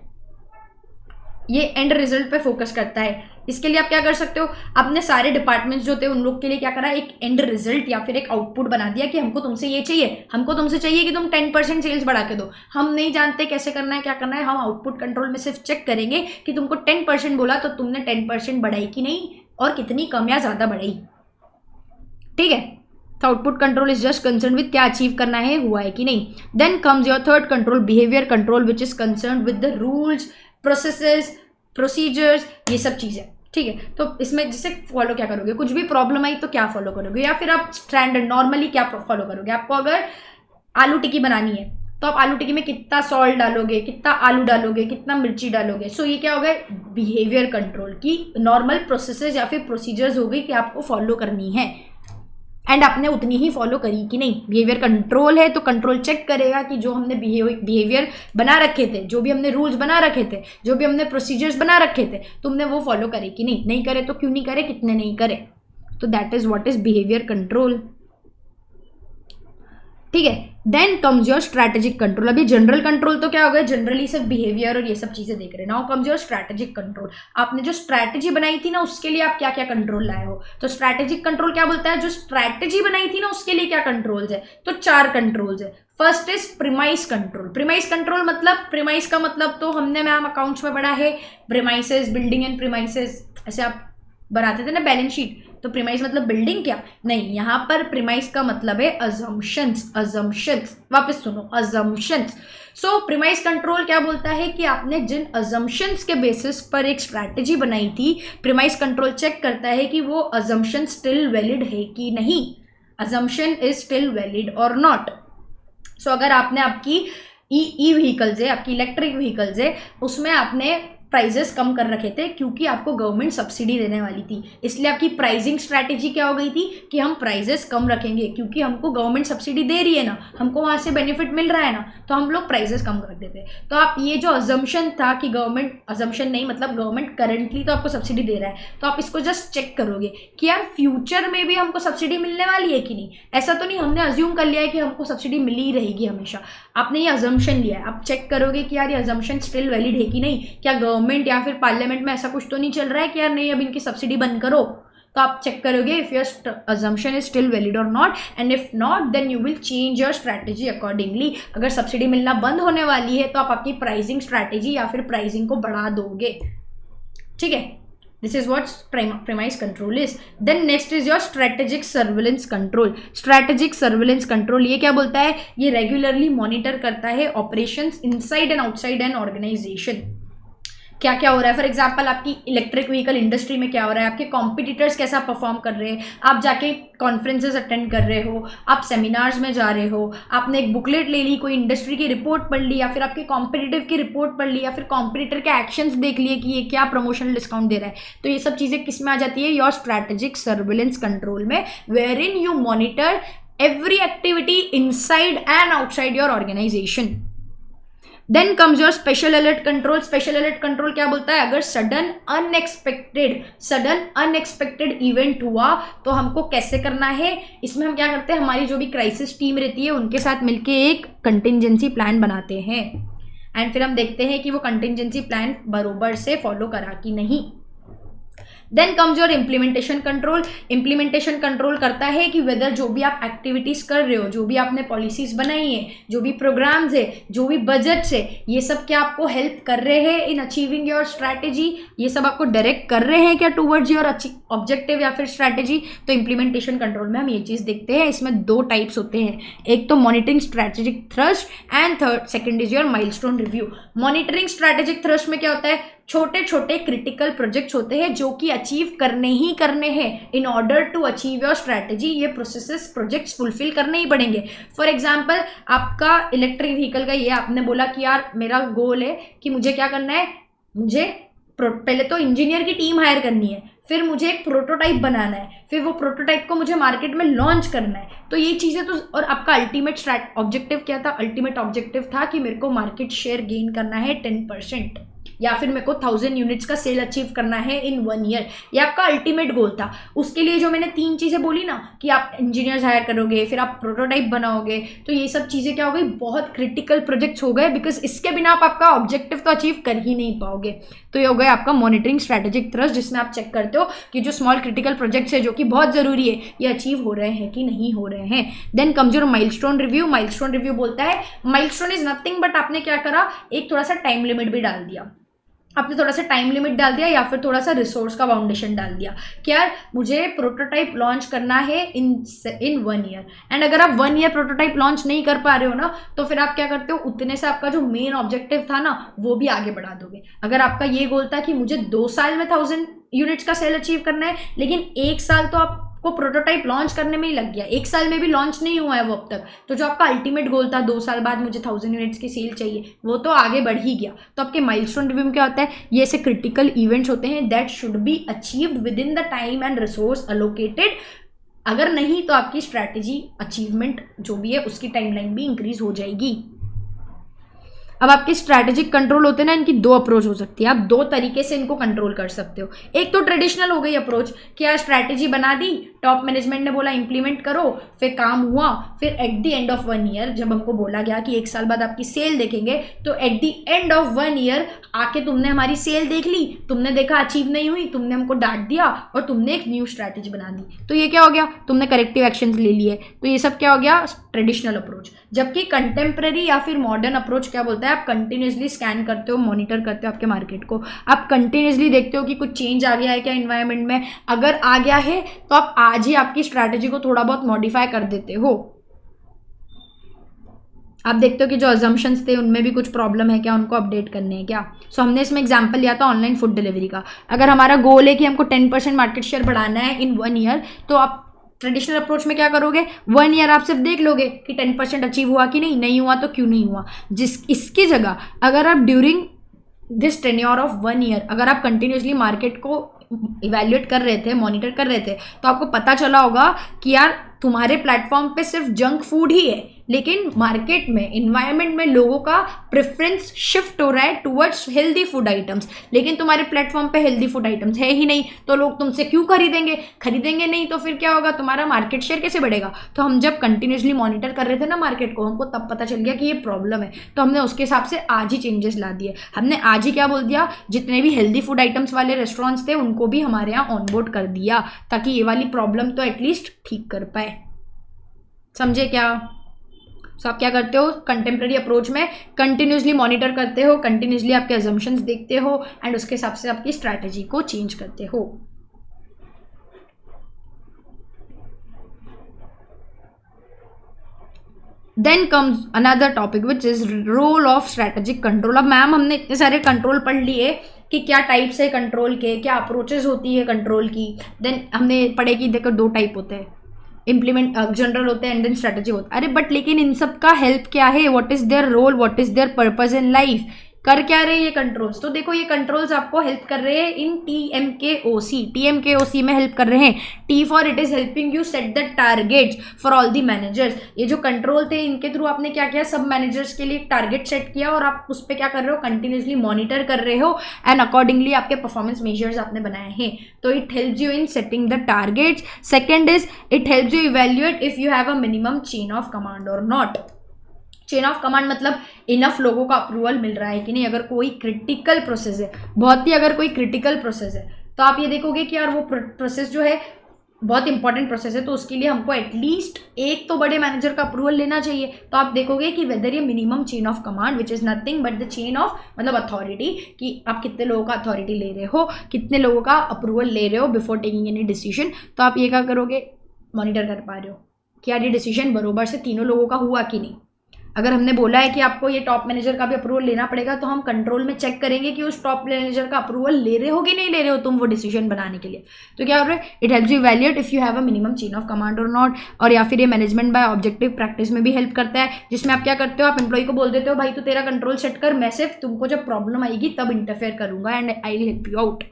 ये एंड रिजल्ट पे फोकस करता है। इसके लिए आप क्या कर सकते हो, अपने सारे डिपार्टमेंट्स जो थे उन लोग के लिए क्या करा, एक एंड रिजल्ट या फिर एक आउटपुट बना दिया कि हमको तुमसे ये चाहिए, हमको तुमसे चाहिए कि तुम 10% सेल्स बढ़ा के दो। हम नहीं जानते कैसे करना है, क्या करना है, हम आउटपुट कंट्रोल में सिर्फ चेक करेंगे कि तुमको 10% बोला तो तुमने 10% बढ़ाई कि नहीं और कितनी कम या ज़्यादा बढ़ाई। ठीक है, तो output control is just concern with क्या अचीव करना है, हुआ है कि नहीं। Then comes your third control, behaviour control, which is concern with the rules, processes, procedures, ये सब चीज़ें। ठीक है, तो इसमें जैसे फॉलो क्या करोगे, कुछ भी प्रॉब्लम आई तो क्या फॉलो करोगे, या फिर आप स्टैंडर्ड नॉर्मली क्या फॉलो करोगे। आपको अगर आलू टिक्की बनानी है तो आप आलू टिक्की में कितना सॉल्ट डालोगे, कितना आलू डालोगे, कितना मिर्ची डालोगे। सो ये क्या हो गया, बिहेवियर कंट्रोल की नॉर्मल प्रोसेसेस या फिर प्रोसीजर्स हो गई कि आपको फॉलो करनी है एंड आपने उतनी ही फॉलो करी कि नहीं। बिहेवियर कंट्रोल है तो कंट्रोल चेक करेगा कि जो हमने बिहेवियर बना रखे थे, जो भी हमने रूल्स बना रखे थे, जो भी हमने प्रोसीजर्स बना रखे थे, तुमने वो फॉलो करे कि नहीं, नहीं करे तो क्यों नहीं करे, कितने नहीं करे। तो that is what is behaviour control. ठीक है, then comes your strategic control. अभी जनरल कंट्रोल तो क्या हो गया, जनरली सिर्फ बिहेवियर और ये सब चीजें देख रहे हैं। Now comes your strategic control. आपने जो स्ट्रैटेजी बनाई थी ना उसके लिए आप क्या क्या कंट्रोल लाए हो। तो स्ट्रैटेजिक कंट्रोल क्या बोलता है, जो स्ट्रैटेजी बनाई थी ना उसके लिए क्या कंट्रोल्स है। तो 4 कंट्रोल्स है। First is premise control. Premise control मतलब, प्रीमाइस का मतलब तो हमने मैम अकाउंट्स में पढ़ा है, प्रीमाइसेस, बिल्डिंग एंड प्रीमाइसेस, ऐसे आप बनाते थे ना बैलेंस शीट, तो प्रीमाइस मतलब बिल्डिंग क्या? नहीं, यहाँ पर प्रीमाइस का मतलब है अजम्पशंस। अजम्पशंस, वापस सुनो, अजम्पशंस। सो प्रीमाइस कंट्रोल क्या बोलता है कि आपने जिन अजम्पशंस के बेसिस पर एक स्ट्रैटेजी बनाई थी, प्रीमाइस कंट्रोल चेक करता है कि वो अजम्पशन स्टिल वैलिड है कि नहीं, अजम्पशन इज स्टिल वैलिड और नॉट। सो अगर आपने आपकी ई व्हीकल्स है, आपकी इलेक्ट्रिक व्हीकल्स है, उसमें आपने प्राइजेस कम कर रखे थे क्योंकि आपको गवर्नमेंट सब्सिडी देने वाली थी, इसलिए आपकी प्राइसिंग स्ट्रैटेजी क्या हो गई थी कि हम प्राइजेस कम रखेंगे क्योंकि हमको गवर्नमेंट सब्सिडी दे रही है ना, हमको वहाँ से बेनिफिट मिल रहा है ना, तो हम लोग प्राइजेस कम कर देते। तो आप ये जो अजम्पशन था कि गवर्नमेंट, अजम्पशन नहीं मतलब गवर्नमेंट करंटली तो आपको सब्सिडी दे रहा है, तो आप इसको जस्ट चेक करोगे कि यार फ्यूचर में भी हमको सब्सिडी मिलने वाली है कि नहीं। ऐसा तो नहीं हमने अज्यूम कर लिया है कि हमको सब्सिडी मिली ही रहेगी हमेशा, आपने ये अजम्पशन लिया है। आप चेक करोगे कि यार ये अजम्पशन स्टिल वैलिड है कि नहीं, क्या गवर्नमेंट या फिर पार्लियामेंट में ऐसा कुछ तो नहीं चल रहा है कि यार नहीं अब इनकी सब्सिडी बंद करो। तो आप चेक करोगे if your assumption is still valid or not, and if not then you will change your strategy accordingly। अगर सब्सिडी मिलना बंद होने वाली है तो आप आपकी प्राइसिंग स्ट्रैटेजी या फिर प्राइसिंग को बढ़ा दोगे, ठीक है। This is what premise control is. Then next is your strategic surveillance control. Strategic surveillance control ये क्या बोलता है? ये रेगुलरली मॉनिटर करता है operations inside and outside an organisation. क्या क्या हो रहा है, फॉर एग्जाम्पल आपकी इलेक्ट्रिक व्हीकल इंडस्ट्री में क्या हो रहा है, आपके कॉम्पिटिटर्स कैसा परफॉर्म कर रहे हैं, आप जाके कॉन्फ्रेंसेज अटेंड कर रहे हो, आप सेमिनार्स में जा रहे हो, आपने एक बुकलेट ले ली, कोई इंडस्ट्री की रिपोर्ट पढ़ ली, या फिर आपके कॉम्पिटिटिव की रिपोर्ट पढ़ ली, या फिर कॉम्पिटिटर के एक्शंस देख लिए कि ये क्या प्रमोशनल डिस्काउंट दे रहा है। तो ये सब चीज़ें किस में आ जाती है? योर स्ट्रैटेजिक सर्विलेंस कंट्रोल में, where in you monitor every activity inside and outside your organisation. Then comes your special alert control. Special alert control क्या बोलता है? अगर सडन अनएक्सपेक्टेड इवेंट हुआ तो हमको कैसे करना है, इसमें हम क्या करते हैं, हमारी जो भी क्राइसिस टीम रहती है उनके साथ मिलके एक कंटिंजेंसी प्लान बनाते हैं, एंड फिर हम देखते हैं कि वो कंटिंजेंसी प्लान बरोबर से फॉलो करा कि नहीं। Then comes your implementation control. Implementation control करता है कि वेदर जो भी आप एक्टिविटीज़ कर रहे हो, जो भी आपने पॉलिसीज़ बनाई है, जो भी प्रोग्राम्स है, जो भी बजट्स है, ये सब क्या आपको हेल्प कर रहे हैं इन अचीविंग योर स्ट्रैटेजी, ये सब आपको डायरेक्ट कर रहे हैं क्या टूवर्ड्स योर ऑब्जेक्टिव या फिर स्ट्रैटेजी। तो इम्प्लीमेंटेशन कंट्रोल में हम ये चीज़ देखते हैं। इसमें दो टाइप्स होते हैं, एक तो monitoring strategic thrust and second is your milestone review. Monitoring strategic thrust में क्या होता है, छोटे छोटे क्रिटिकल प्रोजेक्ट्स होते हैं जो कि अचीव करने ही करने हैं। In order to achieve your strategy ये प्रोसेसेस प्रोजेक्ट्स फुलफिल करने ही पड़ेंगे। फॉर एग्जांपल आपका इलेक्ट्रिक व्हीकल का ये आपने बोला कि यार मेरा गोल है कि मुझे क्या करना है, मुझे पहले तो इंजीनियर की टीम हायर करनी है, फिर मुझे एक प्रोटोटाइप बनाना है, फिर वो प्रोटोटाइप को मुझे मार्केट में लॉन्च करना है। तो ये चीज़ें तो, और आपका अल्टीमेट ऑब्जेक्टिव क्या था? अल्टीमेट ऑब्जेक्टिव था कि मेरे को मार्केट शेयर गेन करना है 10%, या फिर मेरे को 1000 यूनिट्स का सेल अचीव करना है इन 1 ईयर। ये आपका अल्टीमेट गोल था। उसके लिए जो मैंने 3 चीज़ें बोली ना कि आप इंजीनियर्स हायर करोगे, फिर आप प्रोटोटाइप बनाओगे, तो ये सब चीज़ें क्या हो गई, बहुत क्रिटिकल प्रोजेक्ट्स हो गए, बिकॉज इसके बिना आप आपका ऑब्जेक्टिव तो अचीव कर ही नहीं पाओगे। तो ये हो गया आपका मॉनिटरिंग स्ट्रैटेजिक थ्रस्ट, जिसमें आप चेक करते हो कि जो स्मॉल क्रिटिकल प्रोजेक्ट्स है जो कि बहुत ज़रूरी है, ये अचीव हो रहे हैं कि नहीं हो रहे हैं। Then comes your milestone review. Milestone review बोलता है, माइलस्टोन इज नथिंग बट आपने क्या करा, एक थोड़ा सा टाइम लिमिट भी डाल दिया। आपने थोड़ा सा टाइम लिमिट डाल दिया या फिर थोड़ा सा रिसोर्स का फाउंडेशन डाल दिया कि यार मुझे प्रोटोटाइप लॉन्च करना है इन 1 ईयर। एंड अगर आप 1 ईयर प्रोटोटाइप लॉन्च नहीं कर पा रहे हो ना, तो फिर आप क्या करते हो, उतने से आपका जो मेन ऑब्जेक्टिव था ना वो भी आगे बढ़ा दोगे। अगर आपका ये गोल था कि मुझे 2 साल में 1000 यूनिट्स का सेल अचीव करना है, लेकिन 1 साल तो आपको प्रोटोटाइप लॉन्च करने में ही लग गया, 1 साल में भी लॉन्च नहीं हुआ है वो अब तक, तो जो आपका अल्टीमेट गोल था 2 साल बाद मुझे 1000 यूनिट्स की सेल चाहिए, वो तो आगे बढ़ ही गया। तो आपके माइलस्टोन रिव्यू में क्या होता है, ये ऐसे क्रिटिकल इवेंट्स होते हैं that should be achieved with in the time and resource allocated. अगर नहीं तो आपकी स्ट्रैटेजी अचीवमेंट जो भी है उसकी टाइमलाइन भी इंक्रीज हो जाएगी। अब आपके स्ट्रैटेजिक कंट्रोल होते हैं ना, इनकी 2 अप्रोच हो सकती है, आप 2 तरीके से इनको कंट्रोल कर सकते हो। एक तो ट्रेडिशनल हो गई अप्रोच कि यार स्ट्रैटेजी बना दी, टॉप मैनेजमेंट ने बोला इंप्लीमेंट करो, फिर काम हुआ, फिर at the end of 1 year जब हमको बोला गया कि 1 साल बाद आपकी सेल देखेंगे, तो at the end of 1 year आके तुमने हमारी सेल देख ली, तुमने देखा अचीव नहीं हुई, तुमने हमको डांट दिया और तुमने एक न्यू स्ट्रैटेजी बना दी। तो ये क्या हो गया, तुमने करेक्टिव एक्शंस ले लिए। तो ये सब क्या हो गया, ट्रेडिशनल अप्रोच। जबकि कंटेम्प्रेरी या फिर मॉडर्न अप्रोच क्या बोलता है, है, आप कंटिन्यूसली स्कैन करते हो, मॉनिटर करते हो आपके मार्केट को, आप कंटिन्यूसली देखते हो कि कुछ चेंज आ गया है क्या इन्वायरमेंट में। अगर आ गया है तो आप आज ही आपकी स्ट्रैटेजी को थोड़ा बहुत मॉडिफाई कर देते हो। आप देखते हो कि जो अजम्पशंस थे उनमें भी कुछ प्रॉब्लम है क्या, उनको अपडेट करने हैं क्या। सो हमने इसमें एग्जांपल लिया था ऑनलाइन फूड डिलीवरी का। अगर हमारा गोल है कि हमको 10% मार्केट शेयर बढ़ाना है इन 1 ईयर, तो आप ट्रेडिशनल अप्रोच में क्या करोगे, 1 ईयर आप सिर्फ देख लोगे कि 10% अचीव हुआ कि नहीं हुआ तो क्यों नहीं हुआ। इसकी जगह अगर आप during this tenure of 1 year अगर आप कंटिन्यूसली मार्केट को इवेल्युएट कर रहे थे, मॉनिटर कर रहे थे, तो आपको पता चला होगा कि यार तुम्हारे प्लेटफॉर्म पे सिर्फ जंक फूड ही है, लेकिन मार्केट में, इन्वायरमेंट में लोगों का प्रेफरेंस शिफ्ट हो रहा है टुवर्ड्स हेल्दी फूड आइटम्स, लेकिन तुम्हारे प्लेटफॉर्म पे हेल्दी फूड आइटम्स है ही नहीं, तो लोग तुमसे क्यों खरीदेंगे नहीं तो फिर क्या होगा, तुम्हारा मार्केट शेयर कैसे बढ़ेगा। तो हम जब कंटिन्यूसली मॉनिटर कर रहे थे ना मार्केट को, हमको तब पता चल गया कि ये प्रॉब्लम है, तो हमने उसके हिसाब से आज ही चेंजेस ला दिए। हमने आज ही क्या बोल दिया, जितने भी हेल्दी फूड आइटम्स वाले रेस्टोरेंट्स थे उनको भी हमारे यहाँ ऑनबोर्ड कर दिया, ताकि ये वाली प्रॉब्लम तो एटलीस्ट ठीक कर पाए। समझे क्या। सो आप क्या करते हो, कंटेम्प्रेरी अप्रोच में कंटिन्यूसली मॉनिटर करते हो, कंटिन्यूसली आपके अजम्पशंस देखते हो एंड उसके हिसाब से आपकी स्ट्रैटेजी को चेंज करते हो। Then comes another topic which is role of strategic control. अब मैम हमने इतने सारे कंट्रोल पढ़ लिए कि क्या टाइप्स है कंट्रोल के, क्या अप्रोचेस होती है कंट्रोल की। देन हमने पढ़े कि देखो 2 टाइप होते हैं, इम्प्लीमेंट जनरल होते हैं एंड देन स्ट्रेटेजी होता है। अरे बट लेकिन इन सब का हेल्प क्या है, what is their role, what is their purpose in life, कर क्या रहे ये कंट्रोल्स। तो देखो ये कंट्रोल्स आपको हेल्प कर रहे हैं इन टीएमकेओसी में हेल्प कर रहे हैं। T for it is helping you set the targets for all the managers. ये जो कंट्रोल थे इनके थ्रू आपने क्या किया, सब मैनेजर्स के लिए एक टारगेट सेट किया और आप उस पर क्या कर रहे हो, कंटिन्यूसली मॉनिटर कर रहे हो एंड अकॉर्डिंगली आपके परफॉर्मेंस मेजर्स आपने बनाए हैं। तो it helps you in setting the targets. Second is it helps you evaluate if you have a minimum chain of command और नॉट। चेन ऑफ कमांड मतलब इनफ लोगों का अप्रूवल मिल रहा है कि नहीं। अगर कोई क्रिटिकल प्रोसेस है, अगर कोई क्रिटिकल प्रोसेस है, तो आप ये देखोगे कि यार वो प्रोसेस जो है बहुत इंपॉर्टेंट प्रोसेस है, तो उसके लिए हमको एटलीस्ट एक तो बड़े मैनेजर का अप्रूवल लेना चाहिए। तो आप देखोगे कि वेदर ये minimum chain of command which is nothing but the chain of मतलब अथॉरिटी, कि आप कितने लोगों का अथॉरिटी ले रहे हो, कितने लोगों का अप्रूवल ले रहे हो बिफोर टेकिंग एनी डिसीजन। तो आप ये क्या करोगे, मॉनिटर कर पा रहे हो कि यार ये डिसीजन बरोबर से तीनों लोगों का हुआ कि नहीं। अगर हमने बोला है कि आपको ये टॉप मैनेजर का भी अप्रूवल लेना पड़ेगा, तो हम कंट्रोल में चेक करेंगे कि उस टॉप मैनेजर का अप्रूवल ले रहे हो कि नहीं ले रहे हो तुम वो डिसीजन बनाने के लिए। तो क्या हो रहा है, it helps you evaluate if you have a minimum chain of command और नॉट। और या फिर ये मैनेजमेंट बाय ऑब्जेक्टिव प्रैक्टिस में भी हेल्प करता है, जिसमें आप क्या करते हो, आप एम्प्लॉय को बोल देते हो भाई तू तेरा कंट्रोल सेट कर, मैं सिर्फ तुमको जब प्रॉब्लम आएगी तब इंटरफेयर करूंगा and I will help you out.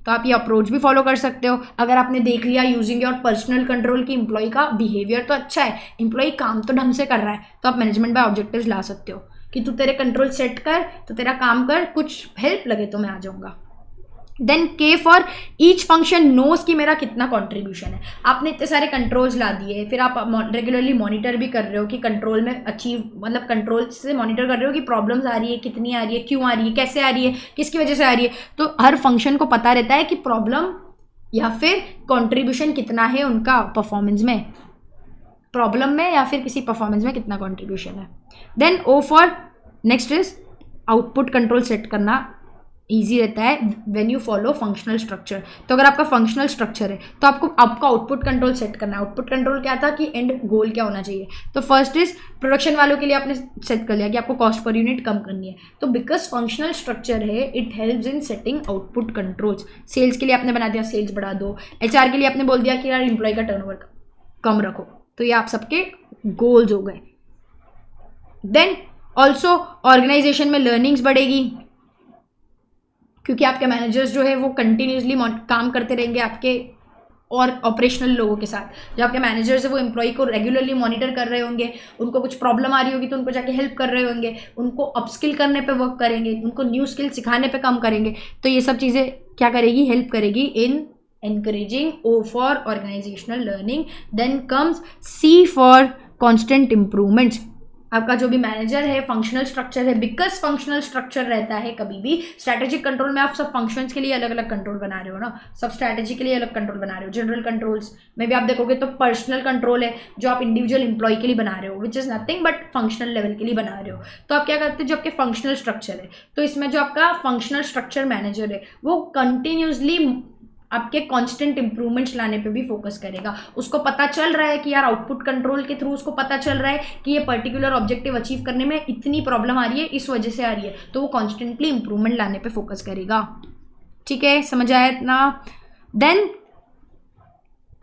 तो आप ये अप्रोच भी फॉलो कर सकते हो। अगर आपने देख लिया यूजिंग योर पर्सनल कंट्रोल की एम्प्लॉय का बिहेवियर तो अच्छा है, एम्प्लॉय काम तो ढंग से कर रहा है, तो आप मैनेजमेंट बाय ऑब्जेक्टिव्स ला सकते हो कि तू तेरे कंट्रोल सेट कर, तो तेरा काम कर, कुछ हेल्प लगे तो मैं आ जाऊँगा। देन के फॉर ईच फंक्शन नोज कि मेरा कितना कॉन्ट्रीब्यूशन है। आपने इतने सारे कंट्रोल्स ला दिए, फिर आप रेगुलरली मॉनिटर भी कर रहे हो कि कंट्रोल में अचीव मतलब कंट्रोल से मॉनिटर कर रहे हो कि प्रॉब्लम्स आ रही है, कितनी आ रही है, क्यों आ रही है, कैसे आ रही है, किसकी वजह से आ रही है। तो हर फंक्शन को पता रहता है कि प्रॉब्लम या फिर कॉन्ट्रीब्यूशन कितना है उनका परफॉर्मेंस में, प्रॉब्लम में या फिर किसी परफॉर्मेंस में कितना कॉन्ट्रीब्यूशन है। Then O for next is output control set करना ईजी रहता है when you follow functional structure. तो अगर आपका फंक्शनल स्ट्रक्चर है तो आपका आउटपुट कंट्रोल सेट करना है। आउटपुट कंट्रोल क्या था कि एंड गोल क्या होना चाहिए। तो फर्स्ट इज प्रोडक्शन वालों के लिए आपने सेट कर लिया कि आपको कॉस्ट पर यूनिट कम करनी है। तो बिकॉज फंक्शनल स्ट्रक्चर है it helps in setting output controls. Sales के लिए आपने बना दिया सेल्स बढ़ा दो, एचआर के लिए आपने बोल दिया कि यार एम्प्लॉय का टर्नओवर कम रखो। तो ये आप सबके गोल्स हो गए। देन ऑल्सो ऑर्गेनाइजेशन में लर्निंग्स बढ़ेगी, क्योंकि आपके मैनेजर्स जो है वो कंटिन्यूसली काम करते रहेंगे आपके और ऑपरेशनल लोगों के साथ। जो आपके मैनेजर्स है वो एम्प्लॉय को रेगुलरली मॉनिटर कर रहे होंगे, उनको कुछ प्रॉब्लम आ रही होगी तो उनको जाके हेल्प कर रहे होंगे, उनको अपस्किल करने पे वर्क करेंगे, उनको न्यू स्किल सिखाने पे काम करेंगे। तो ये सब चीज़ें क्या करेगी, हेल्प करेगी इन encouraging, O for organizational learning. Then comes C for constant improvements. आपका जो भी मैनेजर है फंक्शनल स्ट्रक्चर है, बिकॉज फंक्शनल स्ट्रक्चर रहता है कभी भी स्ट्रैटेजिक कंट्रोल में। आप सब फंक्शंस के लिए अलग अलग कंट्रोल बना रहे हो ना, सब स्ट्रैटेजी के लिए अलग कंट्रोल बना रहे हो। जनरल कंट्रोल्स में भी आप देखोगे तो पर्सनल कंट्रोल है जो आप इंडिविजुअल एम्प्लॉय के लिए बना रहे हो, विच is nothing but functional level के लिए बना रहे हो। तो आप क्या करते हो, जो आपके फंक्शनल स्ट्रक्चर है, तो इसमें जो आपका फंक्शनल स्ट्रक्चर मैनेजर है वो कंटिन्यूसली आपके कांस्टेंट इंप्रूवमेंट्स लाने पे भी फोकस करेगा। उसको पता चल रहा है कि यार आउटपुट कंट्रोल के थ्रू उसको पता चल रहा है कि ये पर्टिकुलर ऑब्जेक्टिव अचीव करने में इतनी प्रॉब्लम आ रही है, इस वजह से आ रही है, तो वो कॉन्स्टेंटली इंप्रूवमेंट लाने पे फोकस करेगा। ठीक है, समझ आया इतना। Then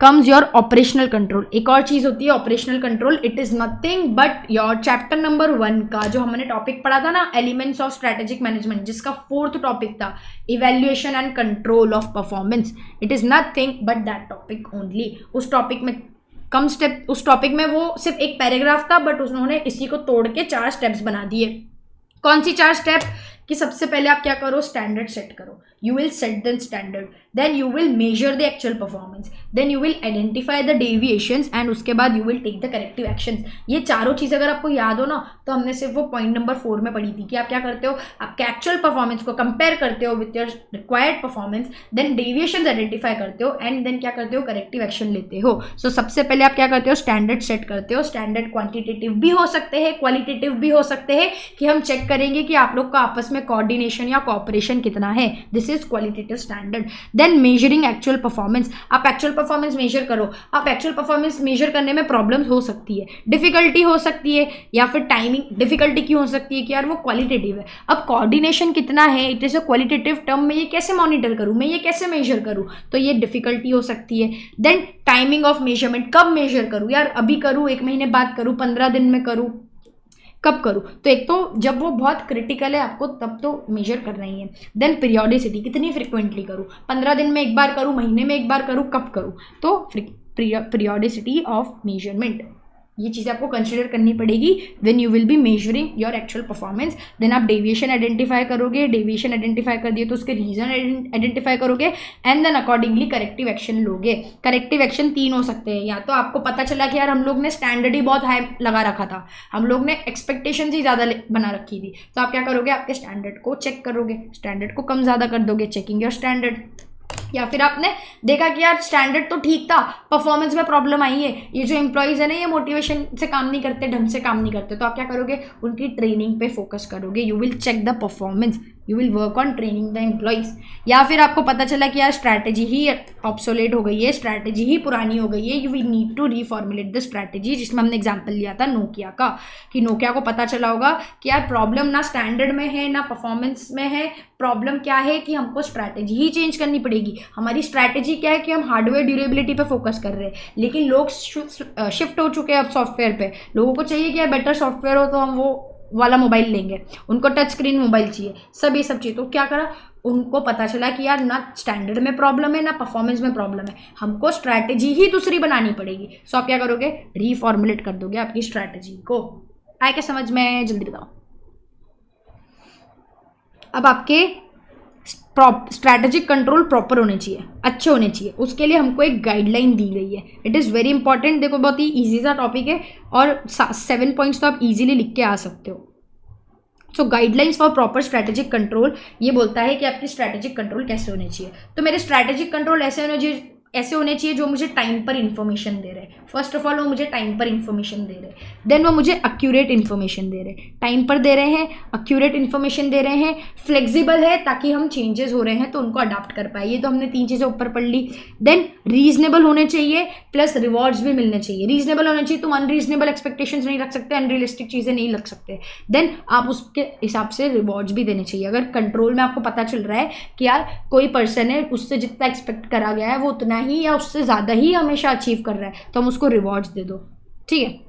comes your operational control. एक और चीज होती है operational control, it is nothing but your chapter number 1 का जो हमने टॉपिक पढ़ा था ना, एलिमेंट्स ऑफ स्ट्रैटेजिक मैनेजमेंट, जिसका 4th टॉपिक था evaluation and control of performance. It is nothing but that topic only. उस टॉपिक में कम स्टेप, उस टॉपिक में वो सिर्फ एक पैराग्राफ था बट उन्होंने इसी को तोड़ के 4 स्टेप्स बना दिए। कौन सी 4 स्टेप? कि सबसे पहले आप क्या करो, स्टैंडर्ड सेट करो। You will set the standard, then you will measure the actual performance, then you will identify the deviations and उसके बाद you will take the corrective actions. ये चारों चीज़ अगर आपको याद हो ना, तो हमने सिर्फ वो पॉइंट नंबर 4 में पढ़ी थी कि आप क्या करते हो, आपके एक्चुअल परफॉर्मेंस को कंपेयर करते हो with your required performance, then deviations identify करते हो एंड देन क्या करते हो, करेक्टिव एक्शन लेते हो। सो सबसे पहले आप क्या करते हो, स्टैंडर्ड सेट करते हो। स्टैंडर्ड क्वांटिटेटिव भी हो सकते हैं, क्वालिटेटिव भी हो सकते हैं, कि हम चेक करेंगे कि आप लोग का आपस में कोऑर्डिनेशन या कोऑपरेशन कितना है। This is qualitative standard. Then measuring actual performance. आप एक्चुअल परफॉर्मेंस मेजर करो। आप एक्चुअल परफॉर्मेंस मेजर करने में प्रॉब्लम्स हो सकती है, डिफिकल्टी हो सकती है, या फिर टाइमिंग डिफिकल्टी क्यों हो सकती है कि यार वो क्वालिटेटिव है। अब कोऑर्डिनेशन कितना है, it is a qualitative term, मैं ये कैसे मॉनिटर करूँ, मैं ये कैसे मेजर करूँ, तो ये डिफिकल्टी हो सकती है। देन टाइमिंग ऑफ मेजरमेंट, कब मेजर करूँ, यार अभी करूँ, 1 महीने बाद करूँ, 15 दिन में करूँ, कब करूँ। तो एक तो जब वो बहुत क्रिटिकल है आपको तब तो मेजर करना ही है। देन पीरियोडिसिटी, कितनी फ्रिक्वेंटली करूँ, 15 दिन में एक बार करूँ, महीने में एक बार करूँ, कब करूँ, तो पीरियोडिसिटी ऑफ मेजरमेंट, ये चीज़ आपको कंसिडर करनी पड़ेगी when you will be measuring your actual performance. Then आप डेविएशन आइडेंटिफाई करोगे, डेविएशन आइडेंटिफाई कर दिए तो उसके रीजन आइडेंटिफाई करोगे and then accordingly corrective action लोगे। करेक्टिव एक्शन 3 हो सकते हैं, या तो आपको पता चला कि यार हम लोग ने स्टैंडर्ड ही बहुत हाई लगा रखा था, हम लोग ने एक्सपेक्टेशन ही ज़्यादा बना रखी थी, तो आप क्या करोगे, आपके स्टैंडर्ड को चेक करोगे, स्टैंडर्ड को कम ज़्यादा कर दोगे, चेकिंग योर स्टैंडर्ड। या फिर आपने देखा कि यार स्टैंडर्ड तो ठीक था, परफॉर्मेंस में प्रॉब्लम आई है, ये जो एम्प्लॉयज़ है ना ये मोटिवेशन से काम नहीं करते, ढंग से काम नहीं करते, तो आप क्या करोगे, उनकी ट्रेनिंग पे फोकस करोगे। You will check the performance, you will work on training the employees. या फिर आपको पता चला कि यार स्ट्रैटेजी ही ऑब्सोलेट हो गई है, स्ट्रैटेजी ही पुरानी हो गई है, you will need to reformulate the strategy, जिसमें हमने एग्जाम्पल लिया था नोकिया का, कि नोकिया को पता चला होगा कि यार प्रॉब्लम ना स्टैंडर्ड में है ना परफॉर्मेंस में है, प्रॉब्लम क्या है कि हमको स्ट्रैटेजी ही चेंज करनी पड़ेगी। हमारी स्ट्रैटेजी क्या है कि हम हार्डवेयर ड्यूरेबिलिटी पे फोकस कर रहे हैं, लेकिन लोग शिफ्ट हो चुके हैं अब सॉफ्टवेयर पे। लोगों को चाहिए कि यार बेटर सॉफ्टवेयर हो तो हम वो वाला मोबाइल लेंगे, उनको टच स्क्रीन मोबाइल चाहिए, सब ये सब चाहिए। तो क्या करा, उनको पता चला कि यार ना स्टैंडर्ड में प्रॉब्लम है ना परफॉर्मेंस में प्रॉब्लम है, हमको स्ट्रैटेजी ही दूसरी बनानी पड़ेगी। सो आप क्या करोगे, रीफॉर्मुलेट कर दोगे आपकी स्ट्रैटेजी को। आए क्या समझ में, जल्दी बताओ। अब आपके स्ट्रैटेजिक कंट्रोल प्रॉपर होने चाहिए, अच्छे होने चाहिए, उसके लिए हमको एक गाइडलाइन दी गई है। It is very important. देखो बहुत ही ईजी सा टॉपिक है और 7 पॉइंट्स तो आप इजीली लिख के आ सकते हो। So guidelines for proper strategic control ये बोलता है कि आपकी स्ट्रैटेजिक कंट्रोल कैसे होने चाहिए। तो मेरे स्ट्रैटेजिक कंट्रोल ऐसे होने चाहिए जो मुझे टाइम पर इन्फॉर्मेशन दे रहे हैं। फर्स्ट ऑफ ऑल वो मुझे टाइम पर इन्फॉर्मेशन दे रहे हैं, देन वो मुझे एक्यूरेट इन्फॉर्मेशन दे रहे हैं। टाइम पर दे रहे हैं, एक्यूरेट इन्फॉर्मेशन दे रहे हैं, फ्लेक्सिबल है ताकि हम चेंजेस हो रहे हैं तो उनको अडाप्ट कर पाए। ये तो हमने 3 चीज़ें ऊपर पढ़ ली। देन रीजनेबल होने चाहिए प्लस रिवॉर्ड्स भी मिलने चाहिए। रीजनेबल होने चाहिए, तुम अनरीजनेबल एक्सपेक्टेशंस नहीं रख सकते, अनरियलिस्टिक चीज़ें नहीं रख सकते। देन आप उसके हिसाब से रिवॉर्ड्स भी देने चाहिए। अगर कंट्रोल में आपको पता चल रहा है कि यार कोई पर्सन है उससे जितना एक्सपेक्ट करा गया है वो उतना ही या उससे ज़्यादा ही हमेशा अचीव कर रहा है, तो हम उसको रिवॉर्ड्स दे दो, ठीक है।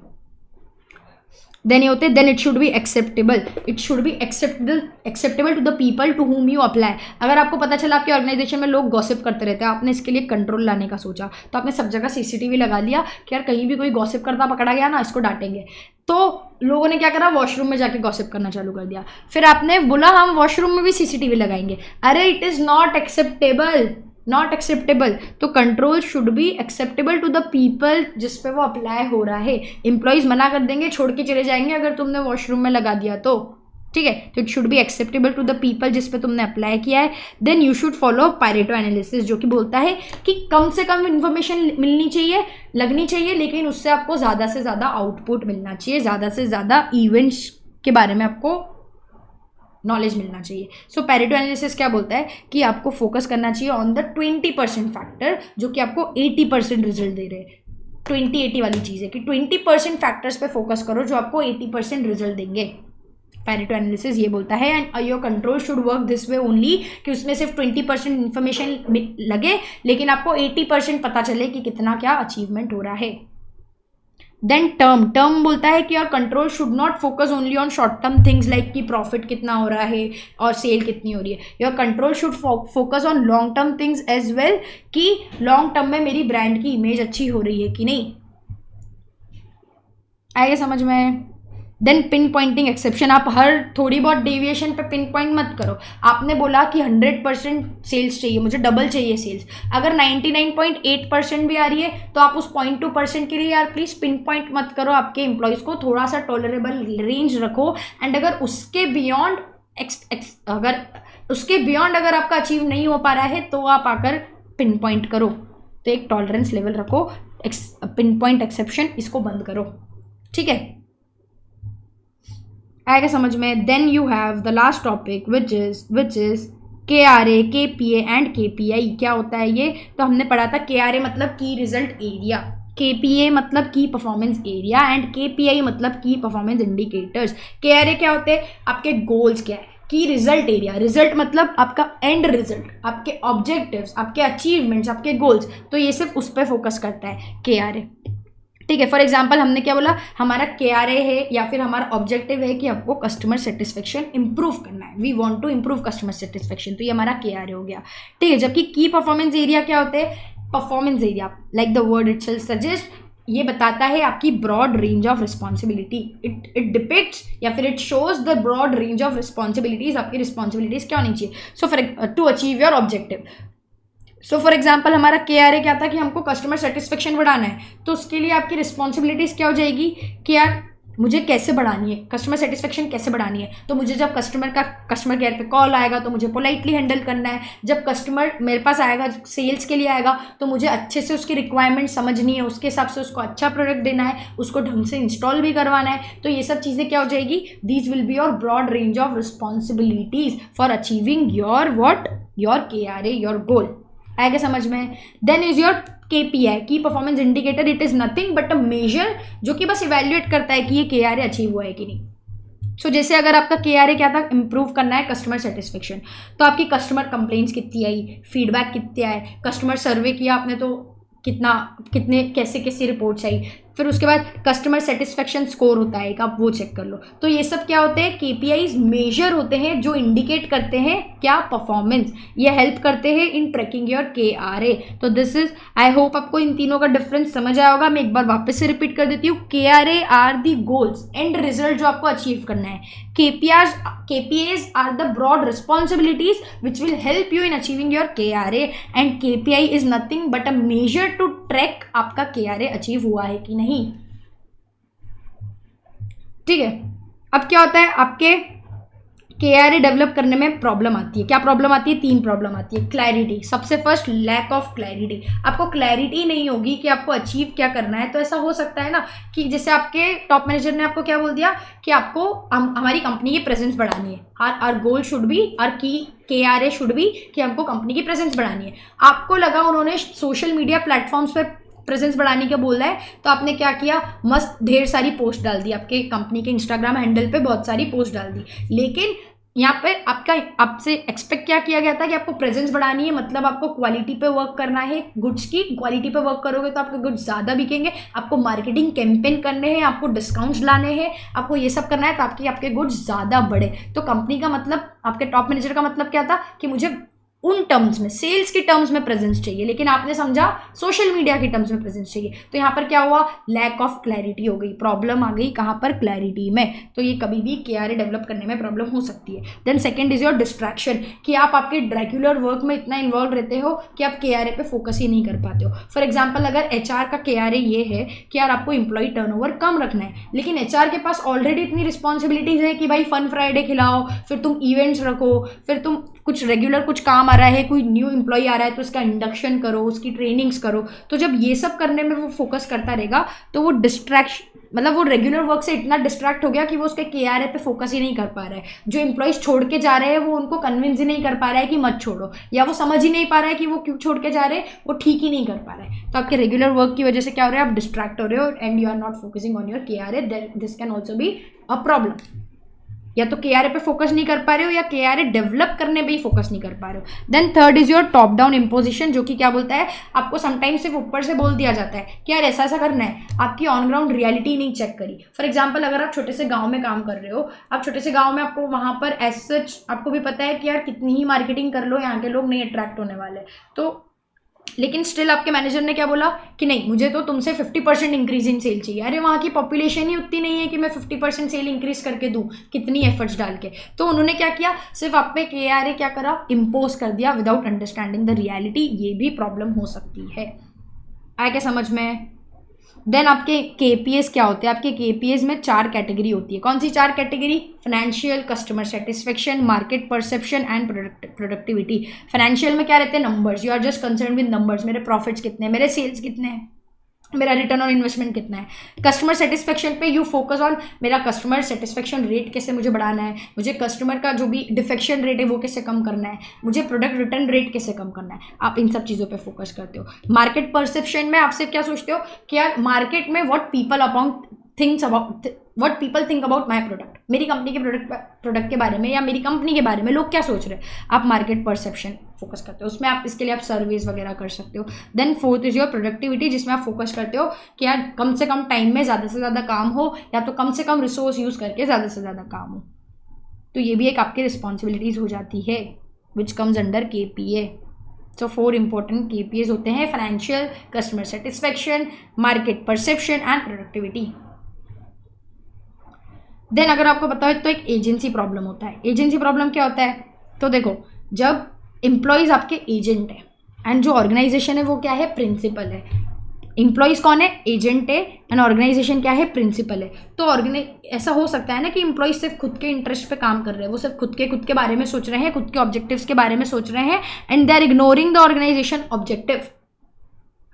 देन ये होते हैं, then it should be acceptable, it should be acceptable to the people to whom you apply. अगर आपको पता चला आपके ऑर्गेनाइजेशन में लोग गॉसिप करते रहते हैं, आपने इसके लिए कंट्रोल लाने का सोचा, तो आपने सब जगह CCTV लगा लिया कि यार कहीं भी कोई गॉसिप करता पकड़ा गया ना इसको डांटेंगे। तो लोगों ने क्या करा, वॉशरूम में जाके गॉसिप करना चालू कर दिया। फिर आपने बोला हम वॉशरूम में भी CCTV लगाएंगे। अरे it is not acceptable, not acceptable, तो control should be acceptable to the people जिस पे वो अप्लाई हो रहा है। एम्प्लॉयज़ मना कर देंगे, छोड़ के चले जाएंगे अगर तुमने वॉशरूम में लगा दिया तो, ठीक है। तो it should be acceptable to the people जिस पे तुमने अप्लाई किया है। Then you should follow Pareto analysis, जो कि बोलता है कि कम से कम इन्फॉर्मेशन मिलनी चाहिए, लगनी चाहिए, लेकिन उससे आपको ज़्यादा से ज़्यादा आउटपुट मिलना चाहिए, ज़्यादा से ज़्यादा इवेंट्स के बारे में आपको नॉलेज मिलना चाहिए। सो पैरेटो एनालिसिस क्या बोलता है कि आपको फोकस करना चाहिए ऑन द 20% फैक्टर जो कि आपको 80% रिजल्ट दे रहे हैं। 20-80 वाली चीज़ है कि 20% फैक्टर्स पे फोकस करो जो आपको 80% रिजल्ट देंगे। पैरेटो एनालिसिस ये बोलता है and your control should work this way only, कि उसमें सिर्फ 20% इन्फॉर्मेशन लगे लेकिन आपको 80% पता चले कि कितना क्या अचीवमेंट हो रहा है। देन टर्म बोलता है कि your control should not focus only on short term things like कि प्रॉफिट कितना हो रहा है और सेल कितनी हो रही है। Your control should focus on long term things as well, कि लॉन्ग टर्म में मेरी ब्रांड की इमेज अच्छी हो रही है कि नहीं। आएगा समझ में। देन पिन पॉइंटिंग एक्सेप्शन, आप हर थोड़ी बहुत डेविएशन पे पिन पॉइंट मत करो। आपने बोला कि 100% सेल्स चाहिए, मुझे डबल चाहिए सेल्स, अगर 99.8% भी आ रही है तो आप उस 0.2% के लिए यार प्लीज़ पिन पॉइंट मत करो। आपके एम्प्लॉयज़ को थोड़ा सा टॉलरेबल रेंज रखो, एंड अगर उसके बियॉन्ड अगर आपका अचीव नहीं हो पा रहा है तो आप आकर पिन पॉइंट करो। तो एक टॉलरेंस लेवल रखो, पिन पॉइंट एक्सेप्शन इसको बंद करो, ठीक है। आएगा समझ में। Then you have the last topic which is KRA, KPA and KPI। क्या होता है ये? तो हमने पढ़ा था KRA मतलब की रिजल्ट एरिया, KPA मतलब की परफॉर्मेंस एरिया एंड KPI मतलब की परफॉर्मेंस इंडिकेटर्स। KRA क्या होते हैं? आपके गोल्स क्या है, की रिजल्ट एरिया, रिजल्ट मतलब आपका एंड रिजल्ट, आपके ऑब्जेक्टिव्स, आपके अचीवमेंट्स, आपके गोल्स, तो ये सिर्फ उस पर फोकस करता है KRA, ठीक है। फॉर एग्जाम्पल हमने क्या बोला, हमारा KRA है या फिर हमारा ऑब्जेक्टिव है कि आपको कस्टमर सेटिस्फेक्शन इंप्रूव करना है, we want to improve customer satisfaction, तो ये हमारा KRA हो गया, ठीक है। जबकि की परफॉर्मेंस एरिया क्या होते हैं? Performance area like the word itself suggest, ये बताता है आपकी broad range of responsibility, it depicts या फिर it shows the broad range of responsibilities, आपकी रिस्पॉन्सिबिलिटीज क्या होनी चाहिए, so for to achieve your objective. So for example हमारा KRA क्या था कि हमको कस्टमर सेटिस्फेक्शन बढ़ाना है, तो उसके लिए आपकी रिस्पॉन्सिबिलिटीज़ क्या हो जाएगी कि यार मुझे कैसे बढ़ानी है, कस्टमर सेटिस्फेक्शन कैसे बढ़ानी है। तो मुझे जब कस्टमर केयर पे कॉल आएगा तो मुझे पोलाइटली हैंडल करना है, जब कस्टमर मेरे पास आएगा सेल्स के लिए आएगा तो मुझे अच्छे से उसकी रिक्वायरमेंट समझनी है, उसके हिसाब से उसको अच्छा प्रोडक्ट देना है, उसको ढंग से इंस्टॉल भी करवाना है। तो ये सब चीज़ें क्या हो जाएगी, these will be your broad range of responsibilities for achieving your your KRA, your goal. आएगा समझ में। Then is your KPI, key performance indicator, it is nothing but a measure जो कि बस इवेल्युएट करता है कि ये KRA अचीव हुआ है कि नहीं। सो जैसे अगर आपका KRA क्या था, इंप्रूव करना है कस्टमर सेटिस्फेक्शन, तो आपकी कस्टमर कंप्लेंट्स कितनी आई, फीडबैक कितने आए, कस्टमर सर्वे किया आपने तो कितने कैसे रिपोर्ट्स आई, फिर उसके बाद कस्टमर सेटिस्फेक्शन स्कोर होता है एक, आप वो चेक कर लो। तो ये सब क्या होते हैं, KPIs मेजर होते हैं जो इंडिकेट करते हैं क्या, परफॉर्मेंस, ये हेल्प करते हैं इन ट्रैकिंग योर KRA। तो दिस इज, आई होप आपको इन तीनों का डिफरेंस समझ आया होगा। मैं एक बार वापस से रिपीट कर देती हूँ। KRA are the goals, and result जो आपको अचीव करना है। KPIs are the broad responsibilities which will help you in achieving your KRA, and KPI is nothing but a measure to track आपका KRA अचीव हुआ है कि नहीं, ठीक है। अब क्या होता है, आपके KRA डेवलप करने में प्रॉब्लम आती है। क्या प्रॉब्लम आती है? 3 प्रॉब्लम आती है। क्लैरिटी, सबसे फर्स्ट लैक ऑफ क्लैरिटी, आपको क्लैरिटी नहीं होगी कि आपको अचीव क्या करना है। तो ऐसा हो सकता है ना कि जैसे आपके टॉप मैनेजर ने आपको क्या बोल दिया कि आपको हमारी कंपनी की प्रेजेंस बढ़ानी है, our goal should be, our KRA should be कि हमको कंपनी की प्रेजेंस बढ़ानी है। आपको लगा उन्होंने सोशल मीडिया प्लेटफॉर्म्स पर प्रेजेंस बढ़ाने का बोल रहा है, तो आपने क्या किया, मस्त ढेर सारी पोस्ट डाल दी, आपके कंपनी के इंस्टाग्राम हैंडल पे बहुत सारी पोस्ट डाल दी। लेकिन यहाँ पे आपसे एक्सपेक्ट क्या किया गया था कि आपको प्रेजेंस बढ़ानी है, मतलब आपको क्वालिटी पे वर्क करना है, गुड्स की क्वालिटी पे वर्क करोगे तो आपके गुड्स ज़्यादा बिकेंगे, आपको मार्केटिंग कैंपेन करने हैं, आपको डिस्काउंट्स लाने हैं, आपको ये सब करना है ताकि आपके गुड्स ज़्यादा बढ़े। तो कंपनी का मतलब, आपके टॉप मैनेजर का मतलब क्या था कि मुझे उन टर्म्स में, सेल्स के टर्म्स में प्रेजेंस चाहिए, लेकिन आपने समझा सोशल मीडिया के टर्म्स में प्रेजेंस चाहिए। तो यहाँ पर क्या हुआ, लैक ऑफ क्लैरिटी हो गई, प्रॉब्लम आ गई कहाँ पर, क्लैरिटी में। तो ये कभी भी KRA डेवलप करने में प्रॉब्लम हो सकती है। Then second is your distraction, कि आप आपके रेगुलर वर्क में इतना इन्वॉल्व रहते हो कि आप KRA पे फोकस ही नहीं कर पाते हो। फॉर एग्जाम्पल, अगर HR का KRA ये है कि यार आपको एम्प्लॉय टर्नओवर कम रखना है, लेकिन HR के पास ऑलरेडी इतनी रिस्पॉन्सिबिलिटीज है कि भाई फन फ्राइडे खिलाओ, फिर तुम इवेंट्स रखो, फिर तुम कुछ रेगुलर कुछ काम आ रहा है, कोई न्यू एम्प्लॉय आ रहा है तो उसका इंडक्शन करो, उसकी ट्रेनिंग्स करो। तो जब ये सब करने में वो फोकस करता रहेगा तो वो डिस्ट्रैक्शन, मतलब वो रेगुलर वर्क से इतना डिस्ट्रैक्ट हो गया कि वो उसके KRA पे फोकस ही नहीं कर पा रहा है। जो एम्प्लॉयज छोड़ के जा रहे हैं वो उनको कन्विंस ही नहीं कर पा रहा है कि मत छोड़ो, या वो समझ ही नहीं पा रहा है कि वो क्यों छोड़ के जा रहे हैं, वो ठीक ही नहीं कर पा रहा है। तो आपके रेगुलर वर्क की वजह से क्या हो रहा है, आप डिस्ट्रैक्ट हो रहे हो and you are not focusing on your KRA, this can also be a problem. या तो KRA पे फोकस नहीं कर पा रहे हो या KRA डेवलप करने में ही फोकस नहीं कर पा रहे हो। Then third is your top down imposition, जो कि क्या बोलता है, आपको समटाइम्स सिर्फ ऊपर से बोल दिया जाता है कि यार ऐसा ऐसा करना है, आपकी ऑन ग्राउंड रियलिटी नहीं चेक करी। फॉर एग्जाम्पल, अगर आप छोटे से गाँव में काम कर रहे हो, आप छोटे से गाँव में, आपको वहाँ पर एज सच आपको भी पता है कि यार कितनी ही मार्केटिंग कर लो, यहाँ के लोग नहीं अट्रैक्ट होने वाले, तो लेकिन स्टिल आपके मैनेजर ने क्या बोला कि नहीं, मुझे तो तुमसे 50% इंक्रीज इन सेल चाहिए। अरे वहाँ की पॉपुलेशन ही उतनी नहीं है कि मैं 50% सेल इंक्रीज करके दूँ, कितनी एफर्ट्स डाल के। तो उन्होंने क्या किया, सिर्फ आप पे KRA क्या करा, इम्पोज कर दिया विदाउट अंडरस्टैंडिंग द रियलिटी। ये भी प्रॉब्लम हो सकती है। आया क्या समझ में? देन आपके KPAs क्या होते हैं, आपके KPAs में 4 कैटेगरी होती है। कौन सी 4 category? Financial, customer satisfaction, market perception and productivity. Financial में क्या रहते हैं, numbers, you are just concern with numbers, मेरे प्रॉफिट्स कितने हैं, मेरे सेल्स कितने हैं, मेरा रिटर्न ऑन इन्वेस्टमेंट कितना है। कस्टमर सेटिस्फेक्शन पे यू फोकस ऑन मेरा कस्टमर सेटिस्फेक्शन रेट कैसे मुझे बढ़ाना है, मुझे कस्टमर का जो भी डिफेक्शन रेट है वो कैसे कम करना है, मुझे प्रोडक्ट रिटर्न रेट कैसे कम करना है, आप इन सब चीज़ों पे फोकस करते हो। मार्केट परसेप्शन में आप सिर्फ क्या सोचते हो कि यार मार्केट में what people think about my product, मेरी कंपनी के प्रोडक्ट के बारे में या मेरी कंपनी के बारे में लोग क्या सोच रहे हैं, आप मार्केट परसेप्शन फोकस करते हो उसमें। आप इसके लिए आप सर्वेज वगैरह कर सकते हो। Then fourth is your productivity, जिसमें आप फोकस करते हो कि यार कम से कम टाइम में ज़्यादा से ज़्यादा काम हो, या तो कम से कम रिसोर्स यूज़ करके ज़्यादा से ज़्यादा काम हो। तो ये भी एक आपकी रिस्पॉन्सिबिलिटीज़ हो जाती है विच कम्स अंडर KPA। सो 4 इंपॉर्टेंट KPAs होते हैं, financial, customer satisfaction, market perception and productivity. Then अगर आपको पता है तो एक एजेंसी प्रॉब्लम होता है। एजेंसी प्रॉब्लम क्या होता है, तो देखो, जब एम्प्लॉयज़ आपके एजेंट है एंड जो ऑर्गेनाइजेशन है वो क्या है, प्रिंसिपल है। एम्प्लॉयज़ कौन है, एजेंट है, एंड ऑर्गेनाइजेशन क्या है, प्रिंसिपल है। तो ऐसा हो सकता है ना कि एम्प्लॉयज़ सिर्फ खुद के इंटरेस्ट पे काम कर रहे हैं, वो सिर्फ खुद के बारे में सोच रहे हैं, खुद के ऑब्जेक्टिव्स के बारे में सोच रहे हैं, and they are ignoring the organisation objective.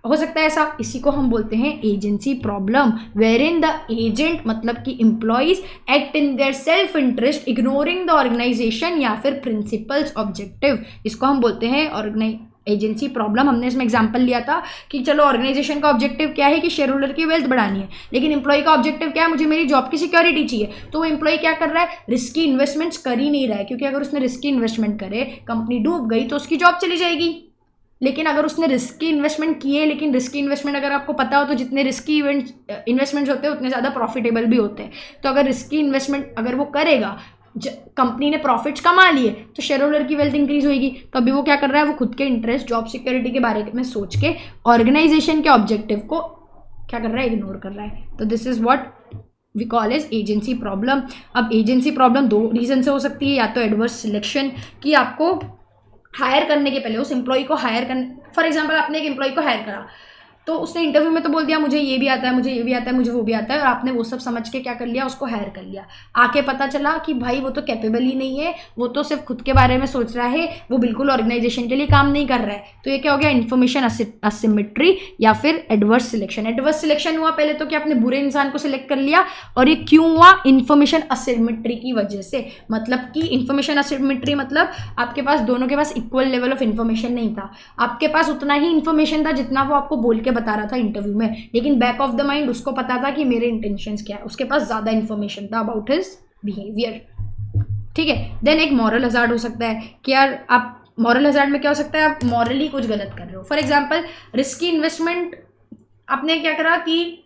हो सकता है ऐसा, इसी को हम बोलते हैं agency problem, where in the agent मतलब कि employees act in their self interest ignoring the organisation या फिर प्रिंसिपल्स ऑब्जेक्टिव। इसको हम बोलते हैं एजेंसी प्रॉब्लम। हमने इसमें एग्जांपल लिया था कि चलो ऑर्गेनाइजेशन का ऑब्जेक्टिव क्या है कि शेयर होल्डर की वेल्थ बढ़ानी है, लेकिन एम्प्लॉय का ऑब्जेक्टिव क्या है, मुझे मेरी जॉब की सिक्योरिटी चाहिए। तो वो एम्प्लॉय क्या कर रहा है, रिस्की इन्वेस्टमेंट्स कर ही नहीं रहा है, क्योंकि अगर उसने रिस्की इन्वेस्टमेंट करे, कंपनी डूब गई तो उसकी जॉब चली जाएगी। लेकिन अगर उसने रिस्की इन्वेस्टमेंट किए, लेकिन रिस्की इन्वेस्टमेंट अगर आपको पता हो तो जितने रिस्की इन्वेस्टमेंट्स होते हैं उतने ज़्यादा प्रॉफिटेबल भी होते हैं। तो अगर रिस्की इन्वेस्टमेंट अगर वो करेगा, कंपनी ने प्रॉफिट्स कमा लिए तो शेयर होल्डर की वेल्थ इंक्रीज होगी। तो अभी वो क्या कर रहा है, वो खुद के इंटरेस्ट, जॉब सिक्योरिटी के बारे में सोच के ऑर्गेनाइजेशन के ऑब्जेक्टिव को क्या कर रहा है, इग्नोर कर रहा है। तो this is what we call as agency problem. अब एजेंसी प्रॉब्लम 2 रीजन से हो सकती है, या तो एडवर्स सिलेक्शन, कि आपको हायर करने के पहले उस एम्प्लॉय को हायर करने, फॉर एग्जांपल आपने एक एम्प्लॉय को हायर करा तो उसने इंटरव्यू में तो बोल दिया मुझे ये भी आता है, मुझे ये भी आता है, मुझे वो भी आता है, और आपने वो सब समझ के क्या कर लिया, उसको हायर कर लिया। आके पता चला कि भाई वो तो कैपेबल ही नहीं है, वो तो सिर्फ खुद के बारे में सोच रहा है, वो बिल्कुल ऑर्गेनाइजेशन के लिए काम नहीं कर रहा है। तो ये क्या हो गया, इन्फॉर्मेशन असिमेट्री या फिर एडवर्स सिलेक्शन। एडवर्स सिलेक्शन हुआ पहले तो कि आपने बुरे इंसान को सिलेक्ट कर लिया, और ये क्यों हुआ, इन्फॉर्मेशन असिमेट्री की वजह से। मतलब कि इन्फॉर्मेशन असिमेट्री मतलब आपके पास दोनों के पास इक्वल लेवल ऑफ इन्फॉर्मेशन नहीं था। आपके पास उतना ही इन्फॉर्मेशन था जितना वो आपको बोल के बता रहा था इंटरव्यू में, लेकिन बैक ऑफ द माइंड उसको पता था कि मेरे इंटेंशंस क्या है, उसके पास ज़्यादा इन्फॉर्मेशन था अबाउट हिज बिहेवियर। ठीक है। देन एक मॉरल हज़ार्ड हो सकता है कि यार आप मॉरल हज़ार्ड में क्या हो सकता है, आप मॉरली कुछ गलत कर रहे हो। फॉर एग्जाम्पल रिस्की इन्वेस्टमेंट आपने क्या करा कि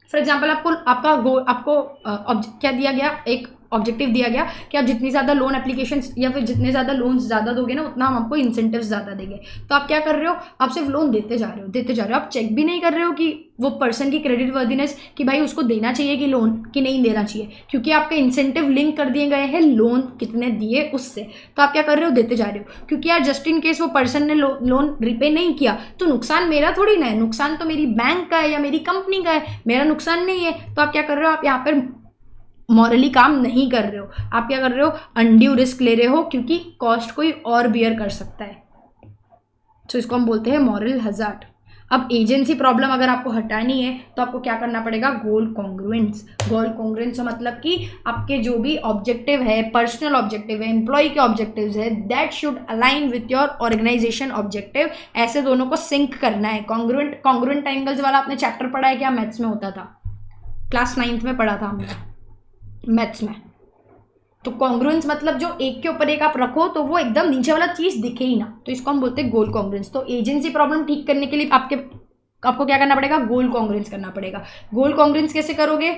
फॉर एग्जाम्पल आपको क्या दिया गया, एक ऑब्जेक्टिव दिया गया कि आप जितनी ज़्यादा लोन एप्लीकेशन या फिर जितने ज़्यादा लोन ज़्यादा दोगे ना, उतना हम आपको इंसेंटिव ज़्यादा देंगे। तो आप क्या कर रहे हो, आप सिर्फ लोन देते जा रहे हो, आप चेक भी नहीं कर रहे हो कि वो पर्सन की क्रेडिट वर्दीनेस, कि भाई उसको देना चाहिए कि लोन कि नहीं देना चाहिए, क्योंकि आपके इंसेंटिव लिंक कर दिए गए हैं लोन कितने दिए उससे। तो आप क्या कर रहे हो, देते जा रहे हो, क्योंकि यार जस्ट इन केस वो पर्सन ने लोन रिपे नहीं किया तो नुकसान मेरा थोड़ी ना है, नुकसान तो मेरी बैंक का है या मेरी कंपनी का है, मेरा नुकसान नहीं है। तो आप क्या कर रहे हो, आप यहाँ पर मॉरली काम नहीं कर रहे हो, आप क्या कर रहे हो, अनड्यू रिस्क ले रहे हो, क्योंकि कॉस्ट कोई और बियर कर सकता है। तो इसको हम बोलते हैं मॉरल हजार्ड। अब एजेंसी प्रॉब्लम अगर आपको हटानी है तो आपको क्या करना पड़ेगा, गोल कॉन्ग्रुएंस। गोल कॉन्ग्रुएंस मतलब कि आपके जो भी ऑब्जेक्टिव है, पर्सनल ऑब्जेक्टिव है, एम्प्लॉय के ऑब्जेक्टिव्स है, that should align with your organisation objective. ऐसे दोनों को सिंक करना है। कॉन्ग्रुएंट एंगल्स वाला आपने चैप्टर पढ़ा है क्या, मैथ्स में होता था, क्लास 9th में पढ़ा था हमने मैथ्स में। तो कॉन्ग्रुएंस मतलब जो एक के ऊपर एक आप रखो तो वो एकदम नीचे वाला चीज दिखे ही ना, तो इसको हम बोलते हैं गोल कॉन्ग्रुएंस। तो एजेंसी प्रॉब्लम ठीक करने के लिए आपको क्या करना पड़ेगा, गोल कॉन्ग्रुएंस करना पड़ेगा। गोल कॉन्ग्रुएंस कैसे करोगे,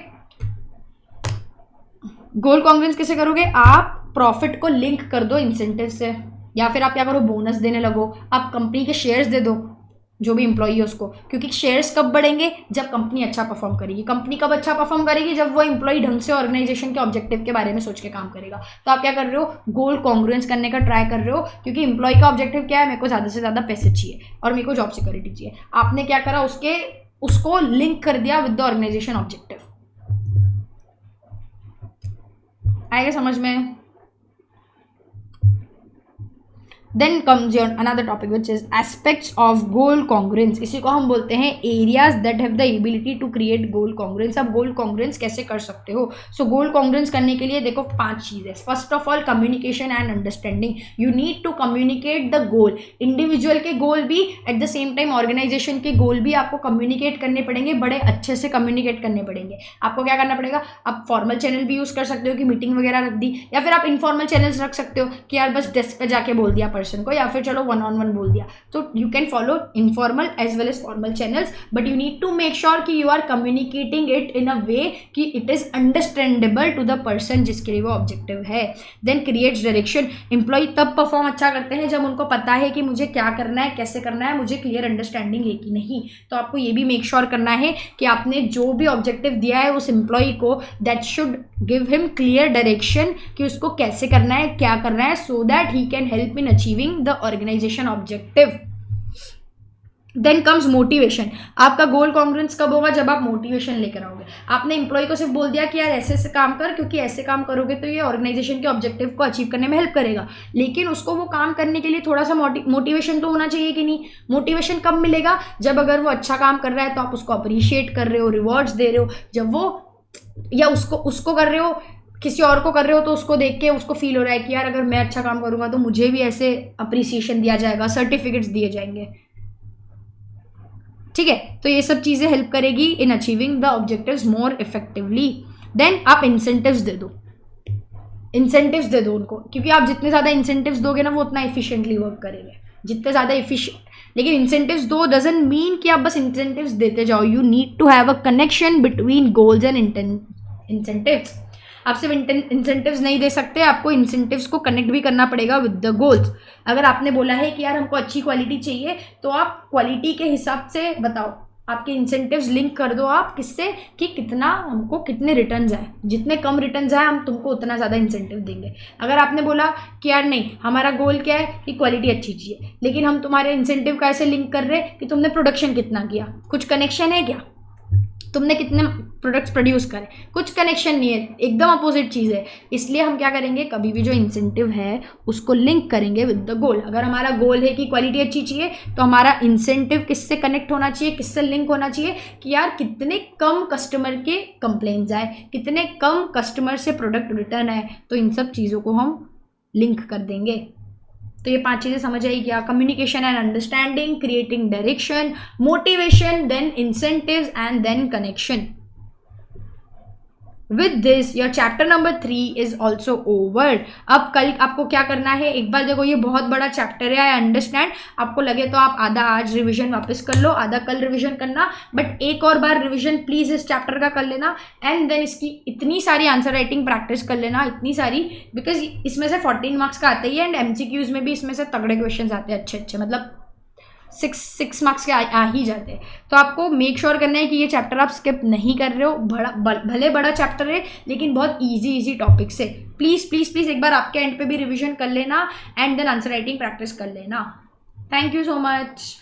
गोल कॉन्ग्रुएंस कैसे करोगे, आप प्रॉफिट को लिंक कर दो इंसेंटिव से, या फिर आप क्या करो, बोनस देने लगो, आप कंपनी के शेयर्स दे दो जो भी एम्प्लॉई है उसको, क्योंकि शेयर्स कब बढ़ेंगे, जब कंपनी अच्छा परफॉर्म करेगी। कंपनी कब अच्छा परफॉर्म करेगी, जब वो एम्प्लॉई ढंग से ऑर्गेनाइजेशन के ऑब्जेक्टिव के बारे में सोच के काम करेगा। तो आप क्या कर रहे हो, गोल कॉन्ग्रुएंस करने का ट्राई कर रहे हो, क्योंकि एम्प्लॉय का ऑब्जेक्टिव क्या है, मेरे को ज़्यादा से ज़्यादा पैसे चाहिए और मेरे को जॉब सिक्योरिटी चाहिए। आपने क्या करा, उसको लिंक कर दिया विद द ऑर्गेनाइजेशन ऑब्जेक्टिव। आएगा समझ में। Then comes your another topic which is aspects of goal congruence। इसी को हम बोलते हैं areas that have the ability to create goal congruence। अब goal congruence कैसे कर सकते हो, so goal congruence करने के लिए देखो 5 चीज़ें। First of all communication and understanding। you need to communicate the goal। Individual के गोल भी at the same time organisation के गोल भी आपको कम्युनिकेट करने पड़ेंगे, बड़े अच्छे से कम्युनिकेट करने पड़ेंगे। आपको क्या करना पड़ेगा, आप फॉर्मल चैनल भी यूज़ कर सकते हो कि मीटिंग वगैरह रख दी, या फिर आप इनफॉर्मल चैनल्स रख सकते हो कि यार बस डेस्क पे जाके बोल दिया पर्सन को, या फिर चलो 1-on-1 बोल दिया। तो you can follow informal as well as formal channels, but you need to make sure कि you are communicating it in a way कि it is understandable to the person जिसके लिए वो ऑब्जेक्टिव है। Then creates direction. एम्प्लॉय तब perform अच्छा करते हैं जब उनको पता है कि मुझे क्या करना है, कैसे करना है, मुझे क्लियर अंडरस्टैंडिंग है कि नहीं। तो आपको ये भी मेक श्योर करना है कि आपने जो भी ऑब्जेक्टिव दिया है उस एम्प्लॉय को, that should give him clear direction कि उसको कैसे करना है, क्या करना है, so that he can help in achieving the organisation objective. Then comes motivation. आपका गोल कॉन्ग्रुएंस कब होगा, जब आप मोटिवेशन लेकर आओगे। आपने एम्प्लॉय को सिर्फ बोल दिया कि यार ऐसे ऐसे काम कर, क्योंकि ऐसे काम करोगे तो ये ऑर्गेनाइजेशन के ऑब्जेक्टिव को अचीव करने में हेल्प करेगा, लेकिन उसको वो काम करने के लिए थोड़ा सा मोटिवेशन तो होना चाहिए कि नहीं। मोटिवेशन कब मिलेगा, जब अगर वो अच्छा काम कर रहा है तो आप उसको अप्रिशिएट कर रहे हो, रिवॉर्ड्स दे रहे हो। जब वो या उसको कर रहे हो, किसी और को कर रहे हो, तो उसको देख के उसको फील हो रहा है कि यार अगर मैं अच्छा काम करूंगा तो मुझे भी ऐसे अप्रिसिएशन दिया जाएगा, सर्टिफिकेट्स दिए जाएंगे। ठीक है, तो ये सब चीज़ें हेल्प करेगी in achieving the objectives more effectively. Then आप इंसेंटिव्स दे दो, इंसेंटिव्स दे दो उनको, क्योंकि आप जितने ज़्यादा इंसेंटिव्स दोगे ना वो उतना एफिशिएंटली वर्क करेंगे, जितने ज़्यादा एफिशिएंट। लेकिन इंसेंटिव्स दो डजंट मीन कि आप बस इंसेंटिव्स देते जाओ। You need to have a connection between goals and incentives. आप सिर्फ इंसेंटिव्स नहीं दे सकते, आपको इंसेंटिव्स को कनेक्ट भी करना पड़ेगा विद द गोल्स। अगर आपने बोला है कि यार हमको अच्छी क्वालिटी चाहिए, तो आप क्वालिटी के हिसाब से बताओ, आपके इंसेंटिव्स लिंक कर दो आप किससे, कि कितना हमको कितने रिटर्न्स आए, जितने कम रिटर्न्स आए हम तुमको उतना ज़्यादा इंसेंटिव देंगे। अगर आपने बोला कि यार नहीं हमारा गोल क्या है कि क्वालिटी अच्छी चाहिए, लेकिन हम तुम्हारे इंसेंटिव का ऐसे लिंक कर रहे हैं कि तुमने प्रोडक्शन कितना किया, कुछ कनेक्शन है क्या, तुमने कितने प्रोडक्ट्स प्रोड्यूस करे, कुछ कनेक्शन नहीं है, एकदम अपोजिट चीज़ है। इसलिए हम क्या करेंगे, कभी भी जो इंसेंटिव है उसको लिंक करेंगे विद द गोल। अगर हमारा गोल है कि क्वालिटी अच्छी चाहिए, तो हमारा इंसेंटिव किससे कनेक्ट होना चाहिए, किससे लिंक होना चाहिए, कि यार कितने कम कस्टमर के कंप्लेंट्स आए, कितने कम कस्टमर से प्रोडक्ट रिटर्न आए। तो इन सब चीज़ों को हम लिंक कर देंगे। तो ये 5 चीज़ें समझ आई क्या, communication and understanding, creating direction, motivation, then incentives and then connection. With this your chapter number 3 is also over. अब कल आपको क्या करना है, एक बार देखो ये बहुत बड़ा चैप्टर है, आई अंडरस्टैंड, आपको लगे तो आप आधा आज रिविजन वापस कर लो, आधा कल रिविजन करना, बट एक और बार रिविजन प्लीज इस चैप्टर का कर लेना, एंड देन इसकी इतनी सारी आंसर राइटिंग प्रैक्टिस कर लेना, इतनी सारी, बिकॉज इसमें से 14 मार्क्स का आता ही है, एंड MCQs में भी इसमें से तगड़े क्वेश्चन आते हैं, अच्छे मतलब 6 मार्क्स के आ ही जाते हैं। तो आपको मेक श्योर करना है कि ये चैप्टर आप स्किप नहीं कर रहे हो, भले बड़ा चैप्टर है लेकिन बहुत इजी टॉपिक से। प्लीज़ प्लीज़ प्लीज़ एक बार आपके एंड पे भी रिवीजन कर लेना, and then answer writing practice कर लेना। Thank you so much.